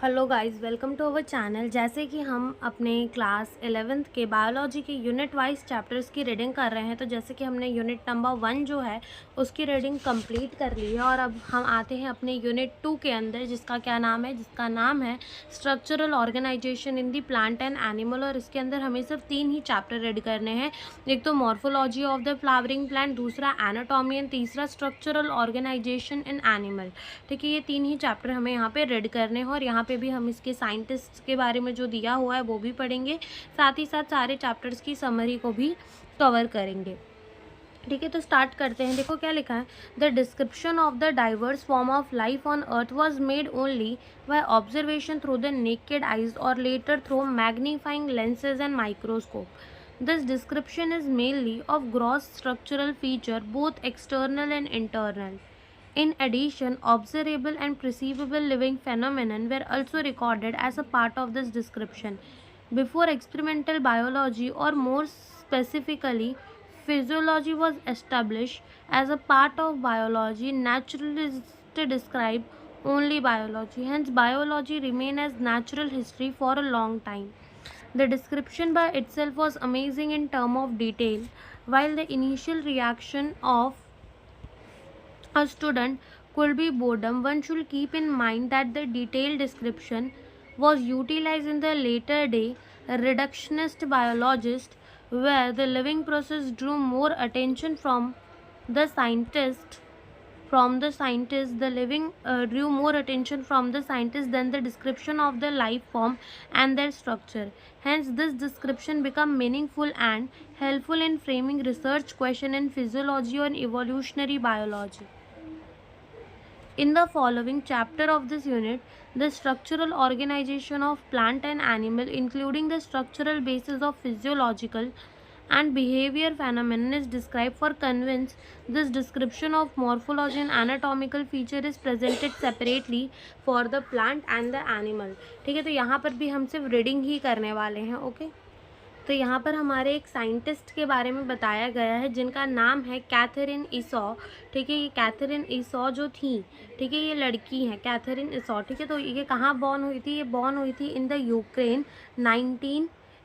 Hello guys, welcome to our channel. जैसे कि हम अपने क्लास 11th के बायोलॉजी के यूनिट वाइज चैप्टर्स की रीडिंग कर रहे हैं, तो जैसे कि हमने यूनिट नंबर 1 जो है उसकी रीडिंग कंप्लीट कर ली है और अब हम आते हैं अपने यूनिट 2 के अंदर, जिसका नाम है structural organisation in the plant and animal. और इसके अंदर हमें सिर्फ 3 ही चैप्टर रीड करने हैं। एक तो morphology of the flowering plant, दूसरा एनाटॉमी एंड तीसरा स्ट्रक्चरल ऑर्गेनाइजेशन इन एनिमल। ठीक है, ये 3 ही चैप्टर हमें यहाँ पे रीड करने हैं और यहाँ पे भी हम इसके साइंटिस्ट के बारे में जो दिया हुआ है वो भी पढ़ेंगे, साथ ही साथ सारे चैप्टर्स की समरी को भी कवर करेंगे। ठीक है, तो स्टार्ट करते हैं। देखो क्या लिखा है। The description of the diverse form of life on earth was made only by observation through the naked eyes और later through magnifying lenses and microscope. This description is mainly of gross structural feature, both external and internal. In addition, observable and perceivable living phenomena were also recorded as a part of this description. Before experimental biology, or more specifically, physiology was established as a part of biology, naturalists describe only biology. Hence, biology remained as natural history for a long time. The description by itself was amazing in terms of detail, while the initial reaction of a student could be boredom. One should keep in mind that the detailed description was utilized in the later day reductionist biologist, where the living process drew more attention the scientist the living drew more attention from the scientist than the description of the life form and their structure. Hence, this description become meaningful and helpful in framing research question in physiology or evolutionary biology. In the following chapter of this unit, the structural organization of plant and animal, including the structural basis of physiological and behavior phenomenon, is described. For convince, this description of morphology and anatomical feature is presented separately for the plant and the animal. ठीक है, तो यहाँ पर भी हम सिर्फ reading ही करने वाले हैं. ओके, तो यहाँ पर हमारे एक साइंटिस्ट के बारे में बताया गया है जिनका नाम है कैथरीन इसॉ. ठीक है, ये कैथरीन इसॉ जो थी, ठीक है, ये लड़की हैं कैथरीन इसॉ. ठीक है, तो ये कहाँ बॉर्न हुई थी? ये बॉर्न हुई थी इन द यूक्रेन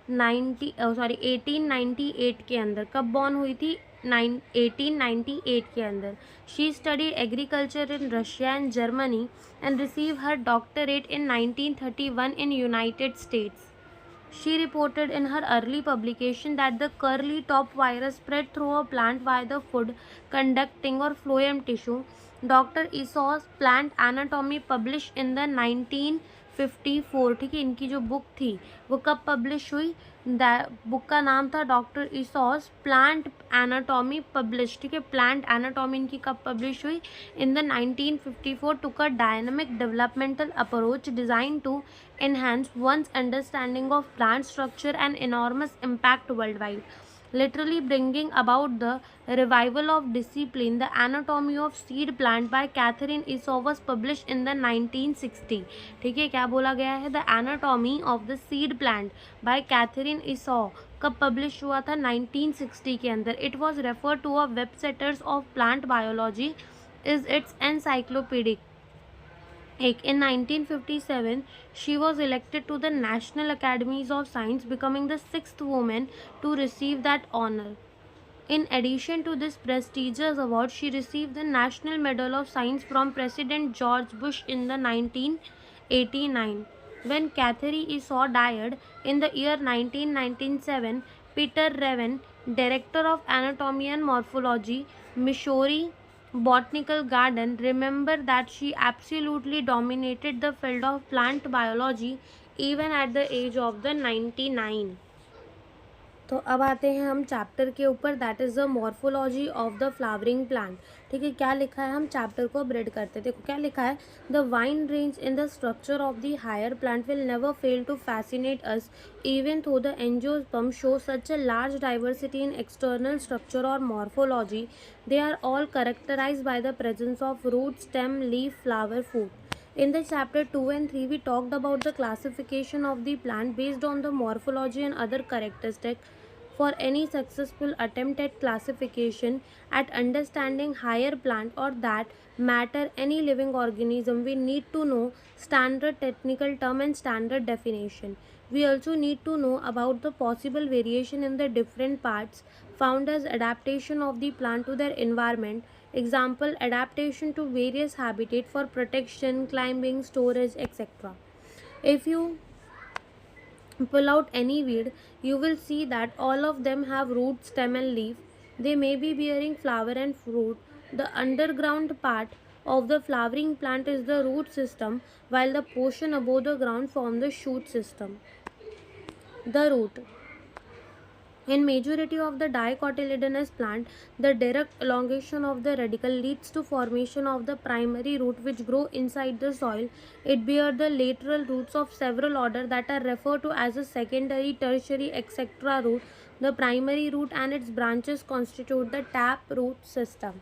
1898 के अंदर. कब बॉर्न हुई थी? 1898 के अंदर. She study agriculture in Russia and Germany and receive her doctorate in 1931 in United States. She reported in her early publication that the curly top virus spread through a plant via the food conducting or phloem tissue. Dr. Isau's Plant Anatomy published in the 1954. ठीक है, इनकी जो book थी वो कब publish हुई? Book का नाम था doctor Esau's plant anatomy publish. ठीक है, प्लांट एनाटॉमी इनकी कब पब्लिश हुई? In the 1954. Took a dynamic developmental approach design to enhance one's understanding of plant structure and enormous impact worldwide, literally bringing about the revival of discipline. The Anatomy of Seed Plant by Catherine Isau was published in the 1960. ठीक है, क्या बोला गया है? The Anatomy of the Seed Plant by Catherine Isau कब publish हुआ था? 1960 के अंदर. It was referred to a websetters of plant biology is its encyclopedic. In 1957, she was elected to the National Academies of Science, becoming the 6th woman to receive that honor. In addition to this prestigious award, she received the National Medal of Science from President George Bush in the 1989. When Catherine Isau died in the year 1997, Peter Reven, director of anatomy and morphology, Missouri Botanical Garden, remembered that she absolutely dominated the field of plant biology even at the age of the 99. तो अब आते हैं हम chapter के ऊपर, that is the morphology of the flowering plant. ठीक है, क्या लिखा है? हम चैप्टर को ब्रेड करते हैं. देखो क्या लिखा है. The wide range in the structure of the higher plant will never fail to fascinate us even though the angiosperm show such a large diversity in external structure or morphology. They are all characterized by the presence of root, stem, leaf, flower, fruit. In the chapter 2 and 3, we talked about the classification of the plant based on the morphology and other characteristics. For any successful attempt at classification, at understanding higher plant or that matter any living organism, we need to know standard technical term and standard definition. We also need to know about the possible variation in the different parts found as adaptation of the plant to their environment. Example, adaptation to various habitat for protection, climbing, storage, etc. If you pull out any weed, you will see that all of them have root, stem, and leaf. They may be bearing flower and fruit. The underground part of the flowering plant is the root system, while the portion above the ground forms the shoot system. The root. In majority of the dicotyledonous plant, the direct elongation of the radicle leads to formation of the primary root which grow inside the soil. It bears the lateral roots of several order that are referred to as a secondary, tertiary, etc. root. The primary root and its branches constitute the tap root system.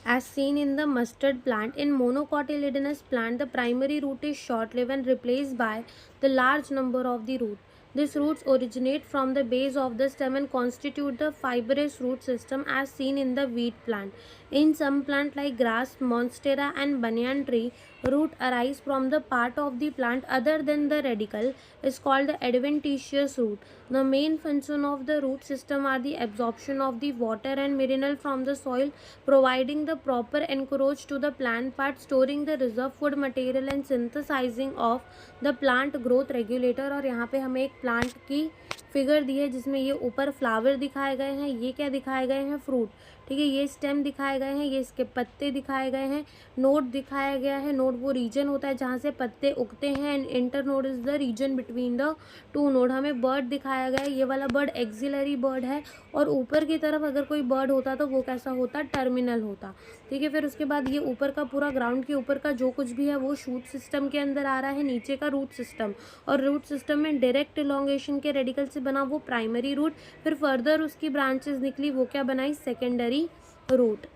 As seen in the mustard plant, in monocotyledonous plant, the primary root is short-lived and replaced by the large number of the root. These roots originate from the base of the stem and constitute the fibrous root system as seen in the wheat plant. In some plants like grass, monstera and banyan tree, root arise from the part of the plant other than the radicle is called the adventitious root. The main function of the root system are the absorption of the water and mineral from the soil, providing the proper encourage to the plant part, storing the reserve food material and synthesizing of the plant growth regulator. और यहाँ पे हमें एक plant की figure दी है जिसमें ये ऊपर फ्लावर दिखाए गए हैं, ये क्या दिखाए गए हैं, फ्रूट, ठीक है, ये स्टेम दिखाए गए हैं, ये इसके पत्ते दिखाए गए हैं, नोड दिखाया गया है, नोड वो रीजन होता है जहाँ से पत्ते उगते हैं, and inter node is the region between the two node. हमें बर्ड दिखाया गया है, ये वाला बर्ड एक्सिलरी बर्ड है, और ऊपर की तरफ अगर कोई बर्ड होता तो वो कैसा होता, टर्मिनल होता, ठीक है. फिर उसके बाद ये ऊपर का पूरा ग्राउंड के ऊपर का जो कुछ भी है वो शूट सिस्टम के अंदर आ रहा है, नीचे का रूट सिस्टम, और रूट सिस्टम में डायरेक्ट इलोंगेशन के रेडिकल से बना वो प्राइमरी रूट, फिर फर्दर उसकी ब्रांचेस निकली, वो क्या बनाई, सेकेंडरी रूट.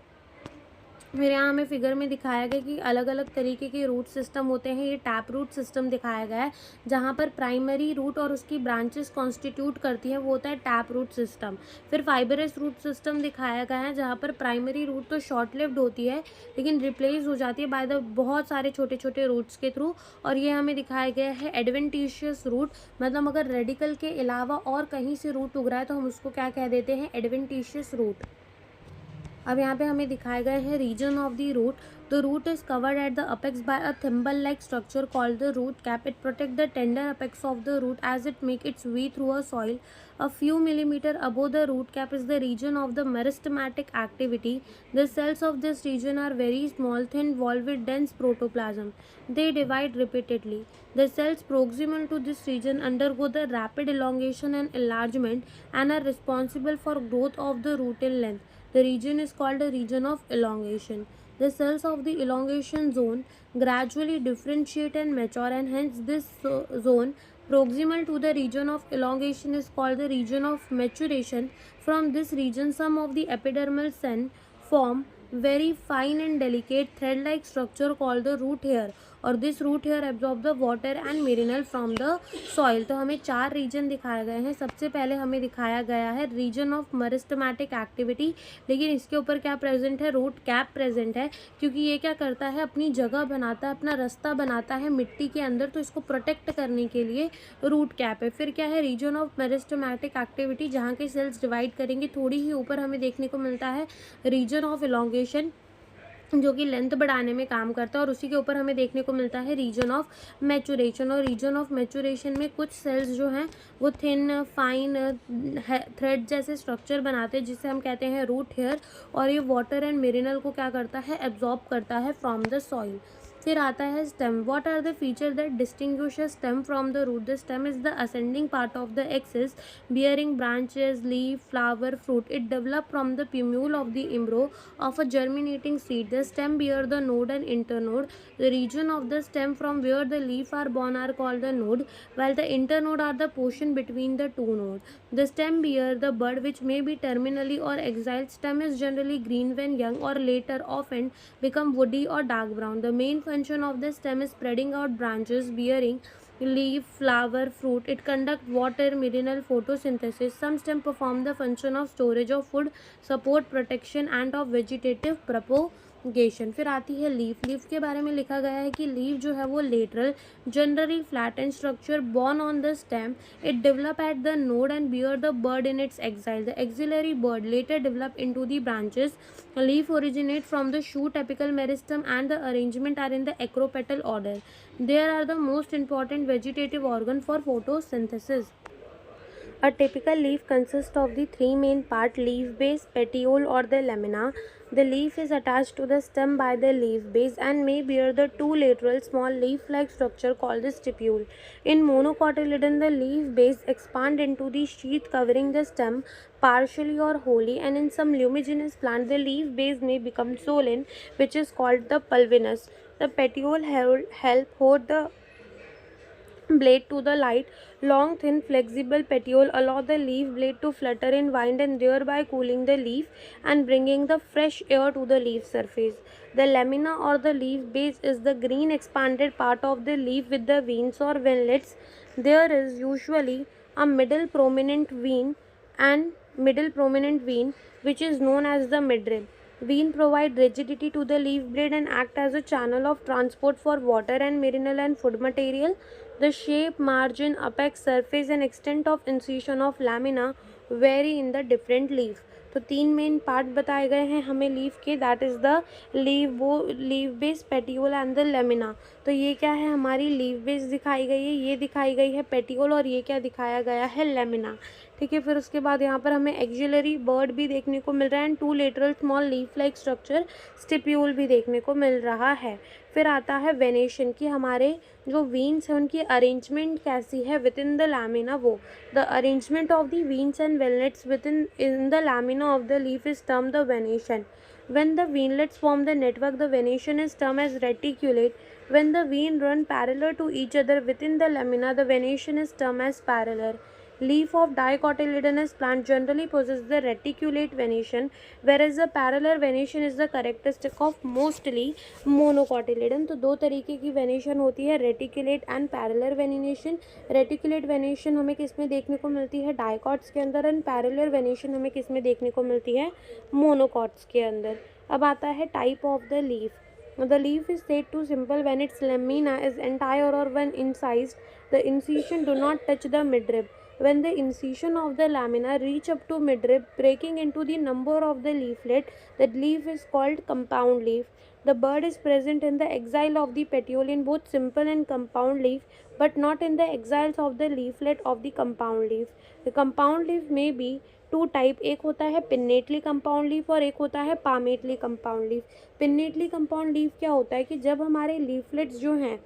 फिर यहाँ हमें फिगर में दिखाया गया कि अलग अलग तरीके के रूट सिस्टम होते हैं. ये टैप रूट सिस्टम दिखाया गया है जहाँ पर प्राइमरी रूट और उसकी ब्रांचेस कॉन्स्टिट्यूट करती हैं, वो होता है टैप रूट सिस्टम. फिर फाइबरस रूट सिस्टम दिखाया गया है जहाँ पर प्राइमरी रूट तो शॉर्ट लिव्ड होती है लेकिन रिप्लेस हो जाती है बाय द बहुत सारे छोटे छोटे रूट्स के थ्रू. और ये हमें दिखाया गया है एडवेंटिशियस रूट, मतलब अगर रेडिकल के अलावा और कहीं से रूट उग रहा है तो हम उसको क्या कह देते हैं, एडवेंटिशियस रूट. अब यहाँ पे हमें दिखाए गए हैं region of the root. The root is covered at the apex by a thimble like structure called the root cap. It protect the tender apex of the root as it make its way through a soil. A few millimeter above the root cap is the region of the meristematic activity. The cells of this region are very small, thin walled with dense protoplasm. They divide repeatedly. The cells proximal to this region undergo the rapid elongation and enlargement and are responsible for growth of the root in length. The region is called a region of elongation. The cells of the elongation zone gradually differentiate and mature, and hence this zone proximal to the region of elongation is called the region of maturation. From this region, some of the epidermal cells form very fine and delicate thread-like structure called the root hair, और this root hair absorb the water and mineral from the soil. तो हमें 4 reason दिखाए गए हैं. सबसे पहले हमें दिखाया गया है रीजन ऑफ मेरिस्टेमेटिक एक्टिविटी, लेकिन इसके ऊपर क्या प्रेजेंट है, रूट कैप प्रेजेंट है, क्योंकि ये क्या करता है, अपनी जगह बनाता है, अपना रास्ता बनाता है मिट्टी के अंदर, तो इसको प्रोटेक्ट करने के लिए रूट कैप है. फिर क्या है, रीजन ऑफ मेरिस्टेमेटिक एक्टिविटी, जहाँ के सेल्स डिवाइड करेंगे, थोड़ी ही ऊपर हमें देखने को मिलता है रीजन ऑफ इलोंगेशन जो कि लेंथ बढ़ाने में काम करता है, और उसी के ऊपर हमें देखने को मिलता है रीजन ऑफ मैचुरेशन. और रीजन ऑफ मैचुरेशन में कुछ सेल्स जो हैं वो थिन फाइन थ्रेड जैसे स्ट्रक्चर बनाते हैं जिसे हम कहते हैं रूट हेयर, और ये वाटर एंड मिनरल को क्या करता है, एब्जॉर्ब करता है फ्रॉम द सॉइल. फिर आता है stem. What are the feature that distinguish stem from the root. The stem is the ascending part of the axis bearing branches, leaf, flower, fruit. It developed from the plumule of the embryo of a germinating seed. The stem bear the node and internode. The region of the stem from where the leaf are born are called the node, while the internode are the portion between the two nodes. The stem bear the bud which may be terminally or axile. Stem is generally green when young, or later often become woody or dark brown. The main function of the stem is spreading out branches bearing leaf, flower, fruit. It conducts water, mineral, photosynthesis. Some stem perform the function of storage of food, support, protection and of vegetative propagation. फिर आती है leaf. Leaf के बारे में लिखा गया है कि लीफ जो है वो lateral, generally flat and structure, born on the stem. It develop at the node and bear the bud in its exile. The axillary bud later develop into the branches. Leaf originate from the shoot, apical meristem and the arrangement are in the acropetal order. They are the most important vegetative organ for photosynthesis. A typical leaf consists of the three main parts: leaf base, petiole or the lamina. The leaf is attached to the stem by the leaf base and may bear the two lateral small leaf-like structure called the stipule. In monocotyledon, the leaf base expand into the sheath covering the stem partially or wholly, and in some leguminous plant the leaf base may become swollen, which is called the pulvinus. The petiole help hold the blade to the light. Long, thin, flexible petiole allow the leaf blade to flutter in wind and thereby cooling the leaf and bringing the fresh air to the leaf surface. The lamina or the leaf base is the green expanded part of the leaf with the veins or ventlets. There is usually a middle prominent vein which is known as the midrib. Vein provide rigidity to the leaf blade and act as a channel of transport for water and mineral and food material. The shape, margin, apex, surface and extent of incision of lamina vary in the different leaf. तो तीन main part बताए गए हैं हमें leaf के, that is the leaf base, petiole and the lamina. तो ये क्या है, हमारी लीफ बेस दिखाई गई है, ये दिखाई गई है पेटियोल और ये क्या दिखाया गया है, लेमिना. ठीक है. फिर उसके बाद यहाँ पर हमें एक्सिलरी बर्ड भी देखने को मिल रहा है and two lateral small leaf like structure stipule भी देखने को मिल रहा है. फिर आता है वेनेशन की हमारे जो वीन्स हैं उनकी अरेंजमेंट कैसी है विद इन द लैमिना. वो the arrangement of the veins and veinlets within the lamina of the leaf is term the venation. When the veinlets form the network, the venation is termed as reticulate. When the vein run parallel to each other within the lamina, the venation is termed as parallel. Leaf of dicotyledonous plant generally possess the reticulate venation, whereas the parallel venation is the characteristic of mostly monocotyledon. तो दो तरीके की venation होती है, reticulate and parallel venation. Reticulate venation हमें किस में देखने को मिलती है, डाइकॉट्स के अंदर, एंड parallel venation हमें किस में देखने को मिलती है, मोनोकॉट्स के अंदर. अब आता है type of the leaf. The leaf is said to simple when its lamina is entire or when incised, the incision do not touch the midrib. When the incision of the lamina reach up to midrib, breaking into the number of the leaflet, that leaf is called compound leaf. The bud is present in the axile of the petiole in both simple and compound leaf, but not in the axials of the leaflet of the compound leaf. The compound leaf may be two type, एक होता है pinnately compound leaf और एक होता है palmately compound leaf. Pinnately compound leaf क्या होता है कि जब हमारे लीफलेट्स जो हैं,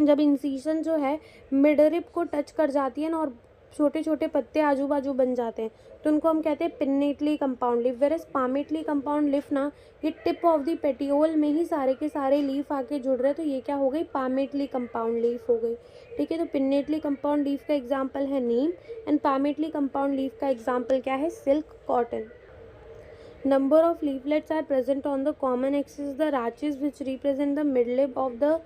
जब इंसिजन जो है मिडरिप को टच कर जाती है ना और छोटे छोटे पत्ते आजू बाजू बन जाते हैं, तो उनको हम कहते हैं pinnately compound leaf. Versus palmately compound leaf ना, ये टिप ऑफ द पेटियोल में ही सारे के सारे लीफ आके जुड़ रहे हैं, तो ये क्या हो गई, पामेटली कंपाउंड लीफ हो गई. ठीक है. तो पिन्नेटली कंपाउंड लीफ का एग्जाम्पल है neem and palmately compound leaf का एग्जाम्पल क्या है, silk, cotton. Number of leaflets are present on the common axis, the rachis which represent the midrib of the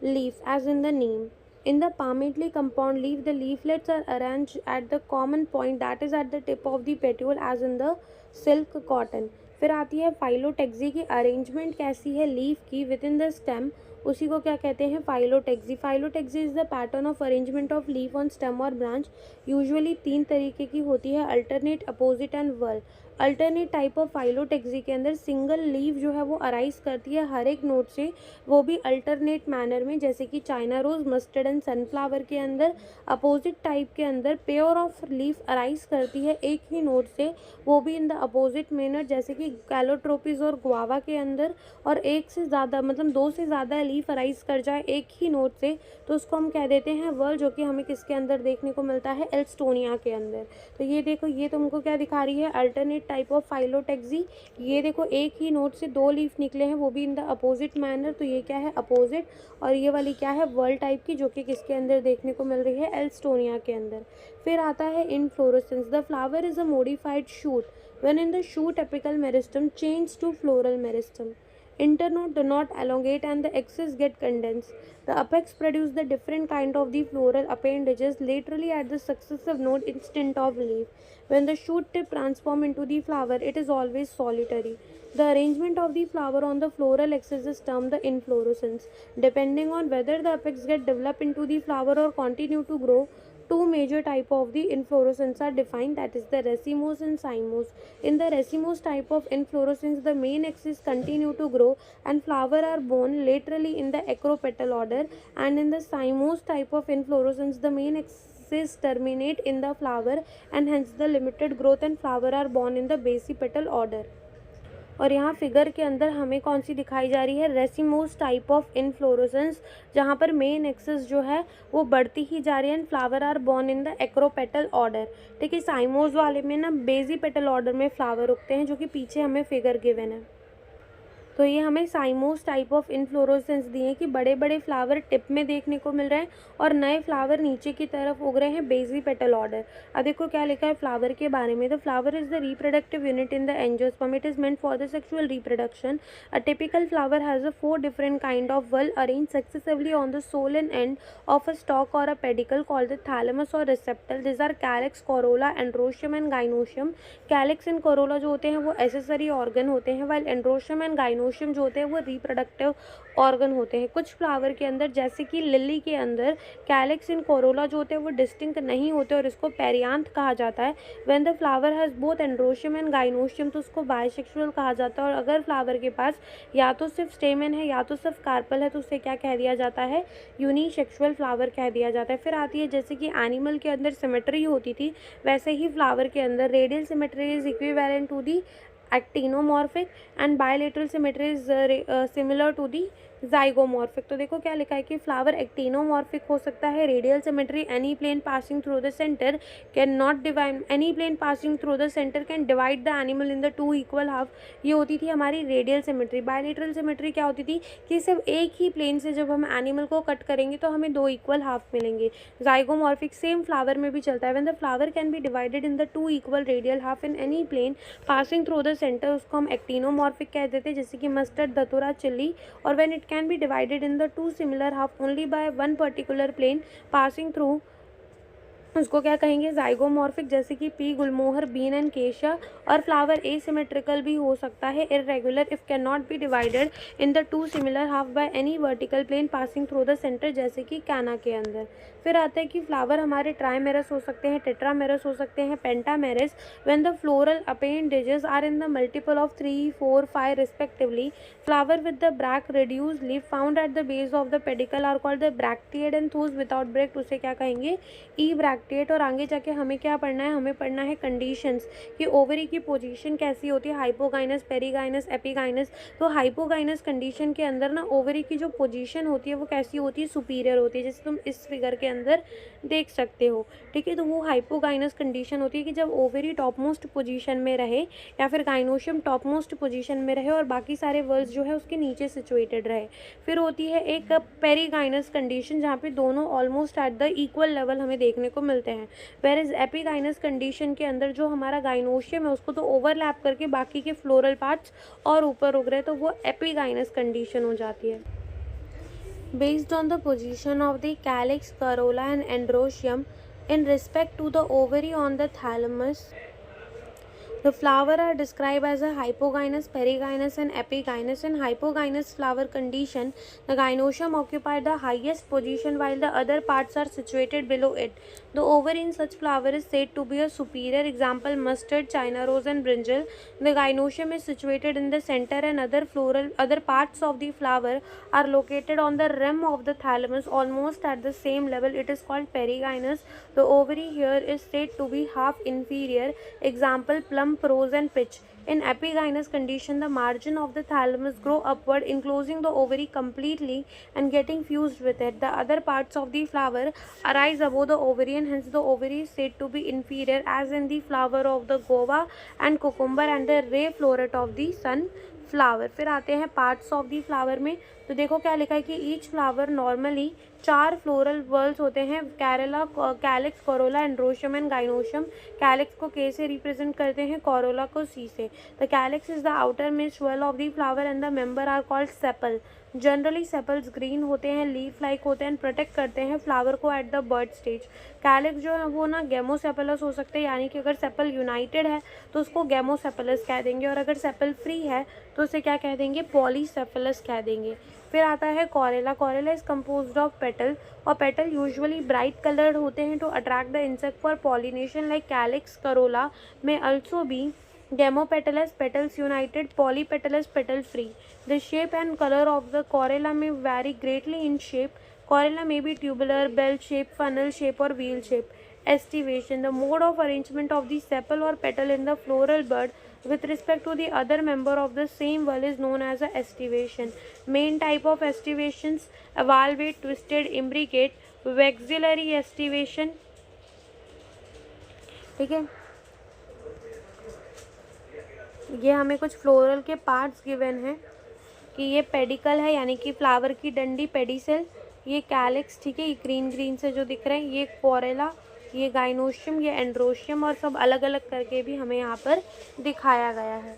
leaf as in the neem. In the palmately compound leaf, the leaflets are arranged at the common point, that is at the tip of the petiole as in the silk cotton. फिर आती है phyllotaxy की arrangement कैसी है leaf की with in the stem, उसी को क्या कहते हैं, phyllotaxy. Phyllotaxy is the pattern of arrangement of leaf on stem और ब्रांच. यूजुअली तीन तरीके की होती है, alternate, opposite and whorl. Alternate type of phyllotaxy के अंदर सिंगल लीफ जो है वो अराइज करती है हर एक नोट से, वो भी अल्टरनेट मैनर में, जैसे कि China rose, mustard and sunflower के अंदर. अपोजिट टाइप के अंदर पेयर ऑफ लीफ अराइज करती है एक ही नोट से, वो भी इन द अपोजिट मैनर, जैसे कि कैलोट्रोपिस और गुआवा के अंदर. और एक से ज़्यादा मतलब दो से ज़्यादा लीफ अराइज कर जाए एक ही नोट से, तो उसको हम कह देते हैं वर्ल, जो कि हमें किसके अंदर देखने को मिलता है, एल्स्टोनिया के अंदर. तो ये देखो, ये तुमको क्या दिखा रही है, अल्टरनेट टाइप ऑफ फाइलोटेक्सी. ये देखो एक ही नोट से दो लीफ निकले हैं, वो भी इन द अपोजिट मैनर, तो ये क्या है, अपोजिट. और ये वाली क्या है, वर्ल टाइप की, जो कि किसके अंदर देखने को मिल रही है, एल्स्टोनिया के अंदर. फिर आता है inflorescence. The flower is a modified shoot when in the shoot apical meristem change to floral meristem. Internode do not elongate and the axis get condensed. The apex produce the different kind of the floral appendages laterally at the successive node instant of leaf. When the shoot tip transform into the flower, it is always solitary. The arrangement of the flower on the floral axis is termed the inflorescence. Depending on whether the apex get developed into the flower or continue to grow, two major type of the inflorescence are defined, that is the racemose and cymose. In the racemose type of inflorescence, the main axis continue to grow and flower are borne laterally in the acropetal order, and in the cymose type of inflorescence, the main axis terminate in the flower and hence the limited growth and flower are borne in the basipetal order. और यहाँ figure के अंदर हमें कौन सी दिखाई जा रही है, रेसिमोस टाइप ऑफ इनफ्लोरेसेंस, जहाँ पर मेन एक्सिस जो है वो बढ़ती ही जा रही है and flower are borne in the acropetal order. ठीक है, साइमोस वाले में ना बेसीपेटल ऑर्डर में फ्लावर उगते हैं, जो कि पीछे हमें फिगर गिवन है। तो ये हमें साइमोस टाइप ऑफ इनफ्लोरेसेंस दिए कि बड़े बड़े फ्लावर टिप में देखने को मिल रहे हैं और नए फ्लावर नीचे की तरफ उग रहे हैं बेसीपेटल ऑर्डर। अब देखो क्या लिखा है फ्लावर के बारे में। The flower is the reproductive unit in the angiosperm, it is meant for the sexual reproduction. A typical flower has a 4 different kind of well arranged successively on the sole and end of a stalk or a pedicle called the thalamus or receptacle. These are calyx, corolla, androecium and gynoecium. Calyx and corolla जो होते हैं वो accessory organ होते हैं, while androecium and gynoecium जो होते हैं वो reproductive ऑर्गन होते हैं। कुछ फ्लावर के अंदर जैसे कि लिली के अंदर कैलिक्स एंड कोरोला जो होते हैं वो डिस्टिंक्ट नहीं होते और इसको पेरियांथ कहा जाता है। When the flower has both androecium and gynoecium तो उसको बाइसेक्सुअल कहा जाता है। और अगर फ्लावर के पास या तो सिर्फ स्टेमन है या तो सिर्फ कार्पल है तो उसे क्या कह दिया जाता है, यूनिसेक्सुअल फ्लावर कह दिया जाता है। फिर आती है जैसे कि एनिमल के अंदर सिमेट्री होती थी, वैसे ही फ्लावर के अंदर radial symmetry is equivalent to the actinomorphic and bilateral symmetry is similar to the zygomorphic. तो देखो क्या लिखा है कि फ्लावर एक्टिनोमॉर्फिक हो सकता है, radial symmetry any plane passing through the centre can not divide, any plane passing through the centre can divide the animal in the 2 equal half. ये होती थी हमारी रेडियल सिमेट्री। बायलेटरल सिमेट्री क्या होती थी कि सिर्फ एक ही प्लेन से जब हम एनिमल को कट करेंगे तो हमें 2 इक्वल हाफ मिलेंगे। जाइगोमॉर्फिक सेम फ्लावर में भी चलता है। When the flower can be divided in the 2 equal radial half in any plane passing through the centre, उसको हम एक्टिनोमॉर्फिक कह देते हैं, जैसे कि मस्टर्ड, धतूरा, चिल्ली। और when it can be divided in the 2 similar half only by one particular plane passing through, उसको क्या कहेंगे, जाइगोमॉर्फिक, जैसे कि pea, gulmohar, bean and cassia. और फ्लावर एसिमेट्रिकल भी हो सकता है, irregular if can not be divided in the 2 similar half by any vertical plane passing through the centre, जैसे कि कैना के अंदर। फिर आता है कि फ्लावर हमारे ट्राइमेरस हो सकते हैं, टेट्रामेरस हो सकते हैं, pentamerous. When the floral appendages are in the multiple of 3, 4, 5 respectively. Flower with the bract reduce leaf found at the base of the pedicel are called the bracteate and those without bract, उसे क्या कहेंगे, ई bracteate. और आगे जाके हमें क्या पढ़ना है, हमें पढ़ना है कंडीशंस कि ओवरी की पोजीशन कैसी होती है, हाइपोगाइनस, पेरीगाइनस, एपीगाइनस। तो हाइपोगाइनस कंडीशन के अंदर ना ओवरी की जो पोजीशन होती है वो कैसी होती है, सुपीरियर होती है, जैसे तुम इस फिगर के अंदर देख सकते हो। ठीक है, तो वो हाइपोगाइनस कंडीशन होती है कि जब ओवरी टॉप मोस्ट पोजीशन में रहे या फिर गाइनोशियम टॉप मोस्ट पोजीशन में रहे और बाकी सारे वर्ल्स जो है उसके नीचे सिचुएटेड रहे। फिर होती है एक पेरीगाइनस कंडीशन जहाँ पे दोनों almost at the equal level हमें देखने को मिलते हैं। वेयर इज एपीगाइनस कंडीशन के अंदर जो हमारा गाइनोशियम है उसको तो ओवरलैप करके बाकी के फ्लोरल पार्ट्स और ऊपर उग रहे, तो वो एपीगाइनस कंडीशन हो जाती है। Based on the position of the calyx, corolla and androecium in respect to the ovary on the thalamus, the flower are described as a hypogynous, perigynous and epigynous. In hypogynous flower condition, the gynoecium occupied the highest position while the other parts are situated below it. The ovary in such flower is said to be a superior. Example, mustard, china rose and brinjal. The gynoecium is situated in the center and other parts of the flower are located on the rim of the thalamus almost at the same level. It is called perigynous. The ovary here is said to be half inferior. Example, plum, rose and peach. In epigynous condition, the margin of the thalamus grow upward, enclosing the ovary completely and getting fused with it. The other parts of the flower arise above the ovary and hence the ovary is said to be inferior, as in the flower of the guava and cucumber and the ray floret of the sunflower. Flower. फिर आते हैं parts of the flower में, तो देखो क्या लिखा है कि each flower normally 4 floral bulbs होते हैं, corolla, calyx, corolla, androecium and gynoecium. Calyx को के से रिप्रेजेंट करते हैं, कोरोला को सी से। The calyx is the outermost whorl of the flower and the member are called sepal. Generally sepals green होते हैं, लीफ लाइक होते हैं, प्रोटेक्ट करते हैं फ्लावर को at the bud stage. Calyx जो है वो ना गेमोसेपलस हो सकते हैं, यानी कि अगर सेपल यूनाइटेड है तो उसको गेमोसेपलस कह देंगे, और अगर सेपल फ्री है तो उसे क्या कह देंगे, पॉलीसेफलस कह देंगे। फिर आता है corolla. Corolla is composed of petal, और पेटल यूजुअली ब्राइट कलर्ड होते हैं to attract the insect for pollination, like calyx, corolla में also be Gamopetalous, petals united, polypetalous, petal free. The shape and color of the corolla may vary greatly in shape. Corolla may be tubular, bell shape, funnel shape or wheel shape. Estivation, the mode of arrangement of the sepal or petal in the floral bud with respect to the other member of the same whorl is known as a estivation. Main type of estivations: valvate, twisted, imbricate, vexillary estivation. ठीक है, ये हमें कुछ floral के parts given हैं कि ये pedicle है, यानी कि फ्लावर की डंडी, पेडिसेल, ये कैलिक्स, ठीक है, ये ग्रीन ग्रीन से जो दिख रहे हैं, ये कोरेला, ये गाइनोशियम, ये एंड्रोशियम, और सब अलग अलग करके भी हमें यहाँ पर दिखाया गया है।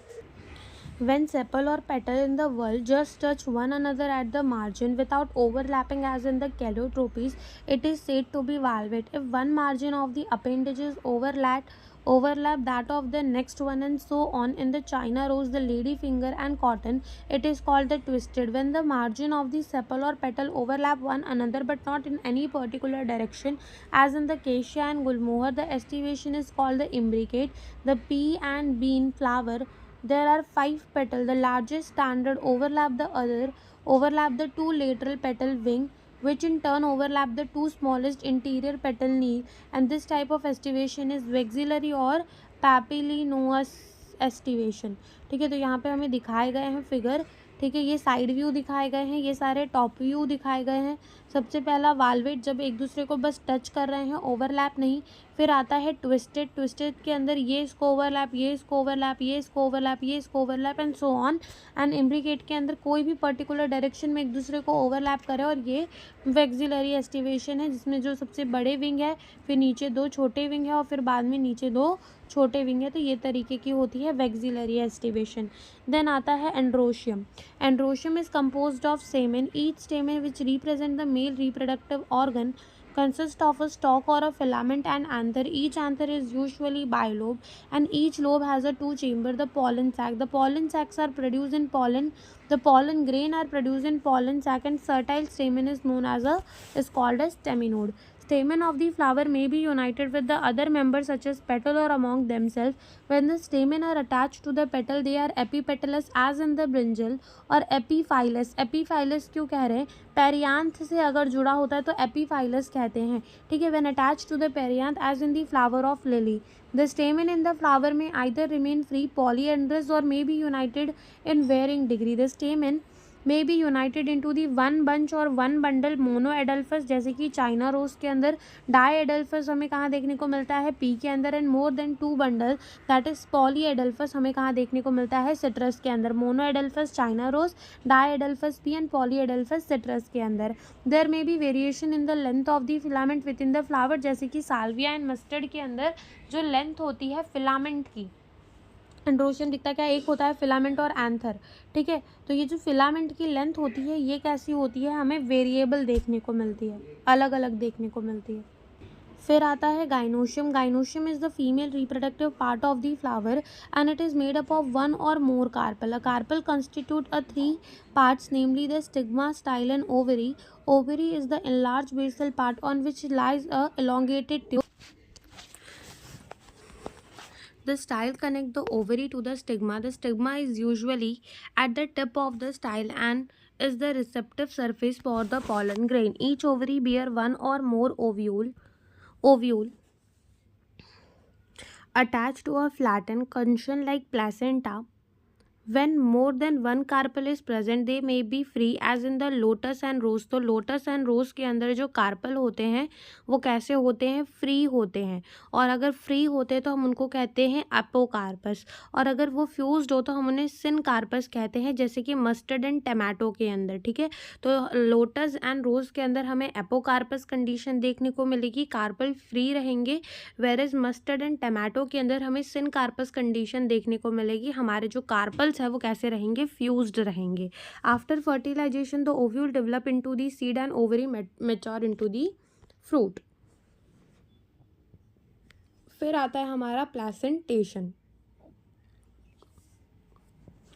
When sepal or petal in the whorl just touch one another at the margin without overlapping as in the calotropes, it is said to be valvate. If one margin of the appendages overlap that of the next one and so on in the China rose, the ladyfinger and cotton, it is called the twisted. When the margin of the sepal or petal overlap one another but not in any particular direction, as in the acacia and gulmohar, the estivation is called the imbricate. The pea and bean flower, there are 5 petals. The largest standard overlap the two lateral petal wing, which in turn overlap the two smallest interior petal knee, and this type of estivation is vexillary or papillinous estivation. ठीक है, तो यहाँ पे हमें दिखाए गए हैं figure, ठीक है, ये साइड व्यू दिखाए गए हैं, ये सारे टॉप व्यू दिखाए गए हैं। सबसे पहला वाल्वेट, जब एक दूसरे को बस टच कर रहे हैं, ओवरलैप नहीं। फिर आता है ट्विस्टेड, ट्विस्टेड के अंदर ये इसको ओवरलैप, ये इसको ओवरलैप, ये इसको ओवरलैप, ये इसको overlap and so on. And imbricate के अंदर कोई भी पर्टिकुलर डायरेक्शन में एक दूसरे को ओवरलैप करे, और ये वेक्सिलरी एस्टिवेशन है, जिसमें जो सबसे बड़े विंग है, फिर नीचे 2 छोटे विंग है, और फिर बाद में नीचे 2 छोटे विंग है, तो ये तरीके की होती है वेक्सिलरी एस्टिवेशन। देन आता है androecium. Androecium is composed of stamen. Each stamen which represent the male reproductive organ consists of a stalk or a filament and anther. Each anther is usually bilobe, and each lobe has a 2 chamber, the pollen sac. The pollen sacs are produced in pollen. The pollen grain are produced in pollen sac, and fertile stamen is called as staminode. Stamen of the flower may be united with the other members such as petal or among themselves. When the stamen are attached to the petal, they are epipetalous as in the brinjal, और epiphyllous, epiphyllous क्यों कह रहे हैं, perianth से अगर जुड़ा होता है तो एपीफाइलस कहते हैं, ठीक है। When attached to the perianth as in the flower of lily, the stamen in the flower में आइदर रिमेन फ्री, पॉलीएंड्रस, और may be united in varying degree. The stamen may be united into the one bunch or one bundle monoadelphus, जैसे कि China रोज के अंदर डाइएडल्फस हमें कहाँ देखने को मिलता है, पी के अंदर, and more than 2 bundle that is polyadelphous हमें कहाँ देखने को मिलता है, सिट्रस के अंदर। Monoadelphous China rose, diadelphous pea and polyadelphous citrus के अंदर। There may be variation in the length of the filament within the flower, जैसे कि साल्विया एंड मस्टर्ड के अंदर जो लेंथ होती है फिलामेंट की, एंड्रोशियम दिखता क्या, एक होता है फिलामेंट और एंथर, ठीक है। तो ये जो फिलामेंट की लेंथ होती है ये कैसी होती है, हमें वेरिएबल देखने को मिलती है, अलग अलग देखने को मिलती है। फिर आता है gynoecium. Gynoecium is the female reproductive part of the flower and it is made up of 1 or more carpel. A carpel constitute a 3 parts, namely the stigma, style and ovary. Ovary is the enlarged basal part on which lies a elongated tube. The style connect the ovary to the stigma. The stigma is usually at the tip of the style and is the receptive surface for the pollen grain. Each ovary bear 1 or more ovule attached to a flattened cushion like placenta, When more than one carpel is present, they may be free as in the lotus and rose. तो lotus and rose के अंदर जो carpel होते हैं वो कैसे होते हैं, फ्री होते हैं, और अगर फ्री होते हैं तो हम उनको कहते हैं अपोकार्पस, और अगर वो फ्यूज्ड हो तो हम उन्हें सिनकार्पस कहते हैं, जैसे कि मस्टर्ड एंड टमाटो के अंदर। ठीक है, तो लोटस एंड रोज के अंदर हमें एपोकार्पस कंडीशन देखने को मिलेगी, कार्पल फ्री रहेंगे, whereas mustard and tomato के अंदर हमें सिनकार्पस कंडीशन देखने को मिलेगी, हमारे जो कार्पल्स है वो कैसे रहेंगे, फ्यूज्ड रहेंगे। After fertilisation the ovule develop into the seed and ovary mature into the fruit. फिर आता है हमारा placentation.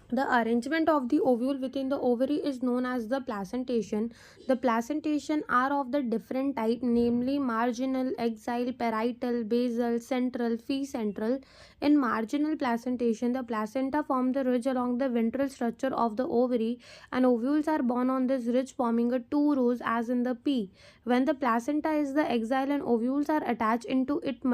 The arrangement of the ovule within the ovary is known as the placentation. The placentation are of the different type, namely marginal, axial, parietal, basal, central, central. In marginal placentation, the placenta form the ridge along the ventral structure of the ovary, and ovules are born on this ridge forming a two rows as in the P. When the placenta is the axial and ovules are attached into it,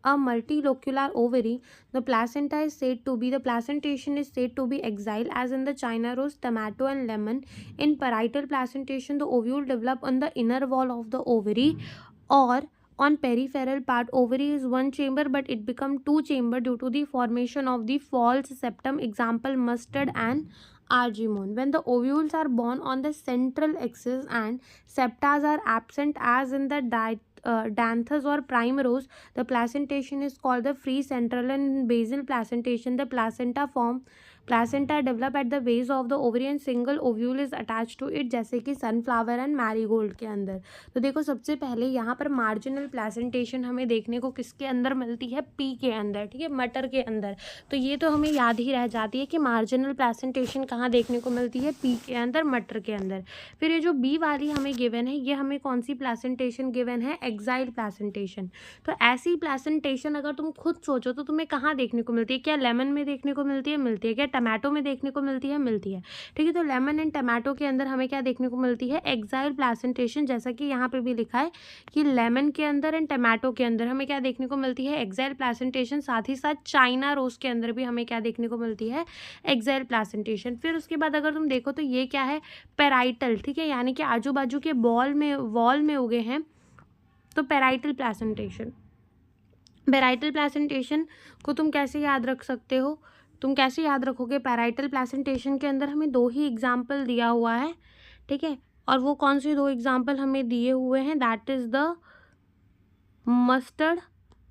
a multilocular ovary, the placentation is said to be axial, as in the China rose, tomato and lemon. In parietal placentation, the ovule develop on the inner wall of the ovary, or on peripheral part. Ovary is one chamber but it become two chamber due to the formation of the false septum, example mustard and argemone. When the ovules are born on the central axis and septas are absent, as in the danthus or primrose, the placentation is called the free central. And basal placentation, the placenta develop at the base of the ovary and single ovule is attached to it, जैसे कि sunflower and marigold के अंदर। तो देखो सबसे पहले यहाँ पर मार्जिनल प्लेसेंटेशन हमें देखने को किसके अंदर मिलती है, पी के अंदर। ठीक है, मटर के अंदर। तो ये तो हमें याद ही रह जाती है कि मार्जिनल प्लेसेंटेशन कहाँ देखने को मिलती है, पी के अंदर, मटर के अंदर। फिर ये जो बी वाली हमें गिवन है, ये हमें कौन सी प्लेसेंटेशन गिवन है, एक्साइल प्लेसेंटेशन। तो ऐसी प्लेसेंटेशन अगर तुम खुद सोचो तो तुम्हें कहाँ देखने को मिलती है, क्या लेमन में देखने को मिलती है, मिलती है, क्या टमाटो में देखने को मिलती है, मिलती है। ठीक है, तो लेमन एंड टमाटो के अंदर हमें क्या देखने को मिलती है, एक्साइल प्लेसेंटेशन, जैसा कि यहाँ पे भी लिखा है कि लेमन के अंदर एंड टमाटो के अंदर हमें क्या देखने को मिलती है, एक्साइल प्लेसेंटेशन। साथ ही साथ चाइना रोज के अंदर भी हमें क्या देखने को मिलती है, एक्साइल प्लेसेंटेशन। फिर उसके बाद अगर तुम देखो तो ये क्या है, पेराइटल। ठीक है, यानी कि आजू बाजू के वॉल में उगे हैं, तो पेराइटल प्लेसेंटेशन। पेराइटल प्लेसेंटेशन को तुम कैसे याद रख सकते हो, तुम कैसे याद रखोगे, पैराइटल प्लेसेंटेशन के अंदर हमें दो ही एग्जाम्पल दिया हुआ है। ठीक है, और वो कौन से दो एग्जाम्पल हमें दिए हुए हैं, that is the mustard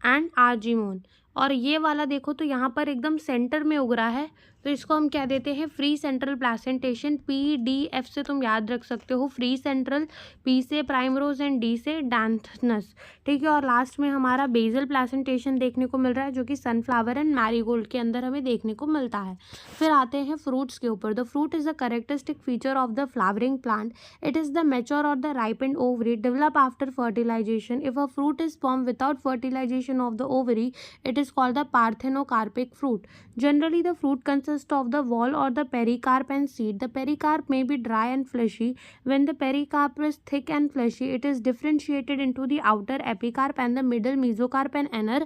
and argemone. और ये वाला देखो तो यहाँ पर एकदम सेंटर में उग रहा है, तो इसको हम क्या देते हैं, free central placentation. P D F से तुम याद रख सकते हो फ्री सेंट्रल, पी से प्राइमरोज एंड डी से डांथनस। ठीक है, और लास्ट में हमारा बेजल प्लेसेंटेशन देखने को मिल रहा है, जो कि सनफ्लावर एंड मैरीगोल्ड के अंदर हमें देखने को मिलता है। फिर आते हैं फ्रूट्स के ऊपर। The fruit is the characteristic feature of the flowering plant. It is the mature और the ripened ovary develop after fertilization. If a fruit is formed without fertilization of the ovary, it is called the parthenocarpic fruit. Generally, the fruit consists of the wall or the pericarp and seed. The pericarp may be dry and fleshy. When the pericarp is thick and fleshy, it is differentiated into the outer epicarp and the middle mesocarp and inner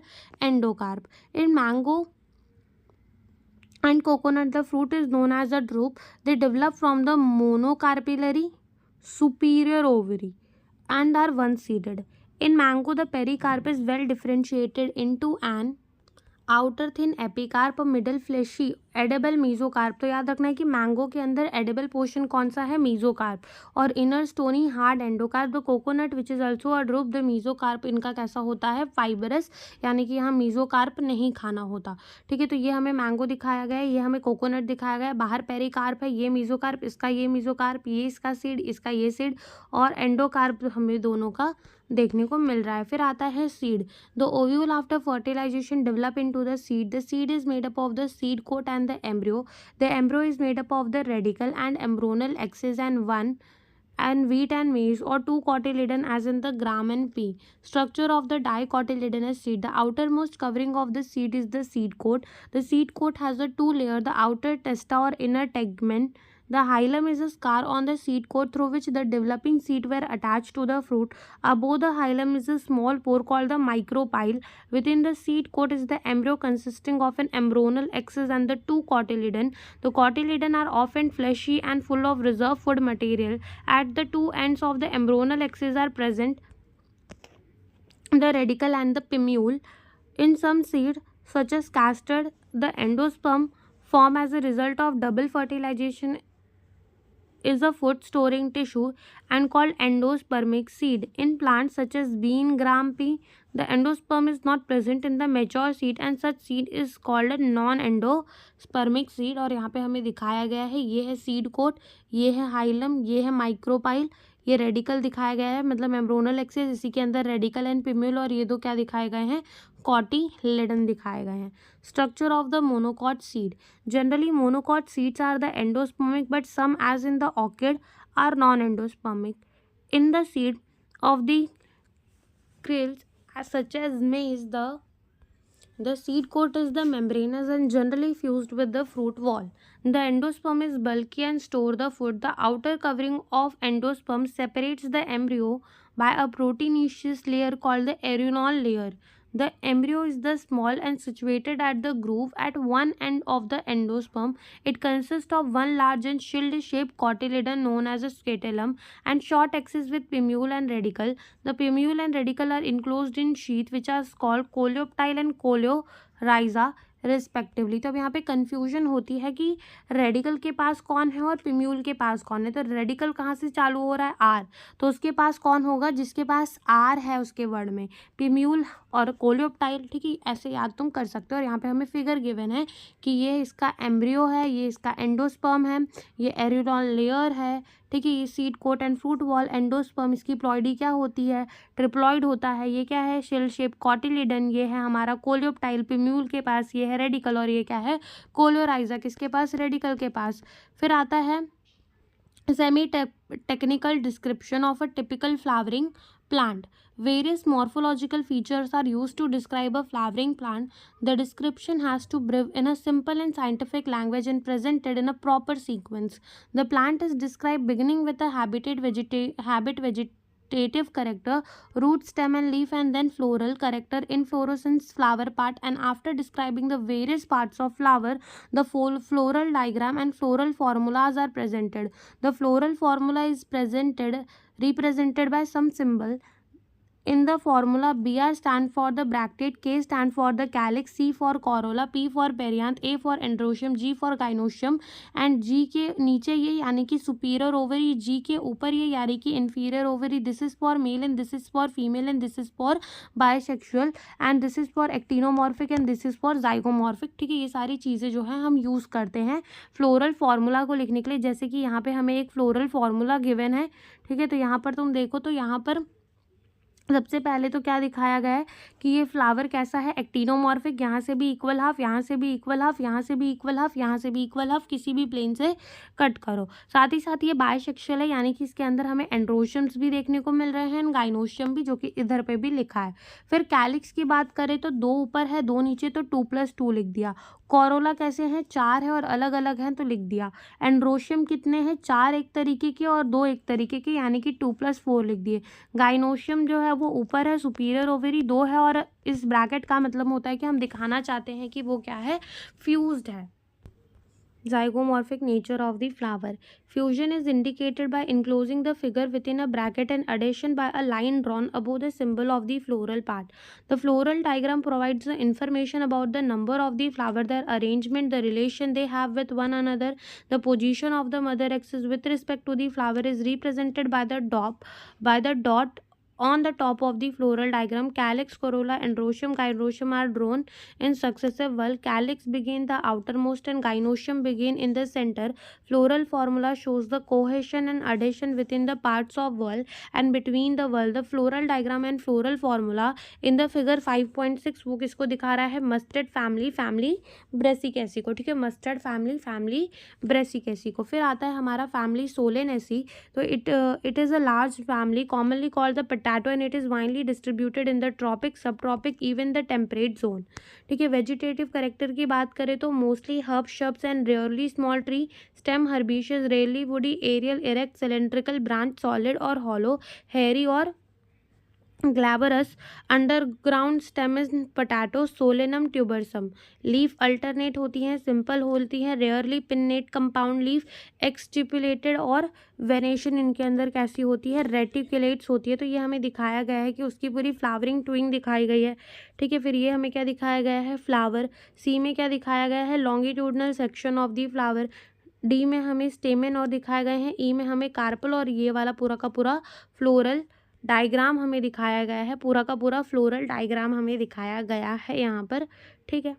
endocarp. In mango and coconut, the fruit is known as a drupe. They develop from the monocarpillary superior ovary and are one-seeded. In mango, the pericarp is well differentiated into an outer thin epicarp, middle fleshy edible mesocarp. तो याद रखना है कि mango के अंदर edible portion कौन सा है, मीजोकार्प, और inner stony hard endocarp. The coconut which is also a drupe, the mesocarp इनका कैसा होता है, फाइबरस, यानी कि यहाँ मीजोकार्प नहीं खाना होता। ठीक है, तो ये हमें मैंगो दिखाया गया है, ये हमें कोकोनट दिखाया गया है, बाहर पेरिकार्प है, ये मीजोकार्प, इसका ये मीजोकार्प, ये इसका सीड, इसका ये सीड, और एंडोकार्प हमें दोनों का देखने को मिल रहा है। फिर आता है seed. The ovule after fertilisation develop into the seed. The seed is made up of the seed coat and the embryo. The embryo is made up of the radical and embryonal axis and wheat and maize, or two cotyledon as in the gram and pea. Structure of the dicotyledonous seed. The outermost covering of the seed is the seed coat. The seed coat has the two layer, the outer testa or inner tegumen. The hilum is a scar on the seed coat through which the developing seed were attached to the fruit. Above the hilum is a small pore called the micropyle. Within the seed coat is the embryo consisting of an embryonal axis and the two cotyledon. The cotyledon are often fleshy and full of reserve food material. At the two ends of the embryonal axis are present the radicle and the pimule. In some seeds, such as castor, the endosperm form as a result of double fertilization is a food storing tissue and called endospermic seed. In plants such as bean, gram, pea, the endosperm is not present in the mature seed and such seed is called a non-endospermic seed. और यहाँ पे हमें दिखाया गया है, ये है seed coat, ये है हाइलम, ये है माइक्रोपाइल, ये रेडिकल दिखाया गया है, मतलब एम्ब्रोनल एक्सिस, इसी के अंदर रेडिकल एंड पिम्यूल, और ये दो क्या दिखाए गए हैं, कॉटिलेडन दिखाए गए हैं. Structure of the monocot seed. Generally, monocot seeds are the endospermic, but some, as in the orchid, are non-endospermic. In the seed of the kales, such as maize, the seed coat is the membranous and generally fused with the fruit wall. The endosperm is bulky and store the food. The outer covering of endosperm separates the embryo by a proteinaceous layer called the arenal layer. The embryo is the small and situated at the groove at one end of the endosperm. It consists of one large and shield-shaped cotyledon known as a scutellum and short axis with pimule and radicle. The pimule and radicle are enclosed in sheath which are called coleoptile and coleorhiza respectively. तो अब यहाँ पे confusion होती है कि radical के पास कौन है और पिम्यूल के पास कौन है. तो रेडिकल कहाँ से चालू हो रहा है, आर, तो उसके पास कौन होगा, जिसके पास आर है उसके वर्ड में, पिम्यूल और कोलियोप्टाइल. ठीक है, ऐसे याद तुम कर सकते हो. और यहाँ पे हमें फिगर गिवन है कि ये इसका एम्ब्रियो है, ये इसका एंडोस्पर्म है, ये एरिडॉल लेयर है. ठीक है, ये seed coat and fruit wall. Endosperm, इसकी प्लॉइडी क्या होती है, ट्रिप्लॉइड होता है. ये क्या है, शेल शेप कॉटिलिडन. ये है हमारा कोलियोप्टाइल. पिम्यूल के पास ये है रेडिकल, और ये क्या है, कोलियोराइजा, किसके पास, रेडिकल के पास. फिर आता है semi technical description of a typical flowering plant. Various morphological features are used to describe a flowering plant. The description has to be in a simple and scientific language and presented in a proper sequence. The plant is described beginning with a vegetative character, root, stem and leaf, and then floral character, inflorescence, flower part, and after describing the various parts of flower, the floral diagram and floral formulas are presented. The floral formula is represented by some symbol. In the formula, BR stand for the bracteate, K stand for the calyx, C for corolla, P for perianth, A for androecium, G for gynoecium and G के नीचे ये यानी कि superior ovary, G के ऊपर ये यानी कि inferior ovary. This is for male and this is for female and this is for bisexual and this is for actinomorphic and this is for zygomorphic. ठीक है, ये सारी चीज़ें जो है हम यूज़ करते हैं फ्लोरल फार्मूला को लिखने के लिए. जैसे कि यहाँ पे हमें एक फ्लोरल फार्मूला गिवन है. ठीक है, तो यहाँ पर तुम देखो तो यहाँ पर सबसे पहले तो क्या दिखाया गया है कि ये फ्लावर कैसा है, एक्टिनोमॉर्फिक, यहाँ से भी इक्वल हाफ, यहाँ से भी इक्वल हाफ, यहाँ से भी इक्वल हाफ, यहाँ से भी इक्वल हाफ, किसी भी प्लेन से कट करो. साथ ही साथ ये बायसेक्सुअल है, यानी कि इसके अंदर हमें एंड्रोशियम्स भी देखने को मिल रहे हैं, गाइनोशियम भी, जो कि इधर पे भी लिखा है. फिर कैलिक्स की बात करें तो 2 ऊपर है 2 नीचे, तो 2+2 लिख दिया. कोरोला कैसे हैं, 4 है और अलग अलग हैं तो लिख दिया. एंड्रोशियम कितने हैं, 4 एक तरीके के और 2 एक तरीके के, यानी कि 2+4 लिख दिए. गाइनोशियम जो है वो ऊपर है, सुपीरियर ओवरी 2 है, और इस ब्रैकेट का मतलब होता है कि हम दिखाना चाहते हैं कि वो क्या है, फ्यूज्ड है. Zygomorphic nature of the flower. Fusion is indicated by enclosing the figure within a bracket and addition by a line drawn above the symbol of the floral part. The floral diagram provides the information about the number of the flower, their arrangement, the relation they have with one another. The position of the mother axis with respect to the flower is represented by the dot on the top of the floral diagram. Calyx, corolla, androecium, gynoecium are drawn in successive whorl. Calyx begin the outermost and gynoecium begin in the center. Floral formula shows the cohesion and adhesion within the parts of whorl and between the whorl. The floral diagram and floral formula in the figure 5.6 वो किसको दिखा रहा है, mustard family Brassicaceae को. ठीक है, mustard family Brassicaceae को. फिर आता है हमारा फैमिली सोलेनेसी. तो it is a large family commonly called the potato and it is widely distributed in the tropic, subtropic, even the temperate zone. ठीक है, वेजिटेटिव करेक्टर की बात करें तो mostly herb, shrubs and rarely small tree, stem herbaceous, rarely woody, aerial, erect, cylindrical, branch, solid और hollow, hairy और glabrous. Underground stem is potato, solanum, tuberosum. Leaf alternate होती हैं, सिंपल होती हैं, rarely pinnate, compound leaf, exstipulated और venation इनके अंदर कैसी होती है, रेटिकुलेट्स होती है. तो ये हमें दिखाया गया है कि उसकी पूरी फ्लावरिंग ट्विंग दिखाई गई है. ठीक है, फिर ये हमें क्या दिखाया गया है, फ्लावर. सी में क्या दिखाया गया है, longitudinal section of the flower. D में हमें स्टेमेन और दिखाए गए हैं. ई में हमें कार्पल और ये वाला पूरा का पूरा फ्लोरल डायग्राम हमें दिखाया गया है. पूरा का पूरा फ्लोरल डायग्राम हमें दिखाया गया है यहाँ पर. ठीक है,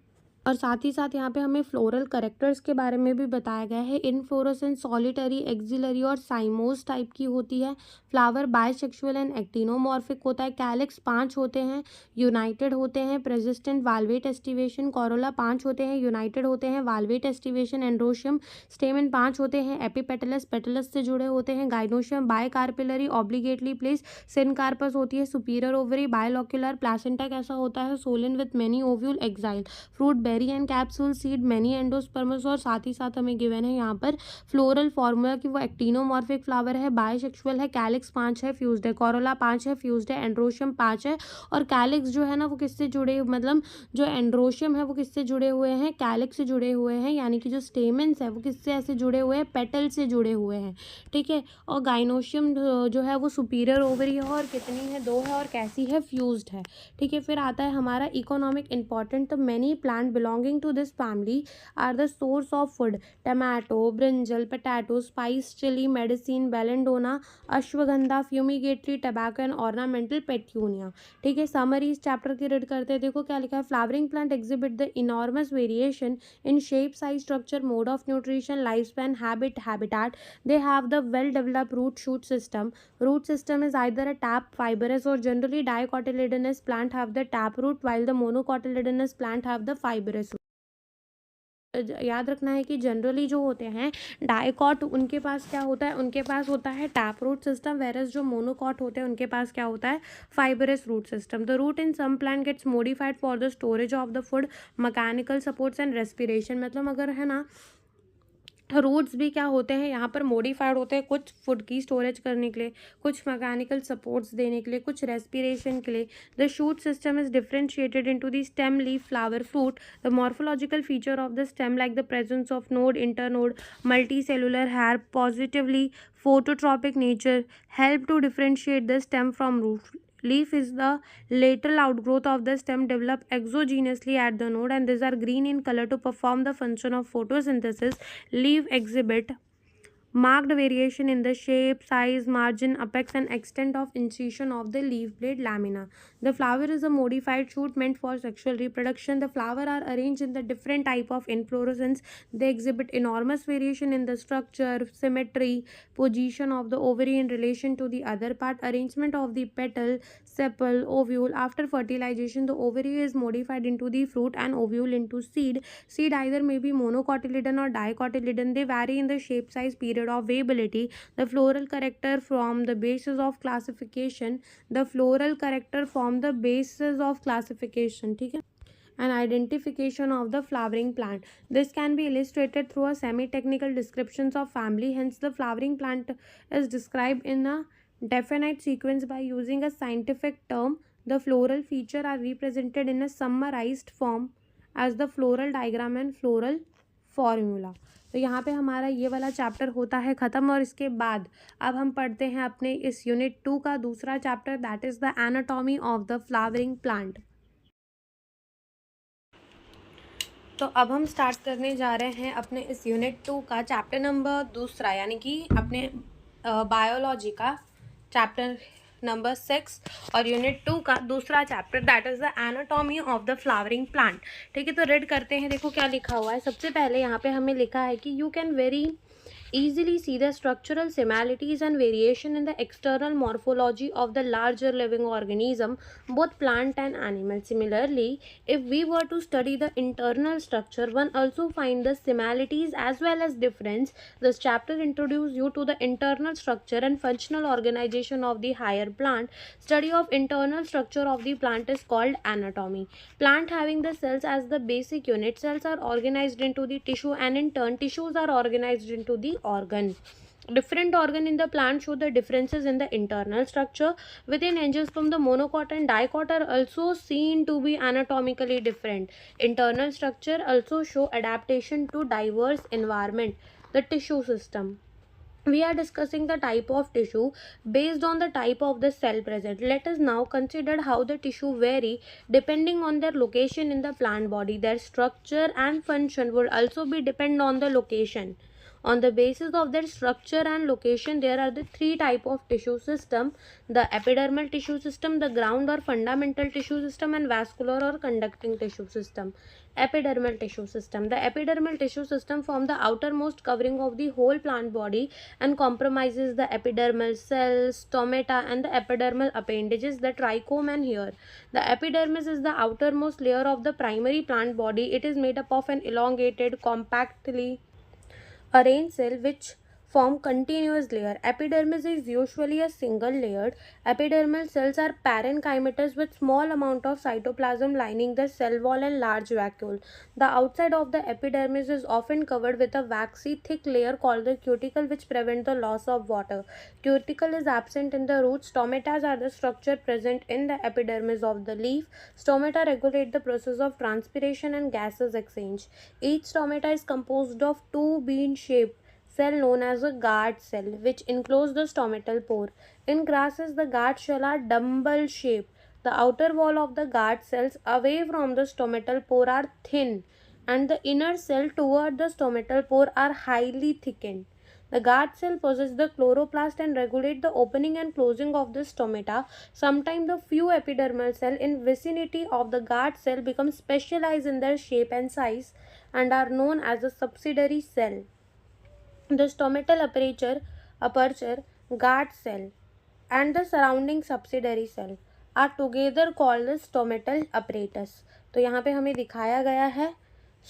और साथ ही साथ यहाँ पे हमें फ्लोरल करेक्टर्स के बारे में भी बताया गया है. इनफ्लोरेसेंस सॉलिटरी, एक्सिलरी और साइमोस टाइप की होती है. फ्लावर बायसेक्सुअल एंड एक्टिनोमॉर्फिक होता है. कैलिक्स 5 होते हैं, यूनाइटेड होते हैं. प्रेसिस्टेंट वाल्वेट एस्टिवेशन. कोरोला 5 होते हैं, यूनाइटेड होते हैं. Valvate aestivation. एंड्रोशियम. स्टेमन 5 होते हैं. एपिपेटलस पेटलस से जुड़े होते हैं. Gynoecium bicarpellary, obliquely place. Syncarpous होती है, सुपीरियर ओवरी, बायलॉक्यूलर. प्लासेंटा कैसा होता है, swollen with many ovule, axile. Fruit berry and capsule, seed many endospermous. और साथ ही साथ हमें गिवन है यहाँ पर फ्लोरल फॉर्मूला कि वो एक्टिनोमॉर्फिक फ्लावर है, बायसेक्सुअल है, कैलिक्स 5 है, फ्यूज्ड है. कोरोला 5 है, फ्यूज्ड है. एंड्रोशियम 5 है. और कैलिक्स जो है ना वो किससे जुड़े, मतलब जो एंड्रोशियम है वो किससे जुड़े हुए हैं, कैलिक्स से जुड़े हुए हैं. यानी कि जो स्टेमेंस है वो किससे ऐसे जुड़े हुए हैं, पेटल से जुड़े हुए हैं. ठीक है, और गाइनोशियम जो है वो सुपीरियर ओवरी है और कितनी है, 2 है, और कैसी है, फ्यूज्ड है. ठीक है, फिर आता है हमारा इकोनॉमिक इंपॉर्टेंट. तो many plant belonging to this family are the source of food. Tomato, brinjal, potato, spice, chili, medicine, belladonna, ashwagandha, fumigatory, tobacco and ornamental petunia. ठीक है, समरी इस चैप्टर की रीड करते हैं. देखो क्या लिखा है, flowering plant exhibit the enormous variation in shape, size, structure, mode of nutrition, life span, habitat. They have the well developed root shoot system. Root system is either a tap, fibrous or generally dicotyledonous plant have the tap root while the monocotyledonous plant have the fibrous. याद रखना है कि generally जो होते हैं dicot, उनके पास क्या होता है, उनके पास होता है टैप रूट सिस्टम. वेरस जो मोनोकॉट होते हैं उनके पास क्या होता है, fibrous root system. The root in some plant gets modified for the storage of the food, mechanical supports and respiration. मतलब अगर है ना रूट्स भी क्या होते हैं यहाँ पर मॉडिफाइड होते हैं, कुछ फूड की स्टोरेज करने के लिए, कुछ मैकेनिकल सपोर्ट्स देने के लिए, कुछ रेस्पिरेशन के लिए. The shoot system is differentiated into the stem, leaf, flower, fruit. The morphological feature of the stem like the presence of node, internode, multicellular hair, positively phototropic nature help to differentiate the stem from root. Leaf is the lateral outgrowth of the stem developed exogenously at the node and these are green in color to perform the function of photosynthesis. Leaf exhibit marked variation in the shape, size, margin, apex and extent of incision of the leaf blade lamina. The flower is a modified shoot meant for sexual reproduction. The flower are arranged in the different type of inflorescence. They exhibit enormous variation in the structure, symmetry, position of the ovary in relation to the other part, arrangement of the petal, sepal, ovule. After fertilization, the ovary is modified into the fruit and ovule into seed. Seed either may be monocotyledon or dicotyledon. They vary in the shape, size, period of viability. The floral character form the basis of classification. The floral character form the basis of classification. ठीक है, and identification of the flowering plant. This can be illustrated through a semi-technical descriptions of family. Hence, the flowering plant is described in a definite sequence by using a scientific term. The floral feature are represented in a summarized form as the floral diagram and floral formula. तो यहाँ पे हमारा ये वाला chapter होता है ख़त्म. और इसके बाद अब हम पढ़ते हैं अपने इस यूनिट 2 का दूसरा chapter, that is the anatomy of the flowering plant. तो अब हम स्टार्ट करने जा रहे हैं अपने इस यूनिट 2 का चैप्टर नंबर दूसरा, यानी कि अपने बायोलॉजी का चैप्टर नंबर 6 और यूनिट 2 का दूसरा chapter, that is the anatomy of the flowering plant. ठीक है, तो रीड करते हैं. देखो क्या लिखा हुआ है. सबसे पहले यहाँ पे हमें लिखा है कि you can very easily see the structural similarities and variation in the external morphology of the larger living organism, both plant and animal. Similarly, if we were to study the internal structure, one also find the similarities as well as difference. This chapter introduces you to the internal structure and functional organization of the higher plant. Study of internal structure of the plant is called anatomy. Plant having the cells as the basic unit, cells are organized into the tissue, and in turn tissues are organized into the organ. Different organ in the plant show the differences in the internal structure. Within angiosperm, the monocot and dicot are also seen to be anatomically different. Internal structure also show adaptation to diverse environment. The tissue system, we are discussing the type of tissue based on the type of the cell present. Let us now consider how the tissue vary depending on their location in the plant body. Their structure and function would also be depend on the location. On the basis of their structure and location, there are the three type of tissue system: the epidermal tissue system, the ground or fundamental tissue system, and vascular or conducting tissue system. Epidermal tissue system, the epidermal tissue system form the outermost covering of the whole plant body and compromises the epidermal cells, stomata, and the epidermal appendages, the trichome and hair. The epidermis is the outermost layer of the primary plant body. It is made up of an elongated, compactly arranged cell which form continuous layer. Epidermis is usually a single layered. Epidermal cells are parenchymatous with small amount of cytoplasm lining the cell wall and large vacuole. The outside of the epidermis is often covered with a waxy thick layer called the cuticle, which prevent the loss of water. Cuticle is absent in the root. Stomata are the structure present in the epidermis of the leaf. Stomata regulate the process of transpiration and gases exchange. Each stomata is composed of two bean-shaped cell known as a guard cell, which enclose the stomatal pore. In grasses, the guard shell are dumbbell-shaped. The outer wall of the guard cells away from the stomatal pore are thin, and the inner cell toward the stomatal pore are highly thickened. The guard cell possess the chloroplast and regulate the opening and closing of the stomata. Sometimes the few epidermal cell in vicinity of the guard cell become specialized in their shape and size and are known as a subsidiary cell. The stomatal aperture, guard cell, and the surrounding subsidiary cell are together called the stomatal apparatus. तो यहाँ पे हमें दिखाया गया है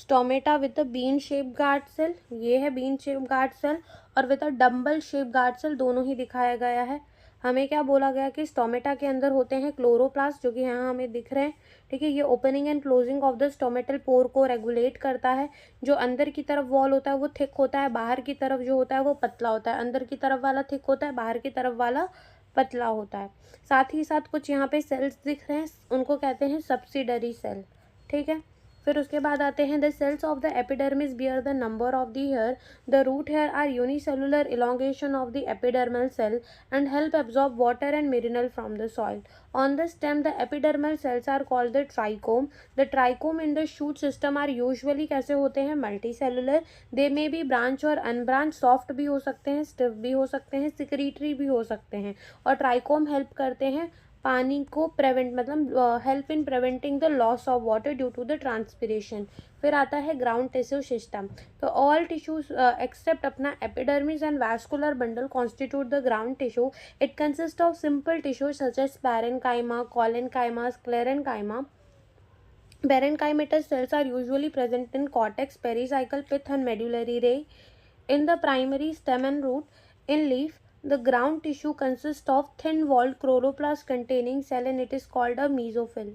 stomata with a bean shape guard cell, ये है bean shape guard cell, और with a dumbbell shape guard cell, दोनों ही दिखाया गया है. हमें क्या बोला गया कि स्टोमेटा के अंदर होते हैं क्लोरोप्लास्ट, जो कि यहाँ हमें दिख रहे हैं. ठीक है, ये opening and closing of the stomatal pore को रेगुलेट करता है. जो अंदर की तरफ वॉल होता है वो थिक होता है, बाहर की तरफ जो होता है वो पतला होता है. अंदर की तरफ वाला थिक होता है, बाहर की तरफ वाला पतला होता है. साथ ही साथ कुछ यहाँ पे सेल्स दिख रहे हैं, उनको कहते हैं सब्सिडरी सेल. ठीक है, फिर उसके बाद आते हैं the cells of the epidermis bear the number of the hair. The root hair are unicellular elongation of the epidermal cell and help absorb water and mineral from the soil. On the stem, the epidermal cells are called the trichome. The trichome in the shoot system are usually कैसे होते हैं? Multicellular. They may be branch और unbranched, soft भी हो सकते हैं, stiff भी हो सकते हैं, secretory भी हो सकते हैं. और trichome help करते हैं पानी को प्रिवेंट, मतलब help in preventing the loss of water due to the transpiration. फिर आता है ग्राउंड टिश्यू सिस्टम. तो ऑल टिश्यूज एक्सेप्ट अपना epidermis and vascular bundle constitute the ground tissue. It consist of simple tissue such as parenchyma, collenchyma, sclerenchyma. Parenchymatous cells are usually present in cortex, pericycle, pith, and medullary ray. In the primary stem and root, in leaf, the ground tissue consists of thin-walled chloroplast containing cell, and it is called a mesophyll.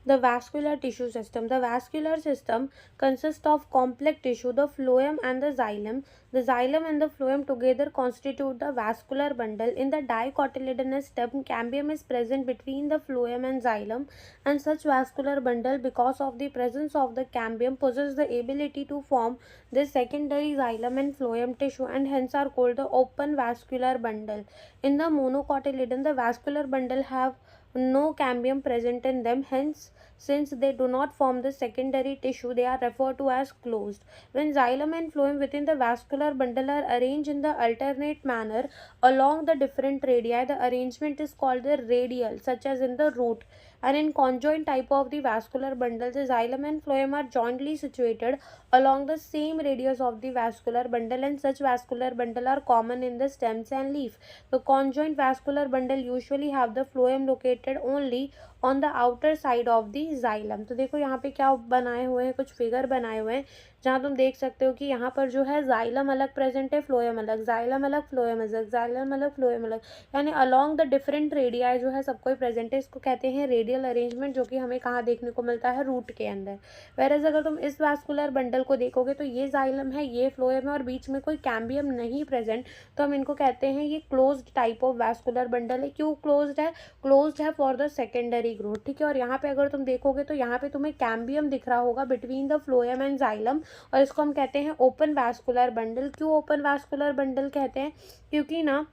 The vascular tissue system. The vascular system consists of complex tissue, the phloem and the xylem. The xylem and the phloem together constitute the vascular bundle. In the dicotyledonous stem, cambium is present between the phloem and xylem, and such vascular bundle, because of the presence of the cambium, possess the ability to form the secondary xylem and phloem tissue, and hence are called the open vascular bundle. In the monocotyledon, the vascular bundle have no cambium present in them, hence since they do not form the secondary tissue, they are referred to as closed. When xylem and phloem within the vascular bundle are arranged in the alternate manner along the different radii, the arrangement is called the radial, such as in the root. And in conjoint type of the vascular bundle, the xylem and phloem are jointly situated along the same radius of the vascular bundle, and such vascular bundle are common in the stems and leaf. The conjoint vascular bundle usually have the phloem located only on the outer side of the xylem. तो देखो यहाँ पे क्या बनाए हुए हैं, कुछ figure बनाए हुए हैं जहाँ तुम देख सकते हो कि यहाँ पर जो है जाइलम अलग प्रेजेंट है, फ्लोएम अलग, जाइलम अलग, फ्लोएम अलग, जाइलम अलग, फ्लोएम अलग, यानी अलोंग द डिफरेंट रेडियाई जो है सबको प्रेजेंट है। इसको कहते हैं रेडियल अरेंजमेंट, जो कि हमें कहाँ देखने को मिलता है, रूट के अंदर। वेरएज अगर तुम इस वास्कुलर बंडल को देखोगे तो ये जाइलम है, ये फ्लोएम है और बीच में कोई कैम्बियम नहीं प्रेजेंट, तो हम इनको कहते हैं ये closed type of vascular bundle है। क्यों क्लोज्ड है? क्लोज्ड है फॉर द सेकेंडरी ग्रोथ, ठीक है। और यहाँ पे अगर तुम देखोगे तो यहाँ पे तुम्हें कैम्बियम दिख रहा होगा between the phloem and xylem, और इसको हम कहते हैं ओपन वास्कुलर बंडल। क्यों ओपन वास्कुलर बंडल कहते हैं? क्योंकि ना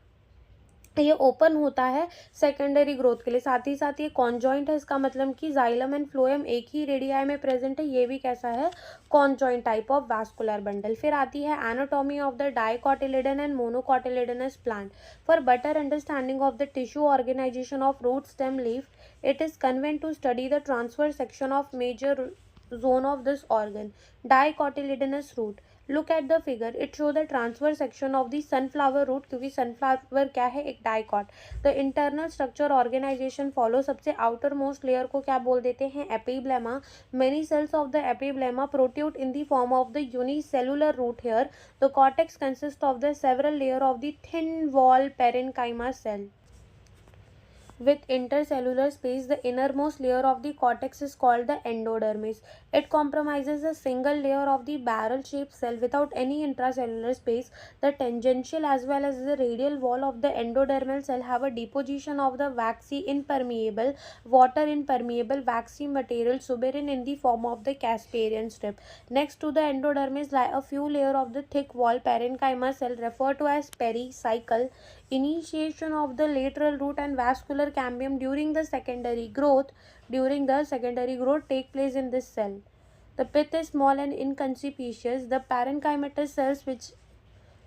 ये ओपन होता है सेकेंडरी ग्रोथ के लिए, साथ ही साथ ये कॉन्जॉइंट है। इसका मतलब कि जाइलम एंड फ्लोएम एक ही रेडियाई में प्रेजेंट है। ये भी कैसा है? Conjoint type of vascular bundle. फिर आती है anatomy of the dicotyledon and monocotyledonous plant. For better understanding of the tissue organisation of root stem leaf, it is convenient to study the transverse section of major zone of this organ. Dicotyledonous root. Look at the figure. It shows the transverse section of the sunflower root, क्योंकि sunflower क्या है? एक dicot. The internal structure organization follow। सबसे outer most layer को क्या बोल देते हैं? Epiblema. Many cells of the epiblema protrude in the form of the unicellular root hair. The cortex consists of the several layer of the thin wall parenchyma cell. With intercellular space, the innermost layer of the cortex is called the endodermis. It comprises a single layer of the barrel-shaped cell without any intracellular space. The tangential as well as the radial wall of the endodermal cell have a deposition of the waxy impermeable, water impermeable waxy material suberin in the form of the Casparian strip. Next to the endodermis lie a few layers of the thick wall parenchyma cell referred to as pericycle. Initiation of the lateral root and vascular cambium during the secondary growth take place in this cell. The pith is small and inconspicuous. The parenchymatous cells which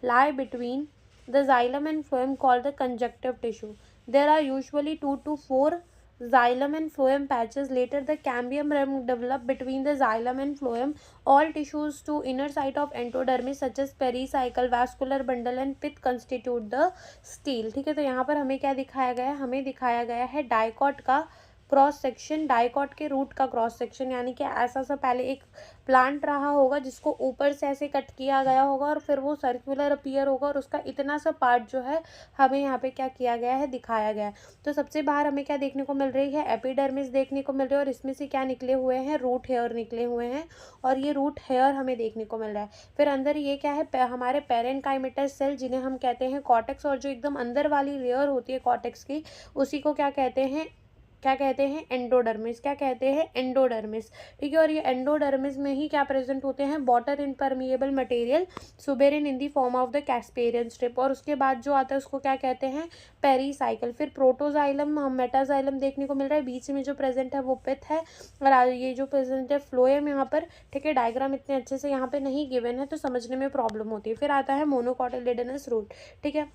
lie between the xylem and phloem called the conjunctive tissue. There are usually 2 to 4 xylem and phloem patches. Later the cambium rim develop between the xylem and phloem. All tissues to inner side of endodermis such as pericycle, vascular bundle and pith constitute the stele, ठीक है। तो यहाँ पर हमें क्या दिखाया गया है? हमें दिखाया गया है डाइकॉट का क्रॉस सेक्शन, डाइकॉट के रूट का क्रॉस सेक्शन, यानी कि ऐसा सा पहले एक प्लांट रहा होगा जिसको ऊपर से ऐसे कट किया गया होगा और फिर वो सर्कुलर अपीयर होगा और उसका इतना सा पार्ट जो है हमें यहाँ पे क्या किया गया है? दिखाया गया है। तो सबसे बाहर हमें क्या देखने को मिल रही है? एपिडर्मिस देखने को मिल रही है, और इसमें से क्या निकले हुए हैं? रूट हेयर निकले हुए हैं, और ये रूट हेयर हमें देखने को मिल रहा है। फिर अंदर ये क्या है? हमारे पेरेनकाइमेटस सेल, जिन्हें हम कहते हैं कॉर्टेक्स, और जो एकदम अंदर वाली लेयर होती है कॉर्टेक्स की, उसी को क्या कहते हैं? एंडोडर्मिस। क्या कहते हैं? एंडोडर्मिस, ठीक है। और ये एंडोडर्मिस में ही क्या प्रेजेंट होते हैं? Water impermeable material suberin in the form of the Casparian strip. और उसके बाद जो आता है उसको क्या कहते हैं? पेरीसाइकिल। फिर प्रोटोजाइलम, मेटाजाइलम देखने को मिल रहा है, बीच में जो प्रेजेंट है वो पिथ है, और ये जो प्रेजेंट है फ्लोएम यहाँ पर, ठीक है। डायग्राम इतने अच्छे से यहाँ पे नहीं गिवन है तो समझने में प्रॉब्लम होती है। फिर आता है मोनोकोटिलेडनस रूट, ठीक है।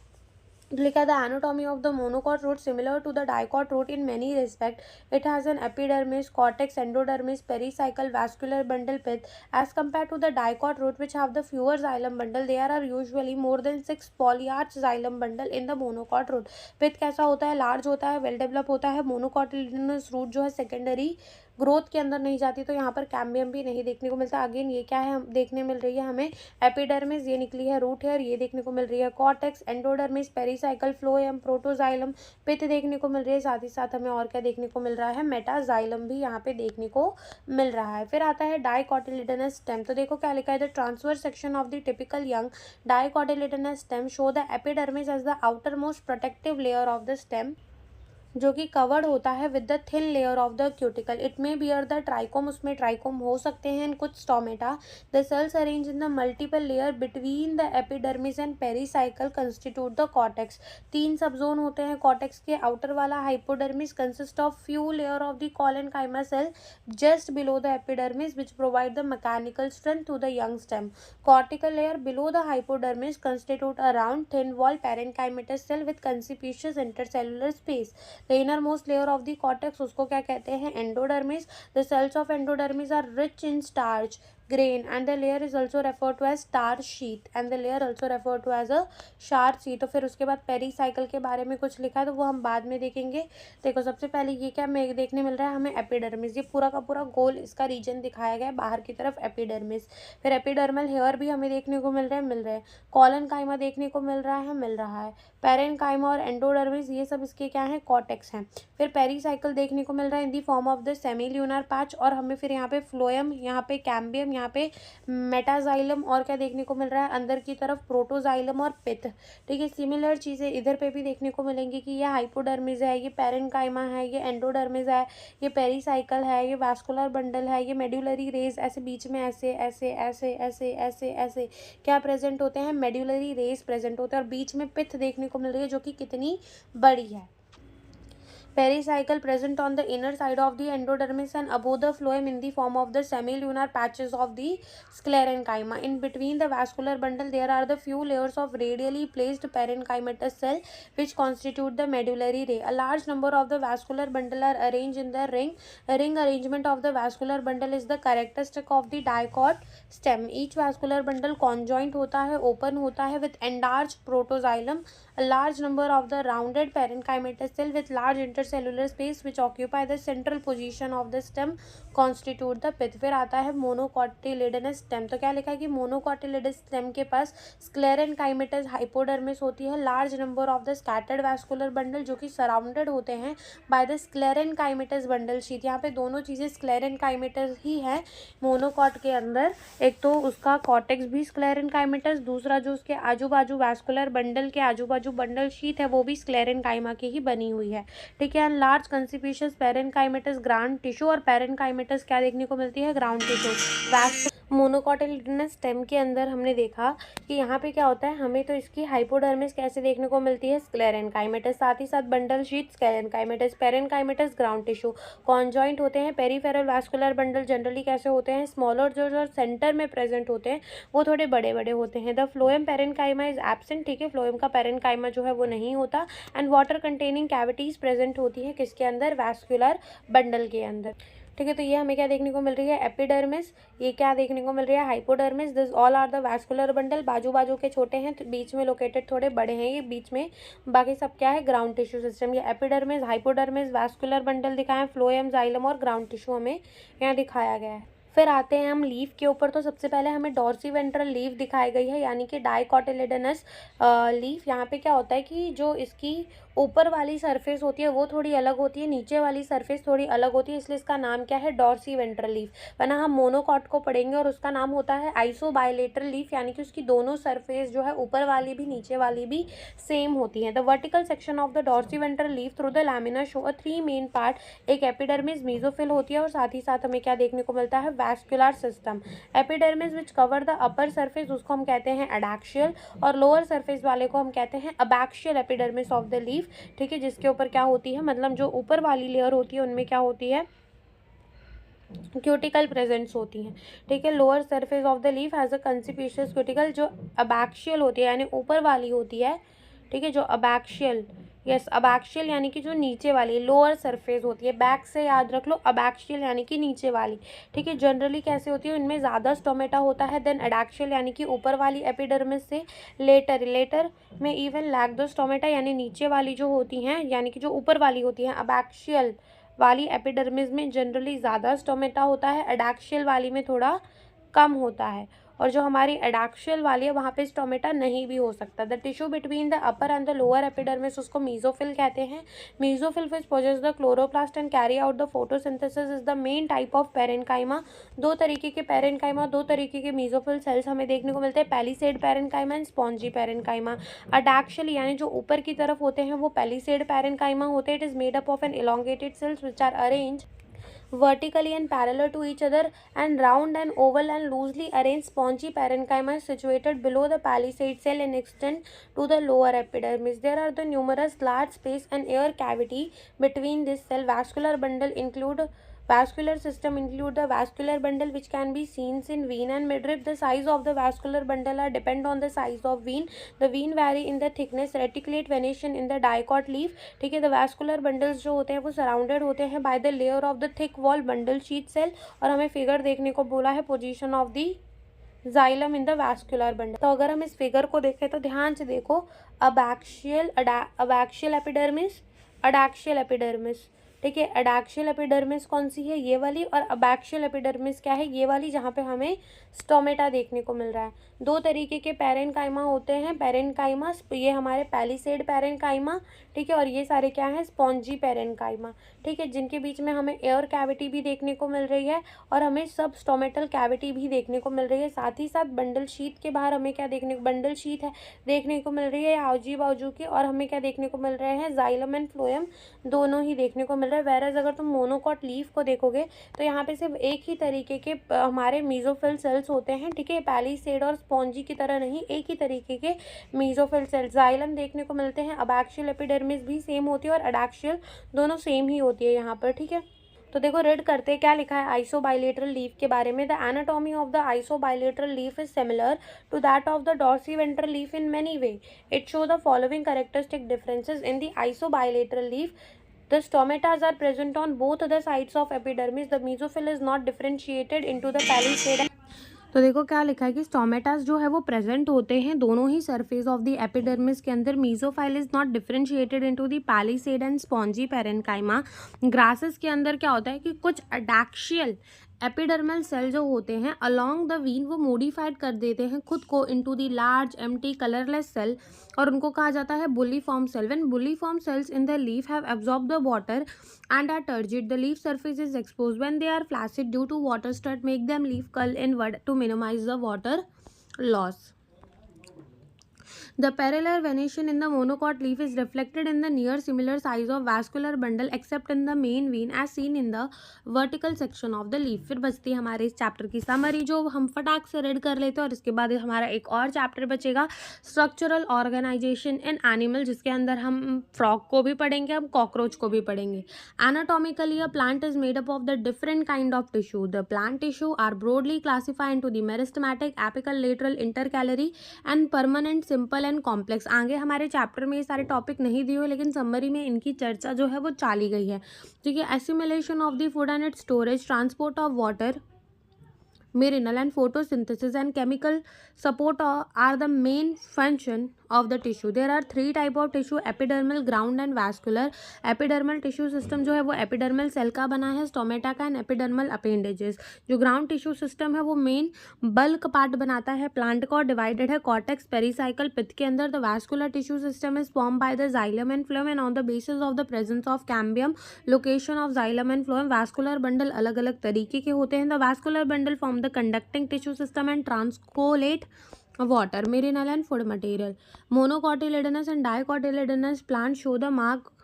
लिखा the anatomy of the monocot root similar to the dicot root in many respects. It has an epidermis, cortex, endodermis, pericycle, vascular bundle, pith. As compared to the dicot root which have the fewer xylem bundle, there are usually more than 6 polyarch xylem bundle in the monocot root. pith कैसा होता है? Large होता है, well develop होता है। मोनोकोटिलेडनस root जो है secondary growth के अंदर नहीं जाती, तो यहाँ पर कैम्बियम भी नहीं देखने को मिलता। अगेन ये क्या है? हम देखने मिल रही है हमें एपिडर्मिस, ये निकली है रूट हेयर, ये देखने को मिल रही है cortex, endodermis, pericycle, phloem, protoxylem, pith देखने को मिल रही है। साथ ही साथ हमें और क्या देखने को मिल रहा है? मेटाजाइलम भी यहाँ पे देखने को मिल रहा है। फिर आता है डाइकोटिलेडनस स्टेम। तो देखो क्या लिखा है? The transverse section of the typical young dicotyledonous stem show the epidermis as the outermost protective layer of the stem जो कि कवर्ड होता है with the thin layer of the cuticle. It may bear the trichome, उसमें trichome हो सकते हैं कुछ stomata. The cells arrange in the multiple layer between the epidermis and pericycle constitute the cortex. 3 sub zone होते हैं cortex के। Outer वाला hypodermis consist of few layer of the collenchyma cell just below the epidermis which provide the mechanical strength to the young stem. Cortical layer below the hypodermis constitute a round thin wall parenchymatous cell with conspicuous intercellular space. The innermost layer of the cortex उसको क्या कहते हैं? Endodermis. The cells of endodermis are rich in starch grain and the layer is also referred to as starch sheath and the layer also referred to as a starch sheath. तो फिर उसके बाद pericycle के बारे में कुछ लिखा है तो वो हम बाद में देखेंगे। देखो सबसे पहले ये क्या हमें देखने मिल रहा है, हमें एपिडर्मिस, ये पूरा का पूरा गोल इसका रीजन दिखाया गया है बाहर की तरफ एपिडर्मिस। फिर एपिडर्मल हेयर भी हमें देखने को मिल रहे हैं। कॉलेनकाइमा देखने को मिल रहा है। पेरेनकाइमा और एंडोडर्मिस ये सब इसके क्या हैं? कॉर्टेक्स हैं। फिर पेरीसाइकिल देखने को मिल रहा है in the form of the semilunar patch और हमें फिर यहाँ पे फ्लोएम, यहाँ पे कैम्बियम, यहाँ पे मेटाजाइलम और क्या देखने को मिल रहा है? अंदर की तरफ प्रोटोजाइलम और पिथ। ठीक है, सिमिलर चीज़ें इधर पे भी देखने को मिलेंगी कि ये हाइपोडर्मिस है, ये पेरेनकाइमा है, ये एंडोडर्मिस है, ये पेरीसाइकिल है, ये वास्कुलर बंडल है, ये मेड्यूलरी रेज, ऐसे बीच में ऐसे ऐसे ऐसे ऐसे ऐसे ऐसे क्या प्रेजेंट होते हैं? मेड्यूलरी रेज प्रेजेंट होते हैं और बीच में पिथ देखने को मिल रही है जो कि कितनी बड़ी है। Pericycle present on the inner side of the endodermis and above the phloem in the form of the semilunar patches of the sclerenchyma. In between the vascular bundle there are the few layers of radially placed parenchymatous cell which constitute the medullary ray. A large number of the vascular bundle are arranged in the ring. A ring arrangement of the vascular bundle is the characteristic of the dicot stem. Each vascular bundle conjoint होता है, open होता है with enlarged protoxylem. A large number of the rounded parenchymatous cell with large intercellular space which occupy the central position of the stem constitute the pith. फिर आता है monocotyledonous stem. तो क्या लिखा है कि मोनोकोटिलिडनस स्टेम के पास स्क्लेरेनकाइमेटस हाइपोडर्मिस होती है। Large number of the scattered vascular bundle जो कि सराउंडेड होते हैं बाय द स्क्लेरेनकाइमेटस बंडल शीट। यहाँ पे दोनों चीज़ें स्क्लेरेनकाइमेटस ही है मोनोकॉट के अंदर। एक तो उसका कॉर्टेक्स भी स्क्लेरेनकाइमेटस, दूसरा जो उसके आजू बाजू वैस्कुलर बंडल के आजू बाजू बंडल शीट है वो भी स्क्लेरेनकाइमा की ही बनी हुई है। ठीक है, लार्ज कंसिपिशियस पेरेनकाइमेटस ग्राउंड टिश्यू और पेरेनकाइमेटस क्या देखने को मिलती है? Ground tissue. मोनोकोटिलिडनस स्टेम के अंदर हमने देखा कि यहाँ पे क्या होता है, हमें तो इसकी हाइपोडर्मिस कैसे देखने को मिलती है? स्क्लेरेनकाइमेटस, साथ ही साथ bundle sheath sclerenchymatous, parenchymatous ground tissue conjoint होते हैं। पेरीफेरल वैस्कुलर बंडल जनरली कैसे होते हैं? स्मॉलर, जो सेंटर में प्रेजेंट होते हैं वो थोड़े बड़े बड़े होते हैं। The phloem parenchyma is absent. ठीक है, फ्लोएम का पेरेनकाइमा जो है वो नहीं होता। And water containing cavities present होती है किसके अंदर? वैस्कुलर बंडल के अंदर। ठीक है, तो ये हमें क्या देखने को मिल रही है? एपिडर्मिस। ये क्या देखने को मिल रही है? Hypodermis. This all are the vascular bundle. बाजू बाजू के छोटे हैं, तो बीच में लोकेटेड थोड़े बड़े हैं ये बीच में। बाकी सब क्या है? Ground tissue system. ये एपिडर्मिस, हाइपोडर्मिस, वैस्कुलर बंडल दिखाएं, फ्लोएम, जाइलम और ग्राउंड टिश्यू हमें यहाँ दिखाया गया है। फिर आते हैं हम लीफ के ऊपर। तो सबसे पहले हमें डॉर्सीवेंट्रल लीफ दिखाई गई है यानी कि डाइकोटिलिडनस लीफ। यहाँ पे क्या होता है कि जो इसकी ऊपर वाली सरफेस होती है वो थोड़ी अलग होती है, नीचे वाली सरफेस थोड़ी अलग होती है, इसलिए इसका नाम क्या है? डॉर्सीवेंट्रल लीफ। वरना हम मोनोकॉट को पढ़ेंगे और उसका नाम होता है आइसोबाइलेटरल लीफ, यानी कि उसकी दोनों सरफेस जो है ऊपर वाली भी नीचे वाली भी सेम होती है। The vertical section of the dorsiventral leaf through the lamina show a 3 main part. एक एपिडर्मिस, मेसोफिल होती है और साथ ही साथ हमें क्या देखने को मिलता है? Vascular system. Epidermis which cover the upper surface उसको हम कहते हैं एडैक्सियल और लोअर सरफेस वाले को हम कहते हैं abaxial epidermis of the leaf. ठीक है, जिसके ऊपर क्या होती है, मतलब जो ऊपर वाली लेयर होती है उनमें क्या होती है? क्यूटिकल प्रेजेंट्स होती हैं। ठीक है, lower surface of the leaf has a conspicuous cuticle जो अबैक्सियल होती है यानी ऊपर वाली होती है। ठीक है, जो अबैक्सियल, यस अबैक्सियल यानी कि जो नीचे वाली लोअर सरफेस होती है। बैक से याद रख लो, अबैक्सियल यानी कि नीचे वाली। ठीक है, जनरली कैसे होती है? इनमें ज़्यादा स्टोमेटा होता है देन एडैक्सियल यानी कि ऊपर वाली एपिडर्मिस से। लेटर में इवन लैक द स्टोमेटा यानी नीचे वाली जो होती हैं यानी कि जो ऊपर वाली होती हैं अबैक्सियल वाली एपिडर्मिस में जनरली ज़्यादा स्टोमेटा होता है, एडैक्सियल वाली में थोड़ा कम होता है। और जो हमारी एडैक्सियल वाली है वहाँ पे स्टोमेटा नहीं भी हो सकता। The tissue between the upper and the lower epidermis उसको मीजोफिल कहते हैं। Mesophyll which possess the chloroplast and carry out the photosynthesis is the main type of parenchyma. दो तरीके के पेरेन्काइमा, दो तरीके के मीजोफिल सेल्स हमें देखने को मिलते हैं, palisade parenchyma and spongy parenchyma. Adaxial यानी जो ऊपर की तरफ होते हैं वो पैलिसेड पेरेन्काइमा होते हैं। It is made up of an elongated cells which are arranged vertically and parallel to each other, and round and oval and loosely arranged spongy parenchyma is situated below the palisade cell and extend to the lower epidermis. There are the numerous large space and air cavity between this cell. Vascular system include the vascular bundle which can be seen in vein and midrib. The size of the vascular bundle are depend on the size of vein. The vein vary in the thickness. Reticulate venation in the dicot leaf. ठीक है, the vascular bundles जो होते हैं वो surrounded होते हैं by the layer of the thick wall bundle sheath cell। और हमें फिगर देखने को बोला है position of the xylem in the vascular bundle. तो अगर हम इस फिगर को देखें तो ध्यान से देखो, अबैक्सियल एपिडर्मिस, अडैक्सियल एपिडर्मिस। ठीक है, अडैक्सियल एपिडर्मिस कौन सी है, ये वाली, और अबैक्सियल एपिडर्मिस क्या है, ये वाली, जहाँ पे हमें स्टोमेटा देखने को मिल रहा है। दो तरीके के पेरेन्काइमा होते हैं, पेरेन्काइमा, ये हमारे पैलिसेड पेरेन्काइमा, ठीक है, और ये सारे क्या हैं, स्पॉन्जी पेरेन्काइमा, ठीक है, जिनके बीच में हमें एयर कैविटी भी देखने को मिल रही है और हमें सब स्टोमेटल कैविटी भी देखने को मिल रही है। साथ ही साथ बंडल शीथ के बाहर हमें क्या देखने को, बंडल शीथ है देखने को मिल रही है आवजी बाजू की, और हमें क्या देखने को मिल रहे हैं, जाइलम एंड फ्लोएम दोनों ही देखने को मिल रहा है। वैराज अगर तुम मोनोकॉट लीफ को देखोगे तो यहाँ पे सिर्फ एक ही तरीके के हमारे मीजोफिल सेल्स होते हैं, ठीक है, पैलिसेड और स्पॉन्जी की तरह नहीं, एक ही तरीके के मीजोफिल सेल्स। जाइलम देखने को मिलते हैं, अबैक्सियल एपिडर्मिस भी सेम होती है और अडैक्सियल दोनों सेम ही होती है यहाँ पर, ठीक है। तो देखो रीड करते हैं क्या लिखा है आइसोबाइलेटरल लीफ के बारे में। The anatomy of the isobilateral leaf is similar to that of the dorsiventral leaf in many way. It show the following characteristic differences in the isobilateral leaf. The stomatas are present on both the sides of epidermis. The mesophyll is not differentiated into the palisade। तो देखो क्या लिखा है कि stomatas जो है वो present होते हैं दोनों ही सरफेस ऑफ द एपिडर्मिस के अंदर। Mesophyll is not differentiated into the palisade and spongy parenchyma. Grasses के अंदर क्या होता है कि कुछ अडैक्सियल एपिडर्मल सेल जो होते हैं अलोंग द वीन वो मॉडिफाइड कर देते हैं खुद को into the large empty colourless cell, और उनको कहा जाता है bulliform cell. When bulliform cells in the leaf have absorb the water and are turgid, the leaf surface is exposed. When they are flaccid due to water strut make them leaf curl inward to minimize the water loss. The parallel venation in the monocot leaf is reflected in the near similar size of vascular bundle except in the main vein as seen in the vertical section of the leaf। फिर बचती है हमारे इस chapter की summary जो हम फटाक से रीड कर लेते हैं, और इसके बाद हमारा एक और चैप्टर बचेगा स्ट्रक्चरल ऑर्गेनाइजेशन इन एनिमल, जिसके अंदर हम फ्रॉग को भी पढ़ेंगे, हम कॉकरोच को भी पढ़ेंगे। Anatomically a plant is made up of the different kind of tissue. The plant tissue are broadly classified into the meristematic, apical, lateral, intercalary and permanent, simple and complex. आगे हमारे chapter में ये सारे topic नहीं दिए हुए, लेकिन summary में इनकी चर्चा जो है वो चाली गई है, ठीक है। Assimilation of the food and it's storage, transport of water, mineral and photosynthesis and chemical support are the main function of the tissue. There are three type of tissue, epidermal, ground and vascular। epidermal tissue system जो है वो epidermal cell का बना है, stomata का and epidermal appendages। जो ground tissue system है वो main bulk part बनाता है plant का और divided है cortex, pericycle, पित्त के अंदर। the vascular tissue system is formed by the xylem and phloem and on the basis of the presence of cambium, location of xylem and phloem, vascular bundle अलग अलग तरीके के होते हैं। the vascular bundle form the conducting tissue system and transcolate water, mineral and food material। monocotyledonous and dicotyledonous plants show the marked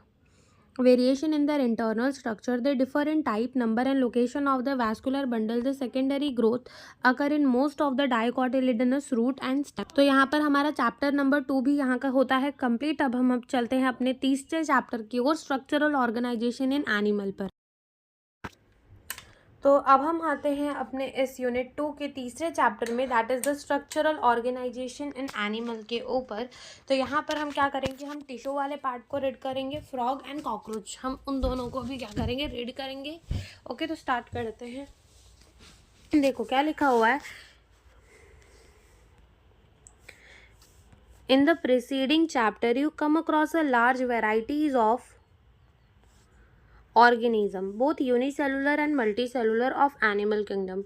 variation in their internal structure. They differ in type, number and location of the vascular bundle. The secondary growth occur in most of the dicotyledonous root and stem। तो यहाँ पर हमारा chapter number 2 भी यहाँ का होता है complete. अब हम चलते हैं अपने तीसरे चैप्टर की ओर, स्ट्रक्चरल ऑर्गेनाइजेशन इन एनिमल पर। तो अब हम आते हैं अपने इस यूनिट 2 के तीसरे चैप्टर में, that is the structural organisation in animal के ऊपर। तो यहाँ पर हम क्या करेंगे, हम टिश्यू वाले पार्ट को रीड करेंगे, फ्रॉग एंड कॉकरोच, हम उन दोनों को भी क्या करेंगे, रीड करेंगे। ओके, तो स्टार्ट करते हैं। देखो क्या लिखा हुआ है, in the preceding chapter you come across a large varieties of organism both unicellular and multicellular of animal kingdom।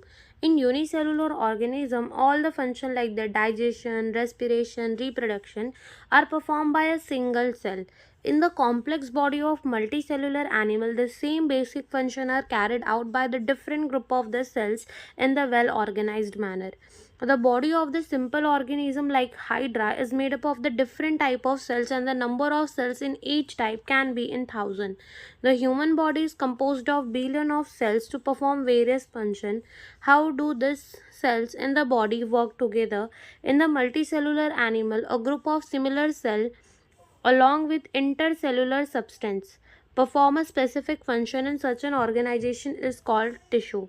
In unicellular organism, all the function like the digestion, respiration, reproduction are performed by a single cell. In the complex body of multicellular animal, the same basic function are carried out by the different group of the cells in the well organized manner. The body of the simple organism like Hydra is made up of the different type of cells, and the number of cells in each type can be in thousand. The human body is composed of billion of cells to perform various functions. How do these cells in the body work together? In the multicellular animal, a group of similar cells along with intercellular substance perform a specific function, and such an organization is called tissue.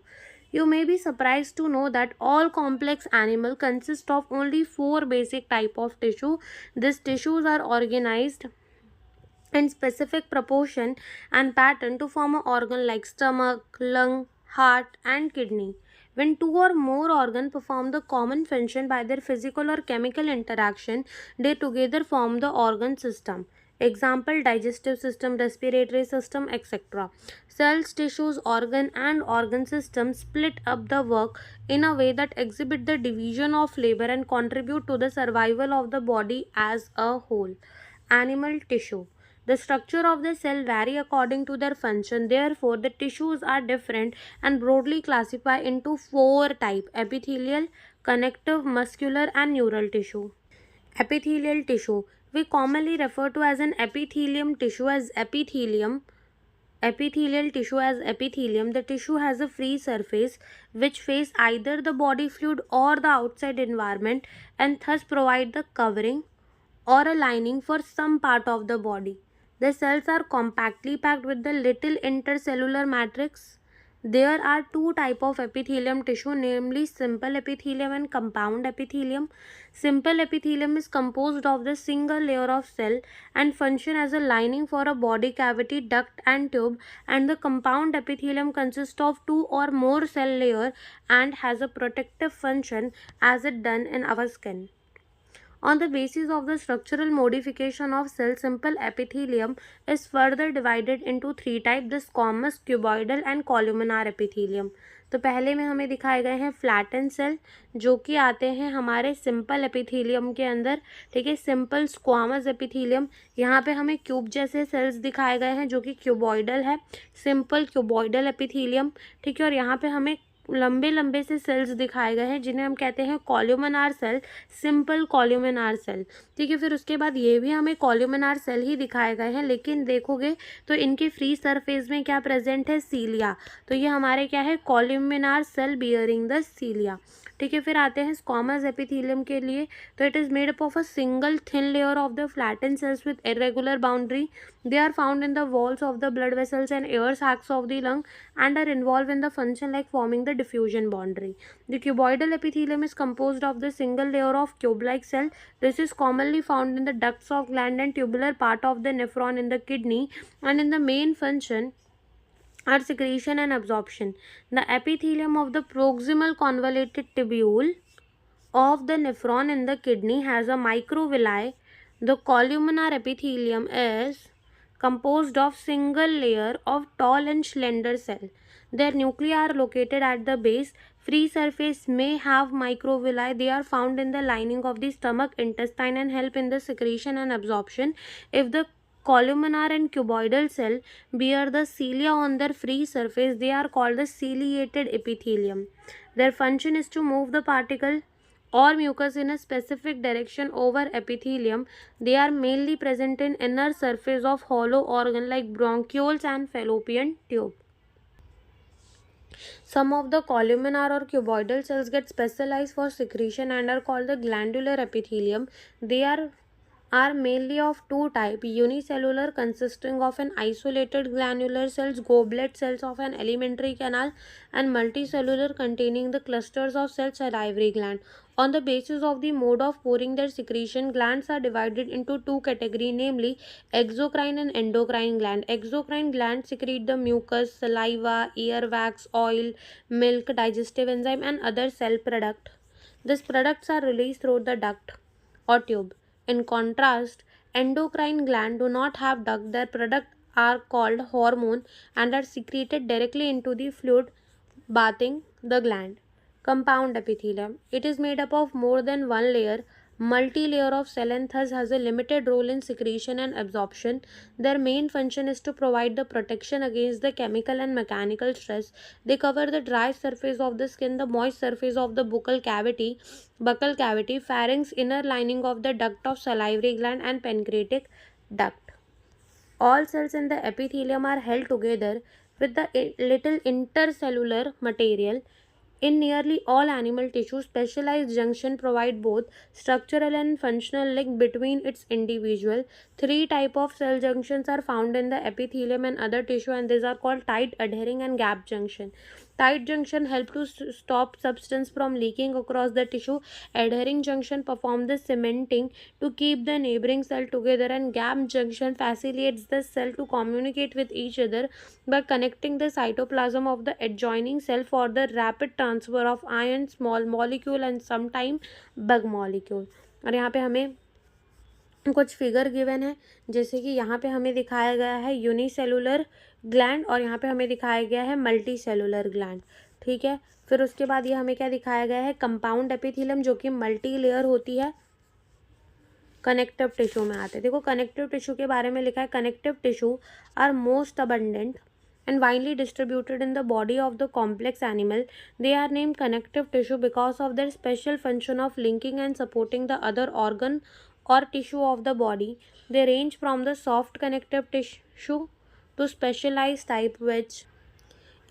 You may be surprised to know that all complex animal consist of only four basic type of tissue. These tissues are organized in specific proportion and pattern to form an organ like stomach, lung, heart and kidney. When two or more organs perform the common function by their physical or chemical interaction, they together form the organ system. Example: digestive system, respiratory system, etc. Cells, tissues, organ and organ systems split up the work in a way that exhibit the division of labor and contribute to the survival of the body as a whole. Animal tissue. The structure of the cell vary according to their function. Therefore, the tissues are different and broadly classified into four types: epithelial, connective, muscular and neural tissue. Epithelial tissue. We commonly refer to as an epithelium tissue as epithelium. Epithelial tissue as epithelium. The tissue has a free surface which face either the body fluid or the outside environment, and thus provide the covering or a lining for some part of the body. The cells are compactly packed with the little intercellular matrix. There are two types of epithelium tissue, namely simple epithelium and compound epithelium. Simple epithelium is composed of the single layer of cell and function as a lining for a body cavity, duct and tube, and the compound epithelium consists of two or more cell layer and has a protective function as it done in our skin. On the basis of the structural modification of cell, simple epithelium is further divided into three types: the squamous, cuboidal and columnar epithelium. तो पहले में हमें दिखाए गए हैं flatten cell जो कि आते हैं हमारे सिंपल एपिथेलियम के अंदर, ठीक है। सिंपल स्क्वामस एपिथेलियम, यहाँ पे हमें क्यूब जैसे सेल्स दिखाए गए हैं जो कि क्यूबॉइडल है, सिंपल क्यूबॉइडल एपिथेलियम, ठीक है। और यहाँ पे हमें लंबे लंबे से सेल्स दिखाए गए हैं जिन्हें हम कहते हैं कॉल्यूमिनार सेल, सिंपल कॉल्यूमिनार सेल, ठीक है। फिर उसके बाद ये भी हमें कॉल्यूमिनार सेल ही दिखाए गए हैं, लेकिन देखोगे तो इनके फ्री सरफेस में क्या प्रेजेंट है? सीलिया। तो ये हमारे क्या है? कॉल्यूमिनार सेल बियरिंग द सीलिया, ठीक है। फिर आते हैं स्क्वामस एपिथेलियम के लिए। तो it is made up of a single thin layer of the flatten cells with irregular boundary. They are found in the walls of the blood vessels and air sacs of the lung and are involved in the function like forming the diffusion boundary. The cuboidal epithelium is composed of the single layer of tube-like cell. This is commonly found in the ducts of gland and tubular part of the nephron in the kidney, and in the main function are secretion and absorption. The epithelium of the proximal convoluted tubule of the nephron in the kidney has a microvilli. The columnar epithelium is composed of single layer of tall and slender cell. Their nuclei are located at the base. Free surface may have microvilli. They are found in the lining of the stomach, intestine and help in the secretion and absorption. If the columnar and cuboidal cell bear the cilia on their free surface, they are called the ciliated epithelium. Their function is to move the particle or mucus in a specific direction over epithelium. They are mainly present in inner surface of hollow organ like bronchioles and fallopian tube. Some of the columnar or cuboidal cells get specialized for secretion and are called the glandular epithelium. They are mainly of two types: unicellular, consisting of an isolated glandular cells, goblet cells of an alimentary canal, and multicellular, containing the clusters of cells salivary gland. On the basis of the mode of pouring their secretion, glands are divided into two categories, namely exocrine and endocrine gland. Exocrine glands secrete the mucus, saliva, ear wax, oil, milk, digestive enzyme and other cell product. These products are released through the duct or tube. In contrast, endocrine glands do not have duct. Their products are called hormone and are secreted directly into the fluid bathing the gland. Compound epithelium. It is made up of more than one layer, multi-layer of cell, and thus has a limited role in secretion and absorption. Their main function is to provide the protection against the chemical and mechanical stress. They cover the dry surface of the skin, the moist surface of the buccal cavity, pharynx, inner lining of the duct of salivary gland, and pancreatic duct. All cells in the epithelium are held together with the little intercellular material. In nearly all animal tissue, specialized junction provide both structural and functional link between its individual. Three type of cell junctions are found in the epithelium and other tissue, and these are called tight, adhering, and gap junction. Tight junction help to stop substance from leaking across the tissue. Adhering junction perform the cementing to keep the neighboring cell together, and gap junction facilitates the cell to communicate with each other by connecting the cytoplasm of the adjoining cell for the rapid transfer of ion, small molecule, and sometime big molecule. और यहाँ पे हमें कुछ figure given है, जैसे कि यहाँ पे हमें दिखाया गया है यूनिसेलुलर ग्लैंड और यहाँ पे हमें दिखाया गया है मल्टी सेलुलर ग्लैंड। ठीक है, फिर उसके बाद ये हमें क्या दिखाया गया है, कंपाउंड एपिथेलियम जो कि मल्टी लेयर होती है, कनेक्टिव टिश्यू में आते हैं। देखो कनेक्टिव टिश्यू के बारे में लिखा है, connective tissue are most abundant and widely distributed in the body of the complex animal. They are named connective tissue because of their special function of linking and supporting the other organ or tissue of the body. They range from the soft connective tissue to specialized type which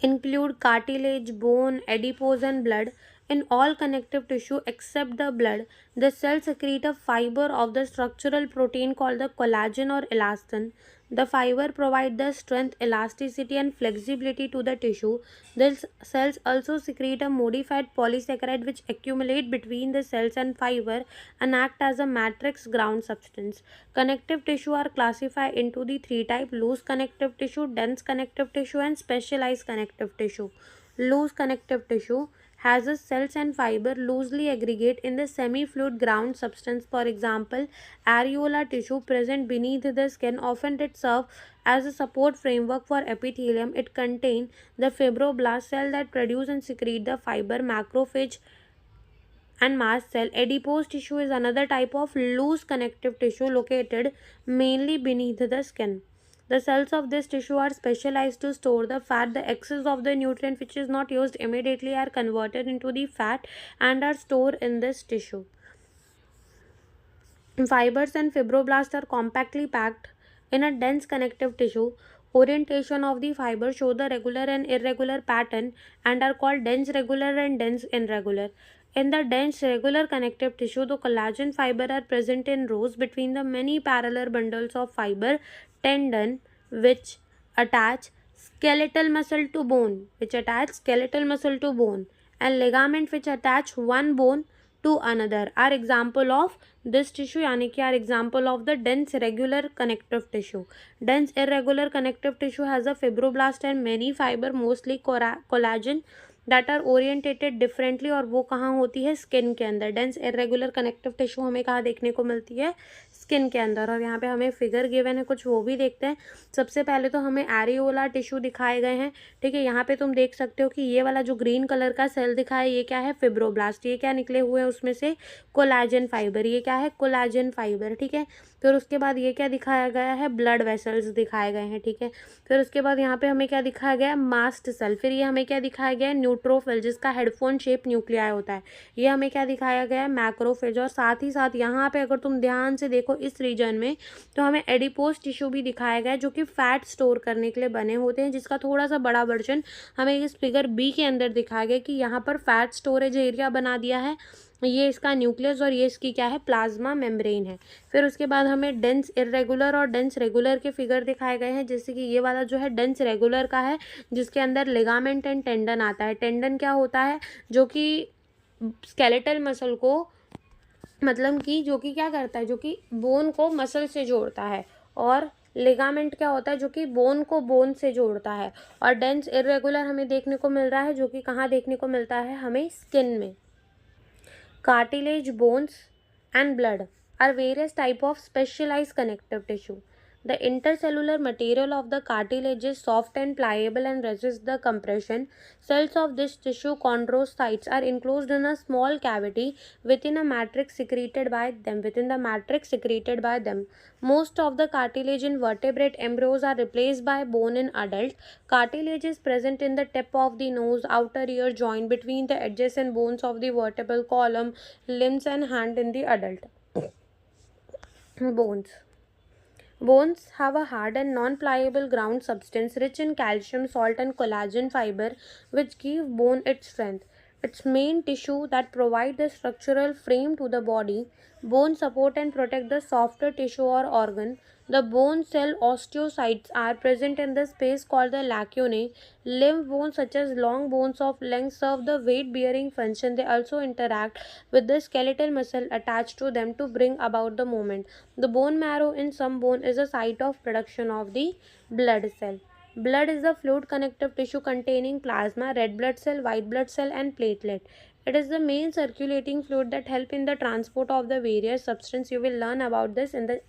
include cartilage, bone, adipose, and blood. In all connective tissue except the blood, the cells secrete a fiber of the structural protein called the collagen or elastin. The fiber provides the strength, elasticity, and flexibility to the tissue. The cells also secrete a modified polysaccharide which accumulate between the cells and fiber and act as a matrix ground substance. Connective tissue are classified into the three types: loose connective tissue, dense connective tissue, and specialized connective tissue. Loose connective tissue has the cells and fiber loosely aggregate in the semi-fluid ground substance. For example, areolar tissue present beneath the skin, often it serves as a support framework for epithelium. It contains the fibroblast cell that produce and secrete the fiber, macrophage, and mast cell. Adipose tissue is another type of loose connective tissue located mainly beneath the skin. The cells of this tissue are specialized to store the fat. The excess of the nutrient which is not used immediately are converted into the fat and are stored in this tissue. Fibers and fibroblasts are compactly packed in a dense connective tissue. Orientation of the fibers show the regular and irregular pattern and are called dense regular and dense irregular. In the dense regular connective tissue, the collagen fiber are present in rows between the many parallel bundles of fiber, tendon which attach skeletal muscle to bone, and ligament which attach one bone to another are example of this tissue, यानी कि are example of the dense regular connective tissue. Dense irregular connective tissue has a fibroblast and many fiber, mostly collagen, that are orientated differently, और वो कहाँ होती है, skin के अंदर. Dense irregular connective tissue हमें कहाँ देखने को मिलती है, स्किन के अंदर. और यहाँ पे हमें फिगर गिवन है कुछ, वो भी देखते हैं. सबसे पहले तो हमें एरियोला टिश्यू दिखाए गए हैं. ठीक है, यहाँ पे तुम देख सकते हो कि ये वाला जो ग्रीन कलर का सेल दिखा है, ये क्या है, फिब्रोब्लास्ट. ये क्या निकले हुए हैं उसमें से, कोलाजन फाइबर. ये क्या है, कोलाजन फाइबर. ठीक है, फिर उसके बाद ये क्या दिखाया गया है, ब्लड वेसल्स दिखाए गए हैं. ठीक है, फिर उसके बाद यहाँ पे हमें क्या दिखाया गया है, मास्ट सेल. फिर ये हमें क्या दिखाया गया है, न्यूट्रोफिल, जिसका हेडफोन शेप न्यूक्लियाई होता है. ये हमें क्या दिखाया गया है, मैक्रोफेज. और साथ ही साथ यहाँ पे अगर तुम ध्यान से देखो इस रीजन में, तो हमें एडिपोज टिश्यू भी दिखाया गया है जो कि फैट स्टोर करने के लिए बने होते हैं, जिसका थोड़ा सा बड़ा वर्जन हमें इस फिगर बी के अंदर दिखाया गया कि यहाँ पर फैट स्टोरेज एरिया बना दिया है. ये इसका न्यूक्लियस और ये इसकी क्या है, प्लाज्मा मेम्ब्रेन है. फिर उसके बाद हमें डेंस इरेगुलर और डेंस रेगुलर के फिगर दिखाए गए हैं, जैसे कि ये वाला जो है डेंस रेगुलर का है, जिसके अंदर लिगामेंट एंड टेंडन आता है. टेंडन क्या होता है, जो कि स्केलेटल मसल को, मतलब कि जो कि क्या करता है, जो कि बोन को मसल से जोड़ता है. और लिगामेंट क्या होता है, जो कि बोन को बोन से जोड़ता है. और डेंस इरेगुलर हमें देखने को मिल रहा है, जो कि कहाँ देखने को मिलता है, हमें स्किन में. Cartilage, bones, and blood are various type of specialized connective tissue. The intercellular material of the cartilage is soft and pliable and resists the compression. Cells of this tissue, chondrocytes, are enclosed in a small cavity within a matrix secreted by them. Most of the cartilage in vertebrate embryos are replaced by bone in adult. Cartilage is present in the tip of the nose, outer ear joint, between the adjacent bones of the vertebral column, limbs and hand in the adult. Bones. Bones have a hard and non-pliable ground substance rich in calcium, salt and collagen fiber which give bone its strength. Its main tissue that provide the structural frame to the body. Bones support and protect the softer tissue or organ. The bone cell osteocytes are present in the space called the lacunae. Limb bones such as long bones of length serve the weight-bearing function. They also interact with the skeletal muscle attached to them to bring about the movement. The bone marrow in some bone is a site of production of the blood cell. Blood is the fluid connective tissue containing plasma, red blood cell, white blood cell and platelet. It is the main circulating fluid that help in the transport of the various substance. You will learn about this in the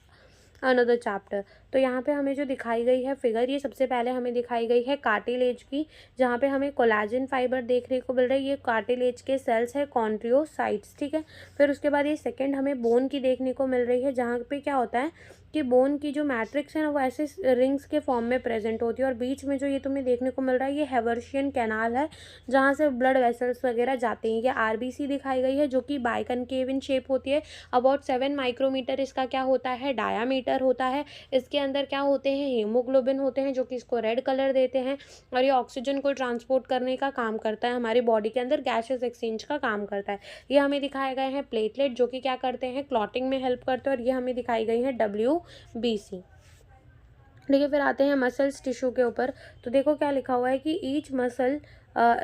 another chapter. तो यहाँ पे हमें जो दिखाई गई है figure, ये सबसे पहले हमें दिखाई गई है कार्टिलेज की, जहाँ पे हमें कोलाजन फाइबर देखने को मिल रहा है. ये कार्टिलेज के सेल्स है कॉन्ट्रियोसाइट्स, ठीक है. फिर उसके बाद ये सेकंड हमें बोन की देखने को मिल रही है, जहाँ पे क्या होता है कि बोन की जो मैट्रिक्स है ना वो ऐसे रिंग्स के फॉर्म में प्रेजेंट होती है और बीच में जो ये तुम्हें देखने को मिल रहा है ये हेवर्शियन कैनाल है जहाँ से ब्लड वेसल्स वगैरह जाते हैं. ये आरबीसी दिखाई गई है जो कि बाइकनकेव इन शेप होती है. अबाउट 7 माइक्रोमीटर इसका क्या होता है, डायामीटर होता है. इसके अंदर क्या होते हैं, हीमोग्लोबिन होते हैं जो कि इसको रेड कलर देते हैं और ये ऑक्सीजन को ट्रांसपोर्ट करने का काम करता है, हमारी बॉडी के अंदर गैसेस एक्सचेंज का काम करता है. ये हमें दिखाए गए हैं प्लेटलेट जो कि क्या करते हैं, क्लॉटिंग में हेल्प करते हैं. और ये हमें दिखाई गई है WBC. देखिए फिर आते हैं मसल्स टिश्यू के ऊपर. तो देखो क्या लिखा हुआ है कि each muscle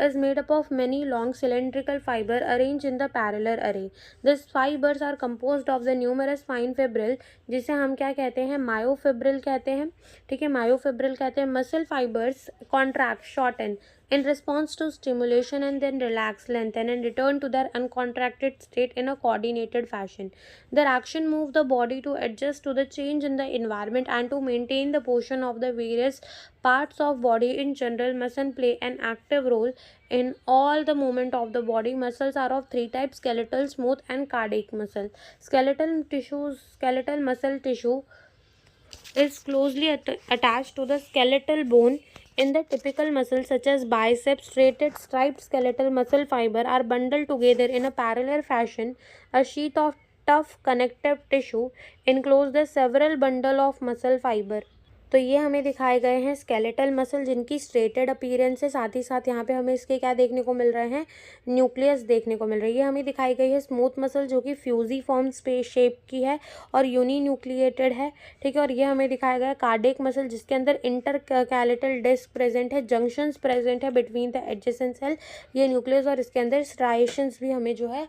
is made up of many long cylindrical fiber arranged in the parallel array. These fibers are composed of the numerous fine fibril, जिसे हम क्या कहते हैं, मायोफिब्रिल कहते हैं, ठीक है, मायोफिब्रिल कहते हैं. Muscle fibres contract, shorten in response to stimulation and then relax, lengthen and return to their uncontracted state in a coordinated fashion. Their action move the body to adjust to the change in the environment and to maintain the position of the various parts of body. In general, muscle play an active role in all the movement of the body. Muscles are of three types: skeletal, smooth and cardiac muscle. Skeletal muscle tissue is closely attached to the skeletal bone. In the typical muscles such as biceps, straighted striped skeletal muscle fiber are bundled together in a parallel fashion. A sheath of tough connective tissue encloses the several bundle of muscle fiber. तो ये हमें दिखाए गए हैं skeletal muscle जिनकी striated appearance है. साथ ही साथ यहाँ पे हमें इसके क्या देखने को मिल रहे हैं, न्यूक्लियस देखने को मिल रही है. ये हमें दिखाई गई है स्मूथ मसल जो कि फ्यूजी फॉर्म शेप की है और यूनी न्यूक्लिएटेड है, ठीक है. और ये हमें दिखाया गया कार्डियक मसल जिसके अंदर इंटरकैलेटल डिस्क प्रेजेंट है, जंक्शंस प्रेजेंट है बिटवीन द एडजेसेंट सेल. ये न्यूक्लियस और इसके अंदर स्ट्राइएशंस भी हमें जो है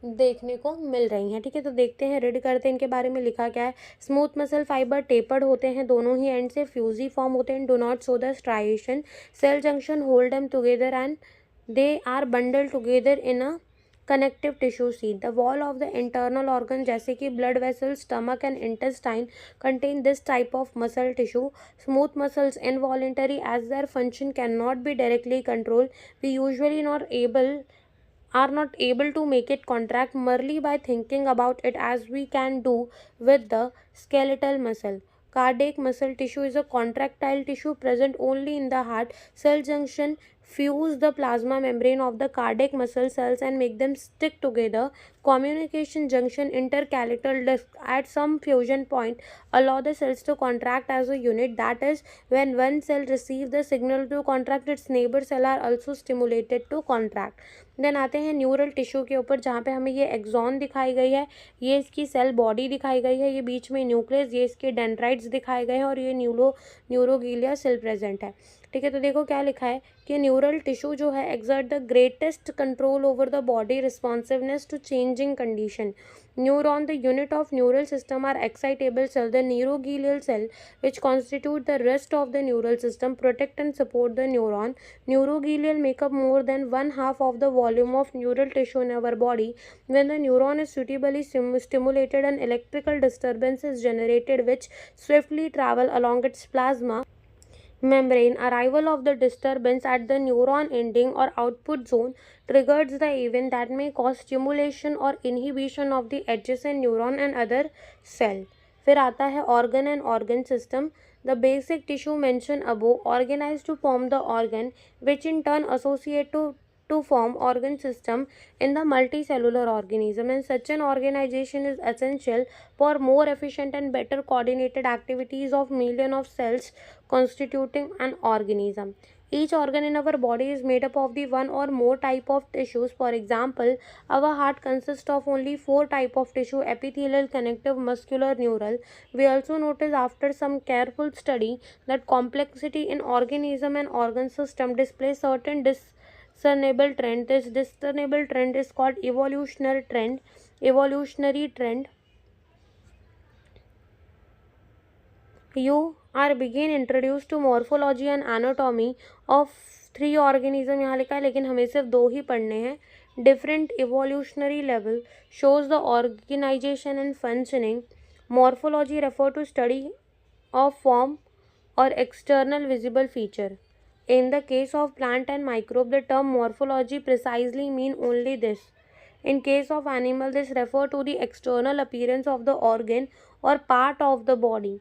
देखने को मिल रही हैं, ठीक है. तो देखते हैं, रीड करते हैं इनके बारे में लिखा क्या है. स्मूथ मसल फाइबर टेपर्ड होते हैं दोनों ही एंड से, फ्यूजी फॉर्म होते हैं, do not show the striation. Cell junction hold them together and they are bundle together in a connective tissue sheet. The wall of the internal organ जैसे कि blood vessel, stomach and intestine contain this type of muscle tissue. Smooth muscles involuntary as their function can not be directly control. We usually are not able to make it contract merely by thinking about it as we can do with the skeletal muscle. Cardiac muscle tissue is a contractile tissue present only in the heart. Cell junction fuse the plasma membrane of the cardiac muscle cells and make them stick together. Communication junction intercalateral disc at some fusion point allow the cells to contract as a unit. That is, when one cell receives the signal to contract, its neighbor cell are also stimulated to contract. Then आते हैं neural tissue के ऊपर जहाँ पे हमें ये axon दिखाई गई है, ये इसकी सेल बॉडी दिखाई गई है, ये बीच में न्यूक्लियस, ये इसके डेंड्राइट्स दिखाए गए हैं और ये न्यूरोगीलिया सेल प्रेजेंट है, ठीक ठीक है। तो देखो क्या लिखा है कि न्यूरल टिश्यू जो है exert the greatest control over the body responsiveness to changing condition. Neuron, the unit of neural system, are excitable cell. The neuroglial cell, which constitute the rest of the neural system, protect and support the neuron. Neuroglial make up more than one half of the volume of neural tissue in our body. When the neuron is suitably stimulated, an electrical disturbance is generated which swiftly travel along its plasma membrane. Arrival of the disturbance at the neuron ending or output zone triggers the event that may cause stimulation or inhibition of the adjacent neuron and other cell. फिर आता है organ and organ system. The basic tissue mentioned above organized to form the organ, which in turn associate to form organ system in the multicellular organism, and such an organization is essential for more efficient and better coordinated activities of million of cells constituting an organism. Each organ in our body is made up of the one or more type of tissues. For example, our heart consists of only 4 type of tissue: epithelial, connective, muscular, neural. We also notice after some careful study that complexity in organism and organ system displays certain discernible trend. This discernible trend is called evolutionary trend. You are begin introduced to morphology and anatomy of 3 organism. यहाँ लिखा है लेकिन हमें सिर्फ 2 ही पढ़ने हैं. Different evolutionary level shows the organization and functioning. Morphology refer to study of form or external visible feature. In the case of plant and microbe, the term morphology precisely mean only this. In case of animal, this refer to the external appearance of the organ or part of the body.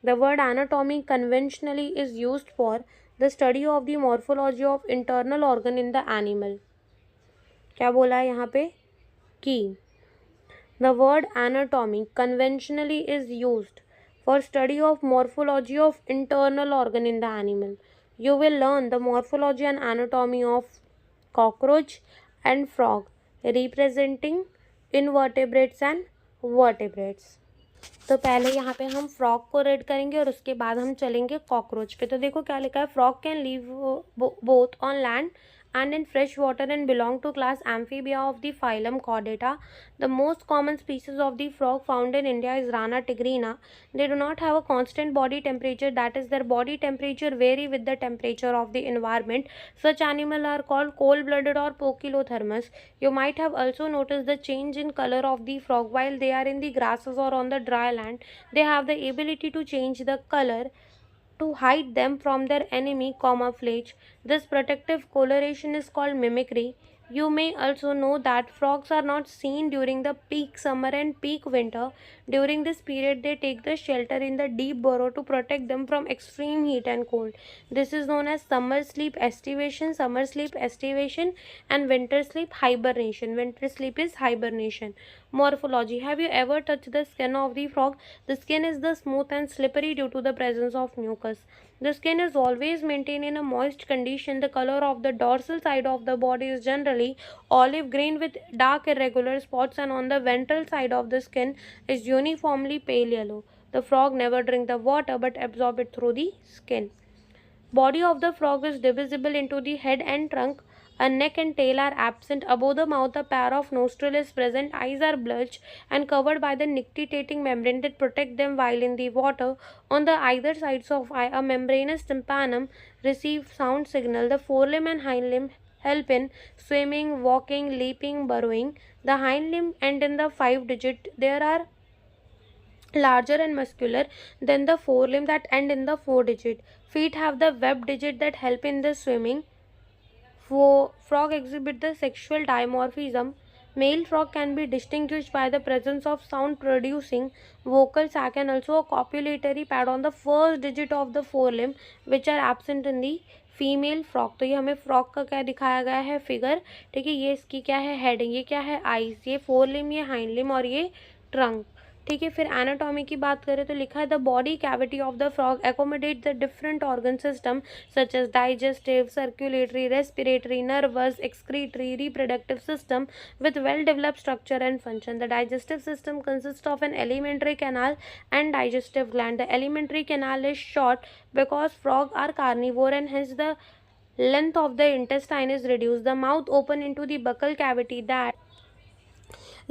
The word anatomy conventionally is used for the study of the morphology of internal organ in the animal. क्या बोला है यहाँ पे कि the word anatomy conventionally is used for study of morphology of internal organ in the animal. You will learn the morphology and anatomy of cockroach and frog, representing invertebrates and vertebrates. तो पहले यहाँ पे हम frog को read करेंगे और उसके बाद हम चलेंगे कॉकरोच पे. तो देखो क्या लिखा है. Frog can live both on land and in fresh water and belong to class Amphibia of the phylum Chordata. The most common species of the frog found in India is Rana tigrina. They do not have a constant body temperature, that is, their body temperature vary with the temperature of the environment. Such animals are called cold-blooded or poikilothermous. You might have also noticed the change in color of the frog while they are in the grasses or on the dry land. They have the ability to change the color to hide them from their enemy, camouflage. This protective coloration is called mimicry. You may also know that frogs are not seen during the peak summer and peak winter. During this period, they take the shelter in the deep burrow to protect them from extreme heat and cold. This is known as summer sleep estivation, and winter sleep hibernation. Winter sleep is hibernation. Morphology. Have you ever touched the skin of the frog? The skin is the smooth and slippery due to the presence of mucus. The skin is always maintained in a moist condition. The color of the dorsal side of the body is generally olive green with dark irregular spots, and on the ventral side of the skin is uniformly pale yellow. The frog never drink the water but absorb it through the skin. Body of the frog is divisible into the head and trunk. A neck and tail are absent. Above the mouth, a pair of nostrils is present. Eyes are blotched and covered by the nictitating membrane that protect them while in the water. On the either sides of eye, a membranous tympanum receives sound signal. The forelimb and hind limb help in swimming, walking, leaping, burrowing. The hind limb end in the 5 digit. There are larger and muscular than the forelimb that end in the 4 digit. Feet have the web digit that help in the swimming. Frog exhibit the sexual dimorphism. Male frog can be distinguished by the presence of sound producing vocal sac and also a copulatory pad on the first digit of the forelimb, which are absent in the female frog. तो ये हमें frog का क्या दिखाया गया है figure. ठीक है, ये इसकी क्या है हेड, ये क्या है आइज, ये फोर लिम, ये हाइंड लिम और ये ट्रंक. ठीक है। फिर एनाटॉमी की बात करें तो लिखा है the body cavity of the frog accommodate the different organ system such as digestive, circulatory, respiratory, nervous, excretory, reproductive system with well developed structure and function. The digestive system consists of an alimentary canal and digestive gland. The alimentary canal is short because frogs are carnivore and hence the length of the intestine is reduced. The mouth open into the buccal cavity that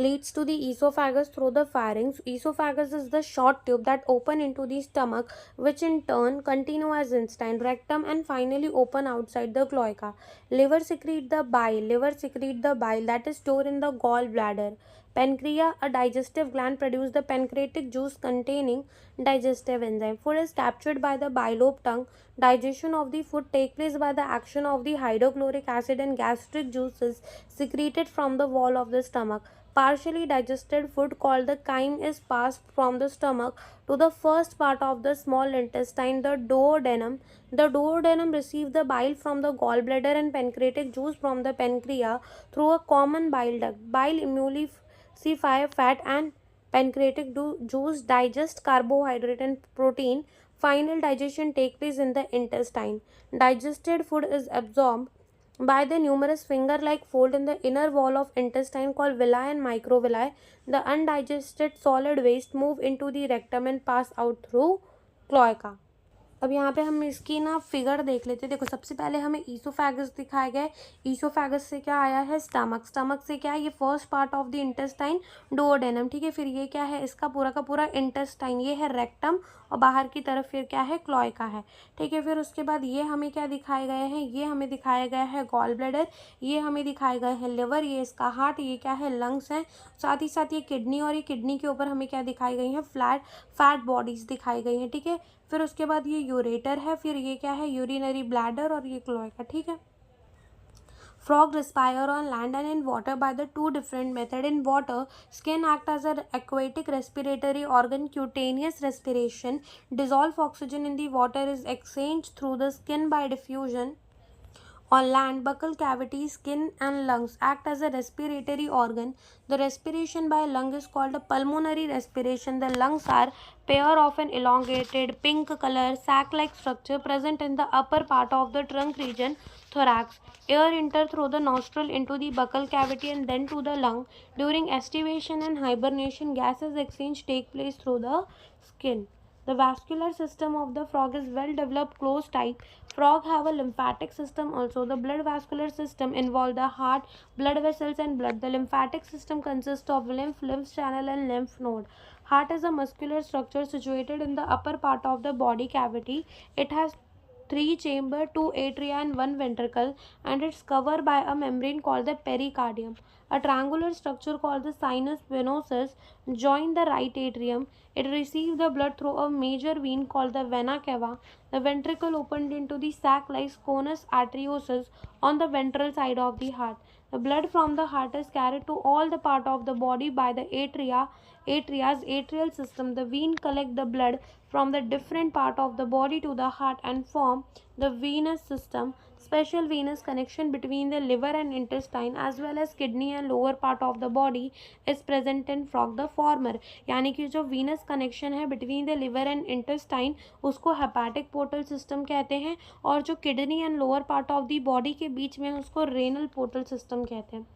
leads to the esophagus through the pharynx. Esophagus is the short tube that open into the stomach, which in turn continue as intestine, rectum, and finally open outside the cloaca. Liver secrete the bile. Liver secrete the bile that is stored in the gallbladder. Pancreas, a digestive gland, produce the pancreatic juice containing digestive enzyme. Food is captured by the bilobe tongue. Digestion of the food takes place by the action of the hydrochloric acid and gastric juices secreted from the wall of the stomach. Partially digested food called the chyme is passed from the stomach to the first part of the small intestine, the duodenum. The duodenum receives the bile from the gallbladder and pancreatic juice from the pancreas through a common bile duct. Bile emulsify fat and pancreatic juice digest carbohydrate and protein. Final digestion takes place in the intestine. Digested food is absorbed by the numerous finger-like fold in the inner wall of intestine called villi and microvilli. The undigested solid waste move into the rectum and pass out through cloaca. अब यहाँ पे हम इसकी ना figure देख लेते हैं। देखो सबसे पहले हमें ईसोफेगस दिखाया गया है। ईसोफेगस से क्या आया है? स्टमक। स्टमक से क्या है? ये first part of the intestine, duodenum. ठीक है, फिर ये क्या है? इसका पूरा का पूरा इंटेस्टाइन, ये है रेक्टम, और बाहर की तरफ फिर क्या है? क्लोएका है। ठीक है, फिर उसके बाद ये हमें क्या दिखाए गए हैं? ये हमें दिखाया गया है गॉल ब्लैडर, ये हमें दिखाया गया है लिवर, ये इसका हार्ट, ये क्या है? लंग्स हैं। साथ ही साथ ये किडनी, और ये किडनी के ऊपर हमें क्या दिखाई गई है? फैट बॉडीज दिखाई गई हैं। ठीक है, फिर उसके बाद ये यूरेटर है, फिर ये क्या है? यूरिनरी ब्लैडर, और ये क्लोएका। ठीक है। Frog respire on land and in water by the two different methods. In water, skin act as an aquatic respiratory organ. Cutaneous respiration. Dissolved oxygen in the water is exchanged through the skin by diffusion. On land, buccal cavity, skin and lungs act as a respiratory organ. The respiration by lung is called a pulmonary respiration. The lungs are pair of an elongated pink color sac-like structure present in the upper part of the trunk region, thorax. Air enter through the nostril into the buccal cavity and then to the lung. During estivation and hibernation, gases exchange take place through the skin. The vascular system of the frog is well developed close type. Frog have a lymphatic system also. The blood vascular system involve the heart, blood vessels and blood. The lymphatic system consists of lymph channel and lymph node. Heart is a muscular structure situated in the upper part of the body cavity. It has 3 chambers, 2 atria and 1 ventricle, and it's covered by a membrane called the pericardium. A triangular structure called the sinus venosus joins the right atrium. It receives the blood through a major vein called the vena cava. The ventricle opened into the sac lies conus arteriosus on the ventral side of the heart. The blood from the heart is carried to all the part of the body by the atria's atrial system. The vein collect the blood from the different part of the body to the heart and form the venous system. Special venous connection between the liver and intestine as well as kidney and lower part of the body is present in frog. The former यानी कि जो venous connection है between the liver and intestine उसको hepatic portal system कहते हैं, और जो kidney and lower part of the body के बीच में उसको renal portal system कहते हैं.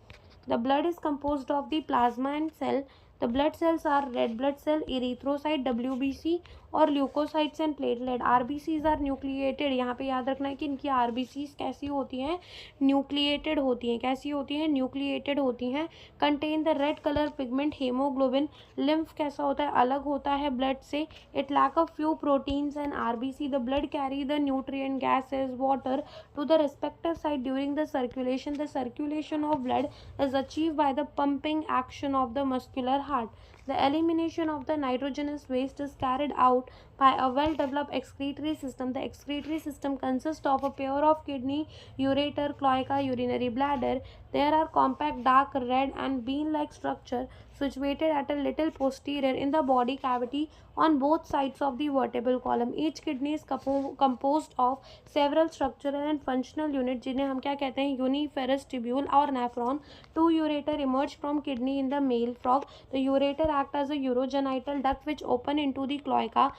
The blood is composed of the plasma and cell. The blood cells are red blood cell, erythrocyte, WBC और leucocytes and platelet. RBCs are nucleated. यहाँ पे याद रखना है कि इनकी आरबीसीज कैसी होती हैं? न्यूक्लिएटेड होती हैं. कैसी होती हैं? न्यूक्लिएटेड होती हैं. Contain the red colour pigment haemoglobin. Lymph कैसा होता है? अलग होता है ब्लड से. It lack a few proteins and RBC. The blood carry the nutrient gases water to the respective side during the circulation. The circulation of blood is achieved by the pumping action of the muscular heart. The elimination of the nitrogenous waste is carried out by a well-developed excretory system. The excretory system consists of a pair of kidney, ureter, cloaca, urinary bladder. There are compact, dark red and bean-like structure situated at a little posterior in the body cavity on both sides of the vertebral column. Each kidney is composed of several structural and functional units जिन्हें हम क्या कहते हैं? Uniferous tubule और nephron. Two ureter emerge from kidney in the male frog. The ureter act as a urogenital duct which open into the cloaca.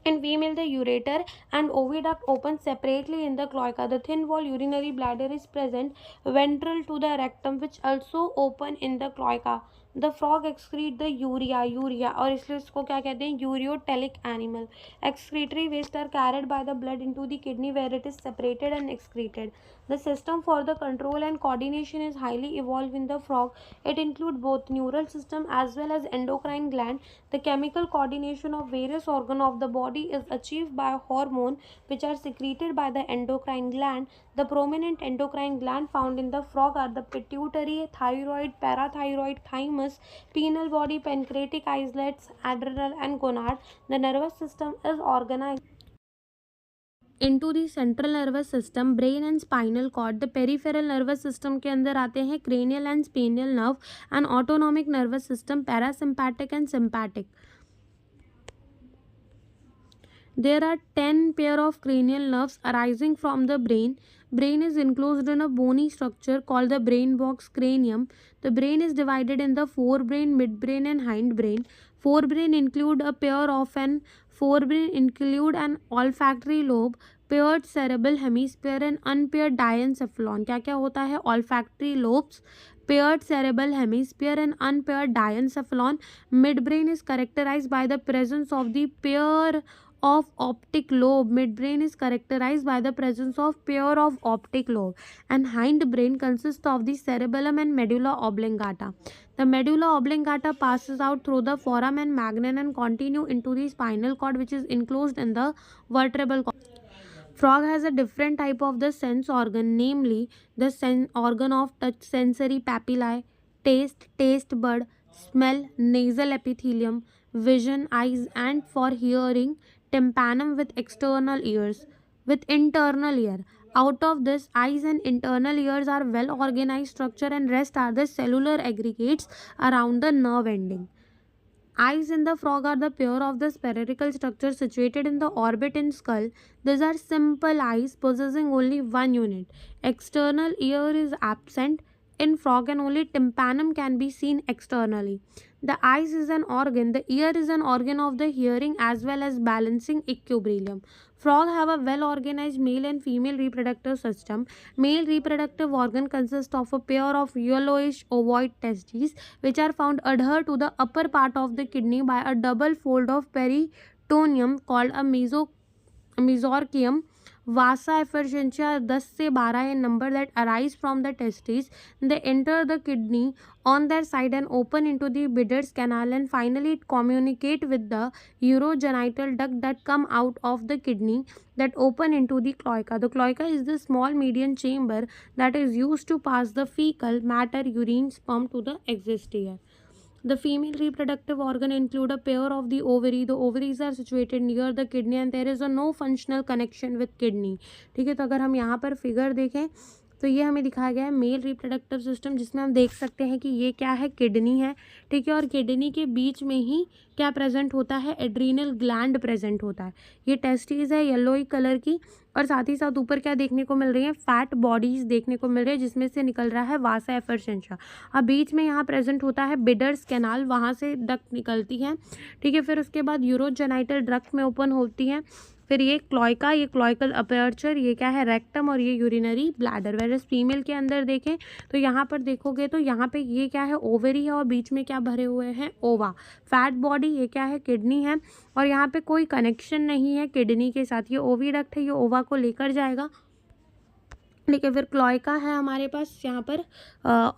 In female, the ureter and oviduct open separately in the cloaca. The thin wall urinary bladder is present ventral to the rectum, which also open in the cloaca. The frog excrete the urea और इसलिए इसको क्या कहते हैं, ureotelic animal. Excretory waste are carried by the blood into the kidney where it is separated and excreted. The system for the control and coordination is highly evolved in the frog. It includes both neural system as well as endocrine gland. The chemical coordination of various organs of the body is achieved by hormones which are secreted by the endocrine gland. The prominent endocrine gland found in the frog are the pituitary, thyroid, parathyroid, thymus, penile body, pancreatic islets, adrenal and gonad. The nervous system is organized into the central nervous system, brain and spinal cord. The peripheral nervous system के अंदर आते हैं cranial and spinal nerve and autonomic nervous system, parasympathetic and sympathetic. There are 10 pair of cranial nerves arising from the brain. Brain is enclosed in a bony structure called the brain box cranium. The brain is divided in the forebrain, midbrain and hindbrain. Forebrain include an olfactory lobe, paired cerebral hemisphere and unpaired diencephalon. क्या क्या होता है? Olfactory lobes, paired cerebral hemisphere and unpaired diencephalon. Midbrain is characterized by the presence of the pair of optic lobe. Midbrain is characterized by the presence of pair of optic lobe, and hindbrain consists of the cerebellum and medulla oblongata. The medulla oblongata passes out through the foramen magnum and continue into the spinal cord, which is enclosed in the vertebral cord. Frog has a different type of the sense organ, namely the organ of touch, sensory papillae, taste bud, smell, nasal epithelium, vision, eyes, and for hearing, tympanum with internal ear. Out of this, eyes and internal ears are well organized structure and rest are the cellular aggregates around the nerve ending. Eyes in the frog are the pair of the spherical structure situated in the orbit and skull. These are simple eyes possessing only one unit. External ear is absent in frog and only tympanum can be seen externally. The eyes is an organ. The ear is an organ of the hearing as well as balancing equilibrium. Frog have a well organized male and female reproductive system. Male reproductive organ consists of a pair of yellowish ovoid testes which are found adhered to the upper part of the kidney by a double fold of peritoneum called a mesorchium. Vasa effervescens 10 से 12 in number that arise from the testes. They enter the kidney on their side and open into the Bidder's canal, and finally it communicate with the urogenital duct that come out of the kidney that open into the cloaca. The cloaca is the small median chamber that is used to pass the fecal matter, urine, sperm to the exit air. The female reproductive organ include a pair of the ovary. The ovaries are situated near the kidney and there is a no functional connection with kidney. ठीक है, तो अगर हम यहाँ पर figure देखें तो ये हमें दिखाया गया है मेल रिप्रोडक्टिव सिस्टम, जिसमें हम देख सकते हैं कि ये क्या है, किडनी है. ठीक है, और किडनी के बीच में ही क्या प्रेजेंट होता है, एड्रीनल ग्लैंड प्रेजेंट होता है. ये टेस्टिस है येलोई कलर की, और साथ ही साथ ऊपर क्या देखने को मिल रही है, फैट बॉडीज देखने को मिल रही है जिसमें से निकल रहा है वासा एफरसेंसा. अब बीच में यहाँ प्रेजेंट होता है बिडर्स कैनाल, वहाँ से डक्ट निकलती है. ठीक है, फिर उसके बाद यूरोजेनाइटल डक्ट में ओपन होती है. फिर ये क्लोइका, ये क्लोइकल अपर्चर, ये क्या है, रेक्टम, और ये यूरिनरी ब्लैडर. वेरस फीमेल के अंदर देखें तो यहाँ पर देखोगे तो यहाँ पे ये क्या है, ओवरी है, और बीच में क्या भरे हुए हैं, ओवा. फैट बॉडी, ये क्या है, किडनी है, और यहाँ पे कोई कनेक्शन नहीं है किडनी के साथ. ये ओविडक्ट है, ये ओवा को लेकर जाएगा. ठीक है, फिर क्लोइका है हमारे पास यहाँ पर,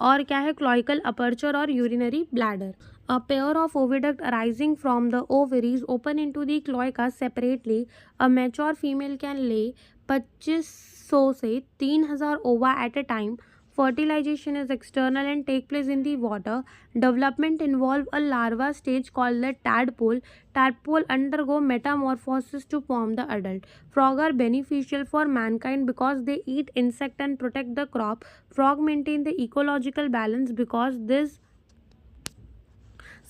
और क्या है, क्लोइकल अपर्चर और urinary bladder. A pair of oviduct arising from the ovaries open into the cloaca separately. A mature female can lay 2500 से 3000 ova at a time. Fertilization is external and take place in the water. Development involve a larva stage called the tadpole. Tadpole undergo metamorphosis to form the adult. Frog are beneficial for mankind because they eat insect and protect the crop. Frog maintain the ecological balance because this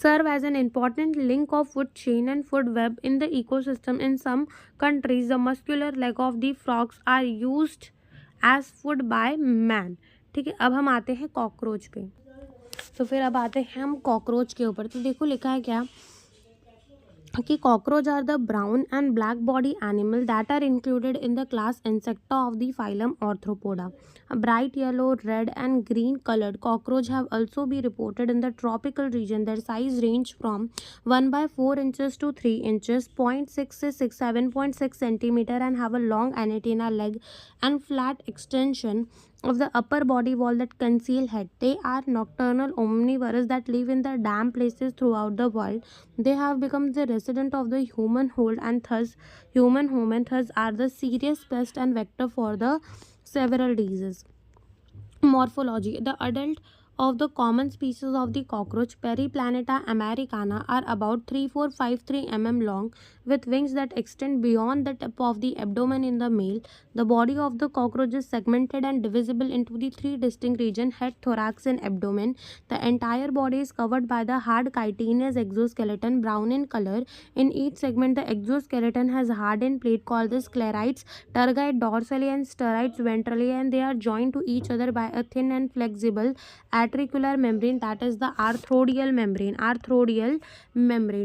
serve as an important link of food chain and food web in the ecosystem. In some countries, the muscular leg of the frogs are used as food by man. ठीक है, अब हम आते हैं cockroach पे. तो फिर अब आते हैं हम कॉकरोच के ऊपर। तो देखो लिखा है क्या कि cockroach are the brown and black body animal that are included in the class insecta of the phylum Arthropoda. A bright yellow, red and green colored cockroach have also been reported in the tropical region. Their size range from 1/4 inches to 3 inches, 0.6 to 7.6 centimeter, and have a long antenna leg and flat extension of the upper body wall that conceal head. They are nocturnal omnivorous that live in the damp places throughout the world. They have become the resident of the human home and thus are the serious pest and vector for the several diseases. Morphology. The adult of the common species of the cockroach Periplaneta americana are about 3453 mm long with wings that extend beyond the tip of the abdomen in the male. The body of the cockroach is segmented and divisible into the three distinct regions: head, thorax and abdomen. The entire body is covered by the hard chitinous exoskeleton, brown in color. In each segment the exoskeleton has hardened plate called the sclerites, tergite dorsally and sterites ventrally, and they are joined to each other by a thin and flexible atricular membrane, that is the arthrodial membrane.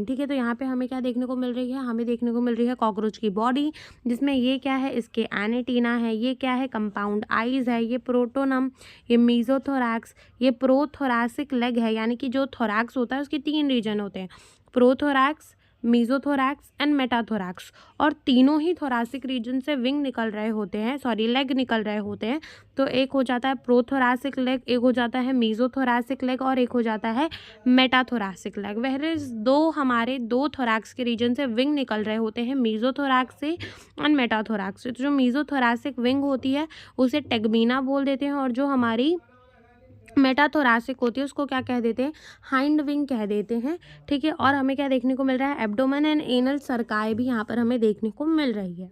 ठीक है, तो यहाँ पे हमें क्या देखने को मिल रही है, हमें देखने को मिल रही है कॉकरोच की बॉडी, जिसमें ये क्या है, इसके एनेटीना है, ये क्या है, कंपाउंड आइज है, ये प्रोटोनम, ये मीजोथोरैक्स, ये प्रोथोरैसिक लेग है, यानी कि जो थोरैक्स होता है उसके 3 रीजन होते हैं, प्रोथोरैक्स, मीजोथोरैक्स एंड मेटाथोरैक्स, और तीनों ही थोरासिक रीजन से विंग निकल रहे होते हैं, लेग निकल रहे होते हैं। तो एक हो जाता है प्रोथोरासिक लेग, एक हो जाता है मीजोथोरैसिक लेग और एक हो जाता है मेटाथोरैसिक लेग। वह दो थोरैक्स के रीजन से विंग निकल रहे होते हैं, मीजोथोरैक्स से एंड मेटाथोरैक्स से। तो जो मीजोथोरैसिक विंग होती है उसे टेगमीना बोल देते हैं, और जो हमारी मेटाथोरैसिक होती है उसको क्या कह देते हैं, हाइंड विंग कह देते हैं। ठीक है, और हमें क्या देखने को मिल रहा है, एब्डोमेन एंड एनल सर्काई भी यहाँ पर हमें देखने को मिल रही है।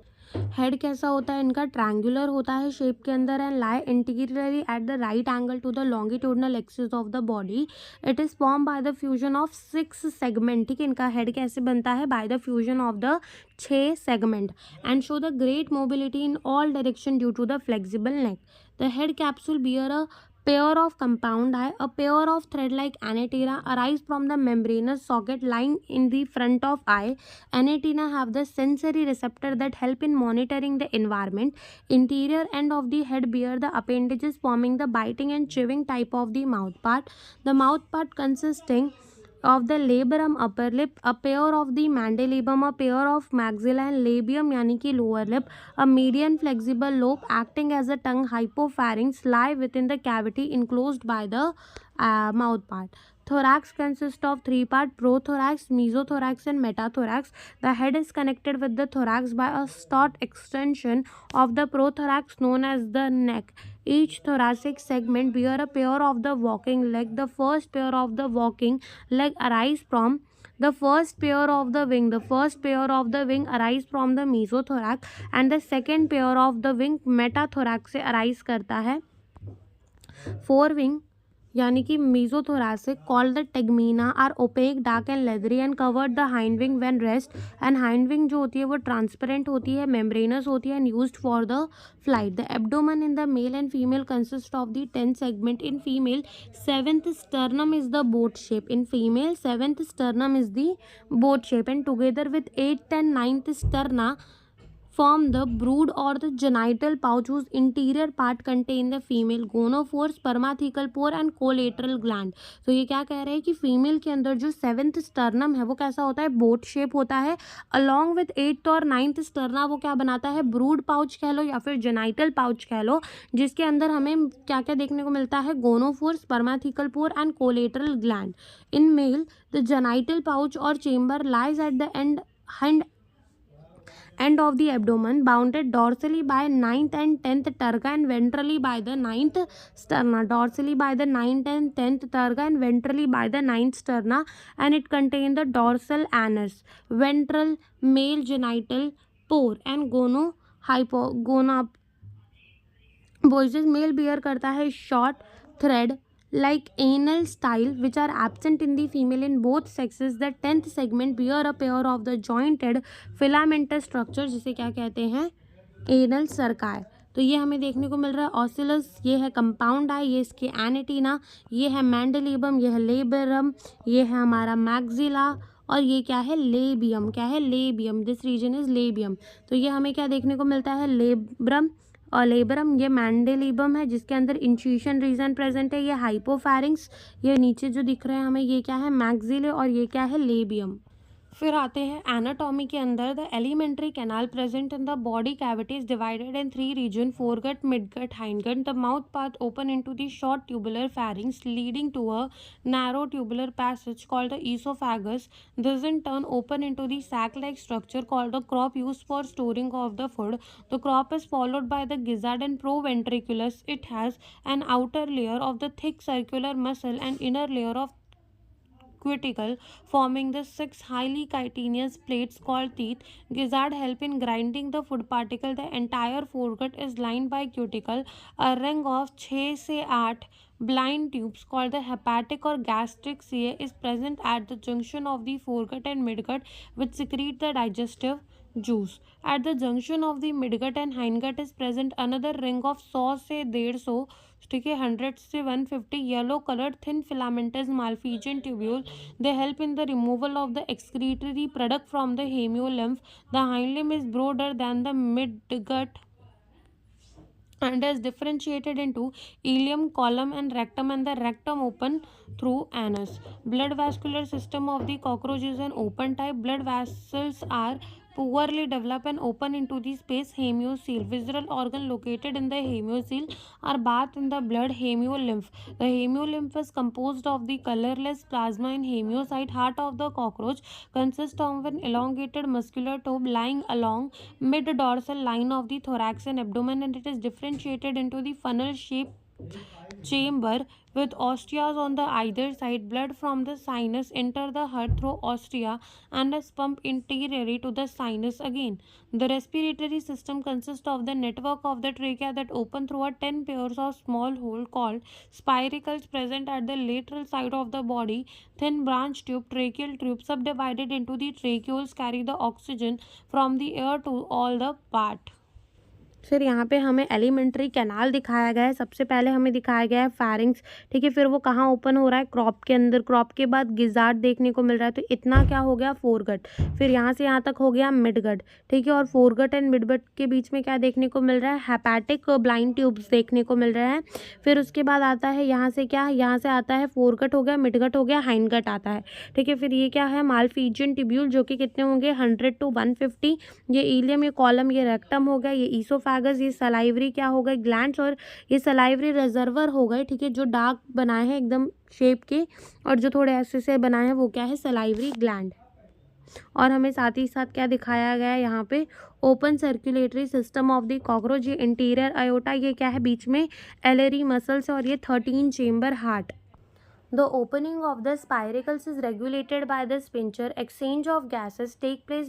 हेड कैसा होता है इनका, ट्रायंगुलर होता है शेप के अंदर, and lie anteriorly at the right angle to the longitudinal axis of the body. It is form by the fusion of 6 segment. ठीक है, इनका हेड कैसे बनता है, by the fusion of the 6 segment, and show the great mobility in all direction due to the flexible neck. The head capsule bear a pair of compound eye. A pair of thread-like antennae arise from the membranous socket lying in the front of eye. Antennae have the sensory receptor that help in monitoring the environment. Interior end of the head bear the appendages forming the biting and chewing type of the mouth part. The mouth part consisting of the labrum upper lip, a pair of the mandibular, a pair of maxilla and labium यानी कि lower lip, a median flexible lobe acting as a tongue, hypopharynx lie within the cavity enclosed by the mouth part. Thorax consists of 3 parts: prothorax, mesothorax and metathorax. The head is connected with the thorax by a stout extension of the prothorax known as the neck. Each thoracic segment bear a pair of the walking leg. The first pair of the walking leg arise from the first pair of the wing. The first pair of the wing arise from the mesothorax, and the second pair of the wing metathorax से arise करता है। 4 wing यानी कि mesothoracic called the tegmina are opaque, dark and leathery and covered the hind wing when rest. And hind wing जो होती है वो transparent होती है, मेम्ब्रेनस होती है, and used for the flight. The abdomen in the male and female consist of the 10 segment. In female 7th sternum is the boat shape. In female 7th sternum is the boat shape, and together with 8th and 9th sterna form the brood or the genital pouch whose interior part contain the female gonophore, spermathecal pore and collateral gland. तो ये क्या कह रहे हैं कि female के अंदर जो 7th sternum है वो कैसा होता है, बोट शेप होता है। अलॉन्ग विथ 8th और 9th स्टर्ना वो क्या बनाता है, ब्रूड पाउच कह लो या फिर जेनाइटल पाउच कह लो, जिसके अंदर हमें क्या क्या देखने को मिलता है, gonophore, spermathecal pore and collateral gland. In male the genital pouch और chamber lies at the end of the abdomen, bounded dorsally by 9th and 10th terga and ventrally by the 9th sterna. Dorsally by the 9th and 10th terga and ventrally by the 9th sterna, and it contains the dorsal anus, ventral male genital pore and gonophysis. Male bear करता है short thread like anal style which are absent in the female in both sexes. The 10th segment bear a pair of the jointed filamentous structure जिसे क्या कहते हैं, anal cerci. तो ये हमें देखने को मिल रहा है ऑसिलस, ये है कंपाउंड आई, ये इसके एनेटीना, ये है मैंडलिबम, ये है लेबरम, ये है हमारा मैक्सिला, और ये क्या है लेबियम, क्या है labium, this region is labium. तो ये हमें क्या देखने को मिलता है लेब्रम, और लेबरम ये मैंडेलिबम है जिसके अंदर इंट्यूशन रीजन प्रेजेंट है, ये हाइपोफैरिंग्स, ये नीचे जो दिख रहे हैं हमें ये क्या है मैक्सिले, और ये क्या है लेबियम। फिर आते हैं एनाटॉमी के अंदर। The alimentary canal present in the body cavity is divided in 3 region, foregut, midgut, hindgut. The mouth path open into the short tubular pharynx leading to a narrow tubular passage called the esophagus. This in turn open into the sac-like structure called the crop used for storing of the food. The crop is followed by the gizzard and proventriculus. It has an outer layer of the thick circular muscle and inner layer of cuticle, forming the 6 highly chitinous plates called teeth. Gizzard help in grinding the food particle. The entire foregut is lined by cuticle. A ring of 6 से 8 blind tubes called the hepatic or gastric CA is present at the junction of the foregut and midgut, which secrete the digestive juice. At the junction of the midgut and hindgut is present another ring of 100 से 150, ठीक है, 100 से 150 yellow coloured thin filamentous Malpighian tubule. They help in the removal of the excretory product from the hemiolymph. The hind limb is broader than the midgut and is differentiated into ileum, column, and rectum, and the rectum open through anus. Blood vascular system of the cockroach is an open type. Blood vessels are poorly developed and open into the space hemocoel. Visceral organ located in the hemocoel are bathed in the blood hemiolymph. The hemiolymph is composed of the colorless plasma and hemiocyte. Heart of the cockroach consists of an elongated muscular tube lying along mid-dorsal line of the thorax and abdomen, and it is differentiated into the funnel-shaped chamber with osteas on the either side. Blood from the sinus enter the heart through ostia and is pumped anteriorly to the sinus again. The respiratory system consists of the network of the trachea that open through a 10 pairs of small holes called spiracles present at the lateral side of the body. Thin branch tube, tracheal tube subdivided into the tracheoles carry the oxygen from the air to all the part. फिर यहाँ पे हमें alimentary canal दिखाया गया है। सबसे पहले हमें दिखाया गया है फैरिंग्स, ठीक है। फिर वो कहाँ ओपन हो रहा है, क्रॉप के अंदर। क्रॉप के बाद गिजार्ड देखने को मिल रहा है। तो इतना क्या हो गया, फोरगट। फिर यहाँ से यहाँ तक हो गया मिडगट, ठीक है। और फोरगट एंड मिडगट के बीच में क्या देखने को मिल रहा है, हेपैटिक ब्लाइंड ट्यूब्स देखने को मिल रहे हैं। फिर उसके बाद आता है यहाँ से क्या, यहाँ से आता है फोरगट हो गया, मिडगट हो गया, हाइंडगट आता है, ठीक है। फिर ये क्या है, मालफिजियन ट्यूब्यूल, जो कि कितने होंगे 100 to 150। ये इलियम, ये कॉलम, ये रेक्टम हो गया, ये ईसोफेगस, ये सलाइवरी क्या हो गए ग्लैंड्स, और ये सलाइवरी रिजर्वर हो गए, ठीक है। जो डार्क बनाए हैं एकदम शेप के, और जो थोड़े ऐसे से बनाए हैं वो क्या है, सलाइवरी ग्लैंड। और हमें साथ ही साथ क्या दिखाया गया है यहाँ पे, open circulatory system of the cockroach. ये इंटीरियर अयोटा, ये क्या है बीच में एलरी मसल्स, और ये 13 chamber heart. The opening of the spiracles is regulated by the sphincter. Exchange of gases take place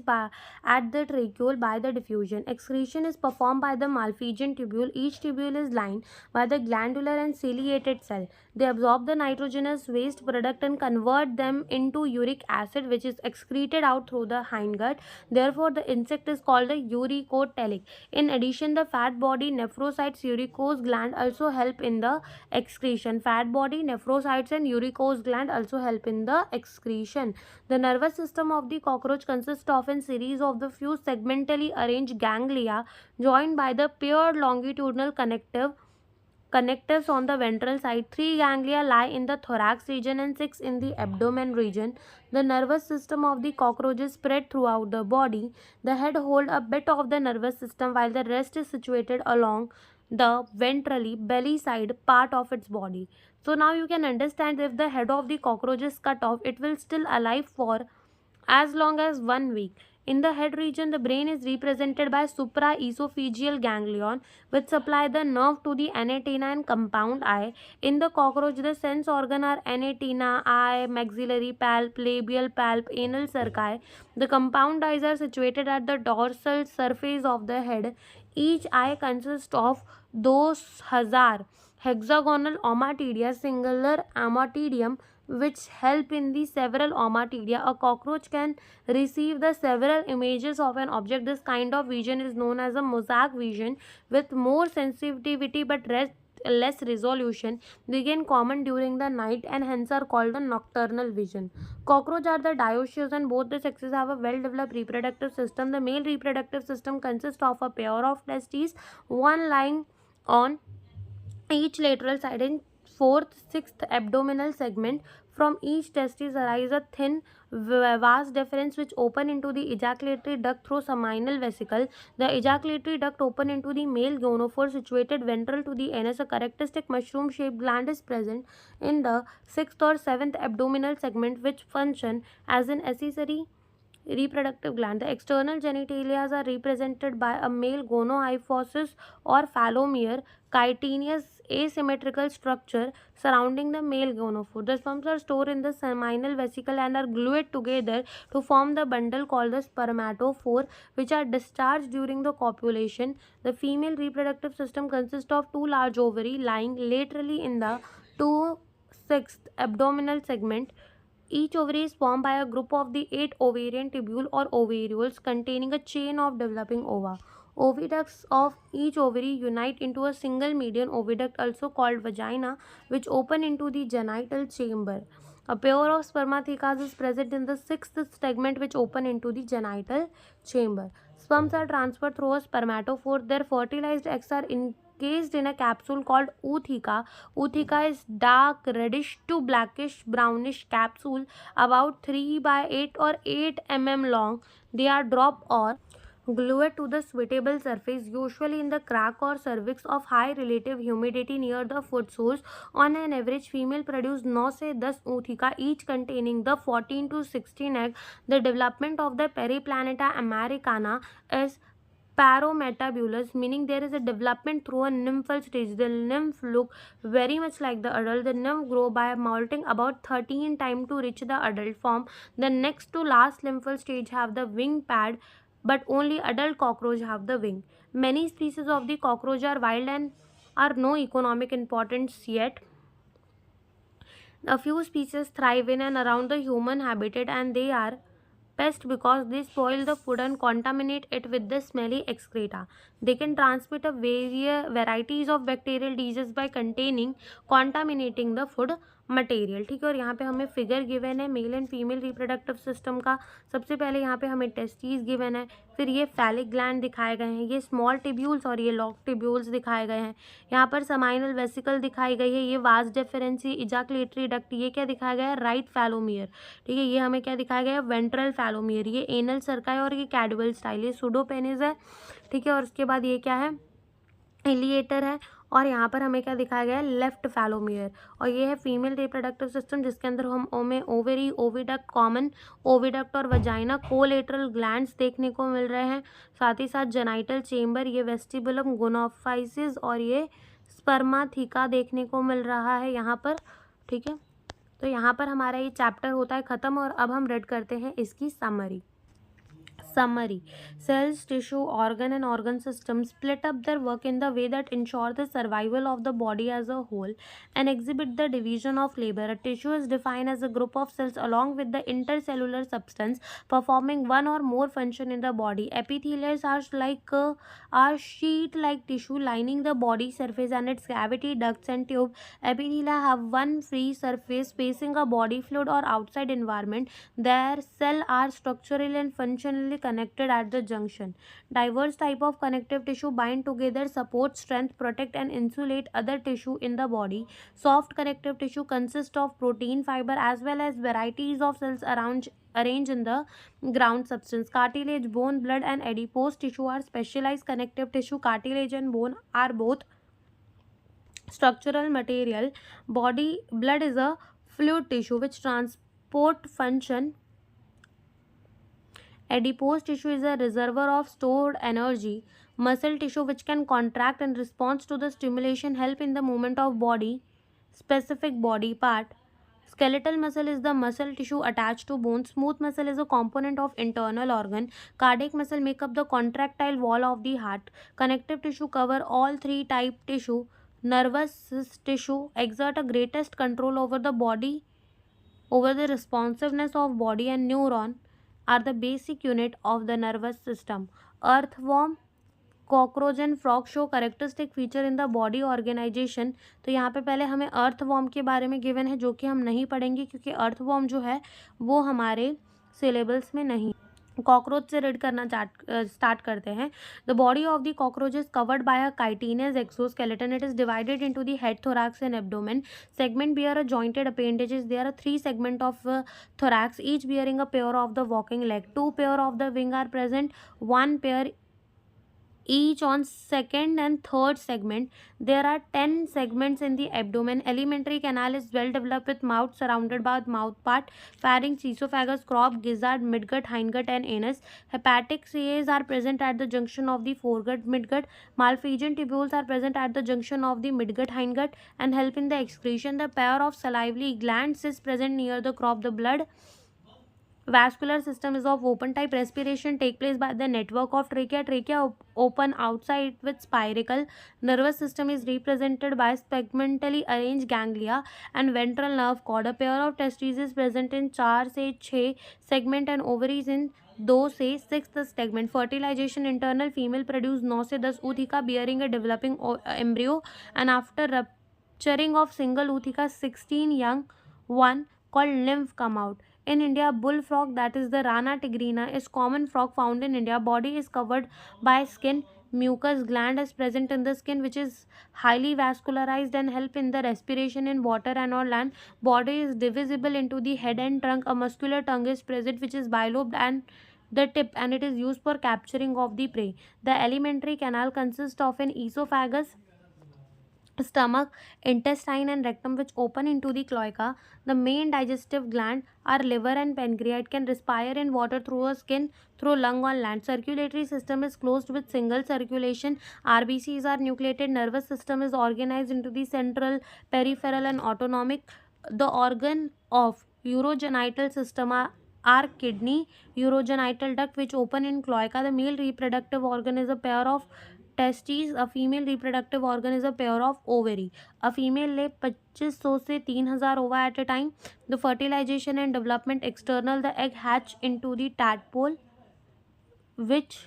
at the tracheole by the diffusion. Excretion is performed by the Malpighian tubule. Each tubule is lined by the glandular and ciliated cell. They absorb the nitrogenous waste product and convert them into uric acid, which is excreted out through the hindgut. Therefore, the insect is called a uricotelic. In addition, the fat body nephrocytes uricose gland also help in the excretion. Fat body nephrocytes and uricose gland also help in the excretion. The nervous system of the cockroach consists of a series of the few segmentally arranged ganglia joined by the paired longitudinal connectors on the ventral side. 3 ganglia lie in the thorax region and 6 in the abdomen region. The nervous system of the cockroach is spread throughout the body. The head holds a bit of the nervous system while the rest is situated along the ventrally belly side part of its body. So now you can understand, if the head of the cockroach is cut off, it will still alive for as long as 1 week. In the head region, the brain is represented by supraesophageal ganglion, which supply the nerve to the anatenna and compound eye. In the cockroach, the sense organ are anatenna, eye, maxillary palp, labial palp, anal cerci. The compound eyes are situated at the dorsal surface of the head. Each eye consists of 2000 hexagonal ommatidia, singular ommatidium, which help in the several ommatidia. A cockroach can receive the several images of an object. This kind of vision is known as a mosaic vision, with more sensitivity but less resolution. They gain common during the night and hence are called the nocturnal vision. Cockroach are the dioecious and both the sexes have a well-developed reproductive system. The male reproductive system consists of a pair of testes, one lying on each lateral side in fourth, sixth abdominal segment. From each testis arise a thin vas deferens which open into the ejaculatory duct through seminal vesicle. The ejaculatory duct open into the male gonophore situated ventral to the anus. A characteristic mushroom-shaped gland is present in the sixth or seventh abdominal segment which function as an accessory reproductive gland. The external genitalia are represented by a male gonohyphosis or phallomere, chitinous asymmetrical structure surrounding the male gonophore. The sperms are stored in the seminal vesicle and are glued together to form the bundle called the spermatophore, which are discharged during the copulation. The female reproductive system consists of two large ovaries lying laterally in the 2/6 abdominal segment. Each ovary is formed by a group of the 8 ovarian tubule or ovarioles containing a chain of developing ova. Oviducts of each ovary unite into a single median oviduct, also called vagina, which open into the genital chamber. A pair of spermatheca is present in the sixth segment, which open into the genital chamber. Sperms are transferred through a spermatophore. Their fertilized eggs are encased in a capsule called ootheca. Ootheca is dark reddish to blackish brownish capsule about 3 by 8 or 8 mm long. They are dropped or glued to the suitable surface, usually in the crack or cervix of high relative humidity near the foot source. On an average, female produce 9 से 10 ootheca, each containing the 14 to 16 egg. The development of the Periplaneta americana is parometabulous, meaning there is a development through a nymphal stage. The nymph look very much like the adult. The nymph grow by molting about 13 times to reach the adult form. The next to last nymphal stage have the wing pad, but only adult cockroach have the wing. Many species of the cockroach are wild and are no economic importance yet. A few species thrive in and around the human habitat, and they are pest because they spoil the food and contaminate it with the smelly excreta. They can transmit a varieties of bacterial diseases by contaminating the food material. ठीक है, और यहाँ पे हमें figure given है male and female reproductive system का. सबसे पहले यहाँ पे हमें टेस्टिस गिवन है, फिर ये फैलिक ग्लैंड दिखाए गए हैं, ये स्मॉल टिब्यूल्स और ये लॉन्ग टिब्यूल्स दिखाए गए हैं. यहाँ पर समाइनल वेसिकल दिखाई गई है, ये वास डेफरेंस, ये इजाकुलेटरी डक्ट, ये क्या दिखाया गया है, राइट फैलोमियर. ठीक है, ये हमें क्या दिखाया गया है, वेंट्रल फैलोमियर, ये एनल सर्का है और ये कैडुअल स्टाइल, ये सूडोपेनिस है. ठीक है, और उसके बाद ये क्या है, इलिएटर है, और यहाँ पर हमें क्या दिखाया गया है, लेफ्ट फैलोमियर. और ये है फीमेल रिप्रोडक्टिव सिस्टम जिसके अंदर हमें ओवेरी, ओविडक्ट, कॉमन ओविडक्ट और वजाइना, कोलेटरल ग्लैंड्स देखने को मिल रहे हैं. साथ ही साथ जेनाइटल चेम्बर, ये वेस्टिबुलम, गोनोफाइसिस और ये स्पर्माथिका देखने को मिल रहा है यहाँ पर. ठीक है, तो यहाँ पर हमारा ये चैप्टर होता है ख़त्म और अब हम रेड करते हैं इसकी summary. Summary. Cells, tissue, organ and organ systems split up their work in the way that ensure the survival of the body as a whole and exhibit the division of labor. A tissue is defined as a group of cells along with the intercellular substance performing one or more function in the body. Epithelials are sheet-like tissue lining the body surface and its cavity, ducts and tube. Epithelia have one free surface facing a body fluid or outside environment. Their cells are structurally and functionally connected at the junction. Diverse type of connective tissue bind together, support, strength, protect and insulate other tissue in the body. Soft connective tissue consists of protein, fiber as well as varieties of cells arranged in the ground substance. Cartilage, bone, blood and adipose tissue are specialized connective tissue. Cartilage and bone are both structural material. Blood is a fluid tissue which transport function. Adipose tissue is a reservoir of stored energy. Muscle tissue which can contract in response to the stimulation, help in the movement of specific body part. Skeletal muscle is the muscle tissue attached to bone. Smooth muscle is a component of internal organ. Cardiac muscle make up the contractile wall of the heart. Connective tissue cover all three type tissue. Nervous tissue exert a greatest control over the body over the responsiveness of body and neuron are the basic unit of the nervous system. Earthworm, cockroach and frog show characteristic feature in the body organisation. तो यहाँ पे पहले हमें earthworm के बारे में given है, जो कि हम नहीं पढ़ेंगे क्योंकि अर्थवॉर्म जो है वो हमारे सिलेबस में नहीं। कॉकरोच से रीड करना स्टार्ट करते हैं। The body of the cockroach is covered by a chitinous exoskeleton. It is divided into the head, thorax and abdomen. Segment bear a jointed appendages. There are 3 segments of thorax, each bearing a pair of the walking leg. 2 pair of the wing are present, 1 pair each on second and third segment. There are 10 segments in the abdomen. Alimentary canal is well developed with mouth surrounded by mouth part, pharynx, esophagus, crop, gizzard, midgut, hindgut and anus. Hepatic CAs are present at the junction of the foregut, midgut. Malphizian tubules are present at the junction of the midgut, hindgut and help in the excretion. The pair of salivary glands is present near the crop. The blood vascular system is of open type. Respiration take place by the network of trachea open outside with spiracle. Nervous system is represented by segmentally arranged ganglia and ventral nerve cord. A pair of testes is present in 4 से 6 segment and ovaries in 2 से 6 segment. Fertilization, internal female produce 9 से 10 ootheca bearing a developing embryo, and after rupturing of single ootheca 16 young one called nymph come out. In India, bullfrog, that is the Rana tigrina, is common frog found in India. Body is covered by skin. Mucus gland is present in the skin, which is highly vascularized and help in the respiration in water and on land. Body is divisible into the head and trunk. A muscular tongue is present, which is bilobed and the tip, and it is used for capturing of the prey. The alimentary canal consists of an esophagus, stomach, intestine and rectum which open into the cloaca. The main digestive gland are liver and pancreas. It can respire in water through a skin, through lung on land. Circulatory system is closed with single circulation. RBCs are nucleated. Nervous system is organized into the central, peripheral and autonomic. The organ of urogenital system are kidney, urogenital duct which open in cloaca. The male reproductive organ is a pair of testes. A female reproductive organ is a pair of ovary. A female lay 2500 से 3000 ova at a time. The fertilization and development external. The egg hatch into the tadpole which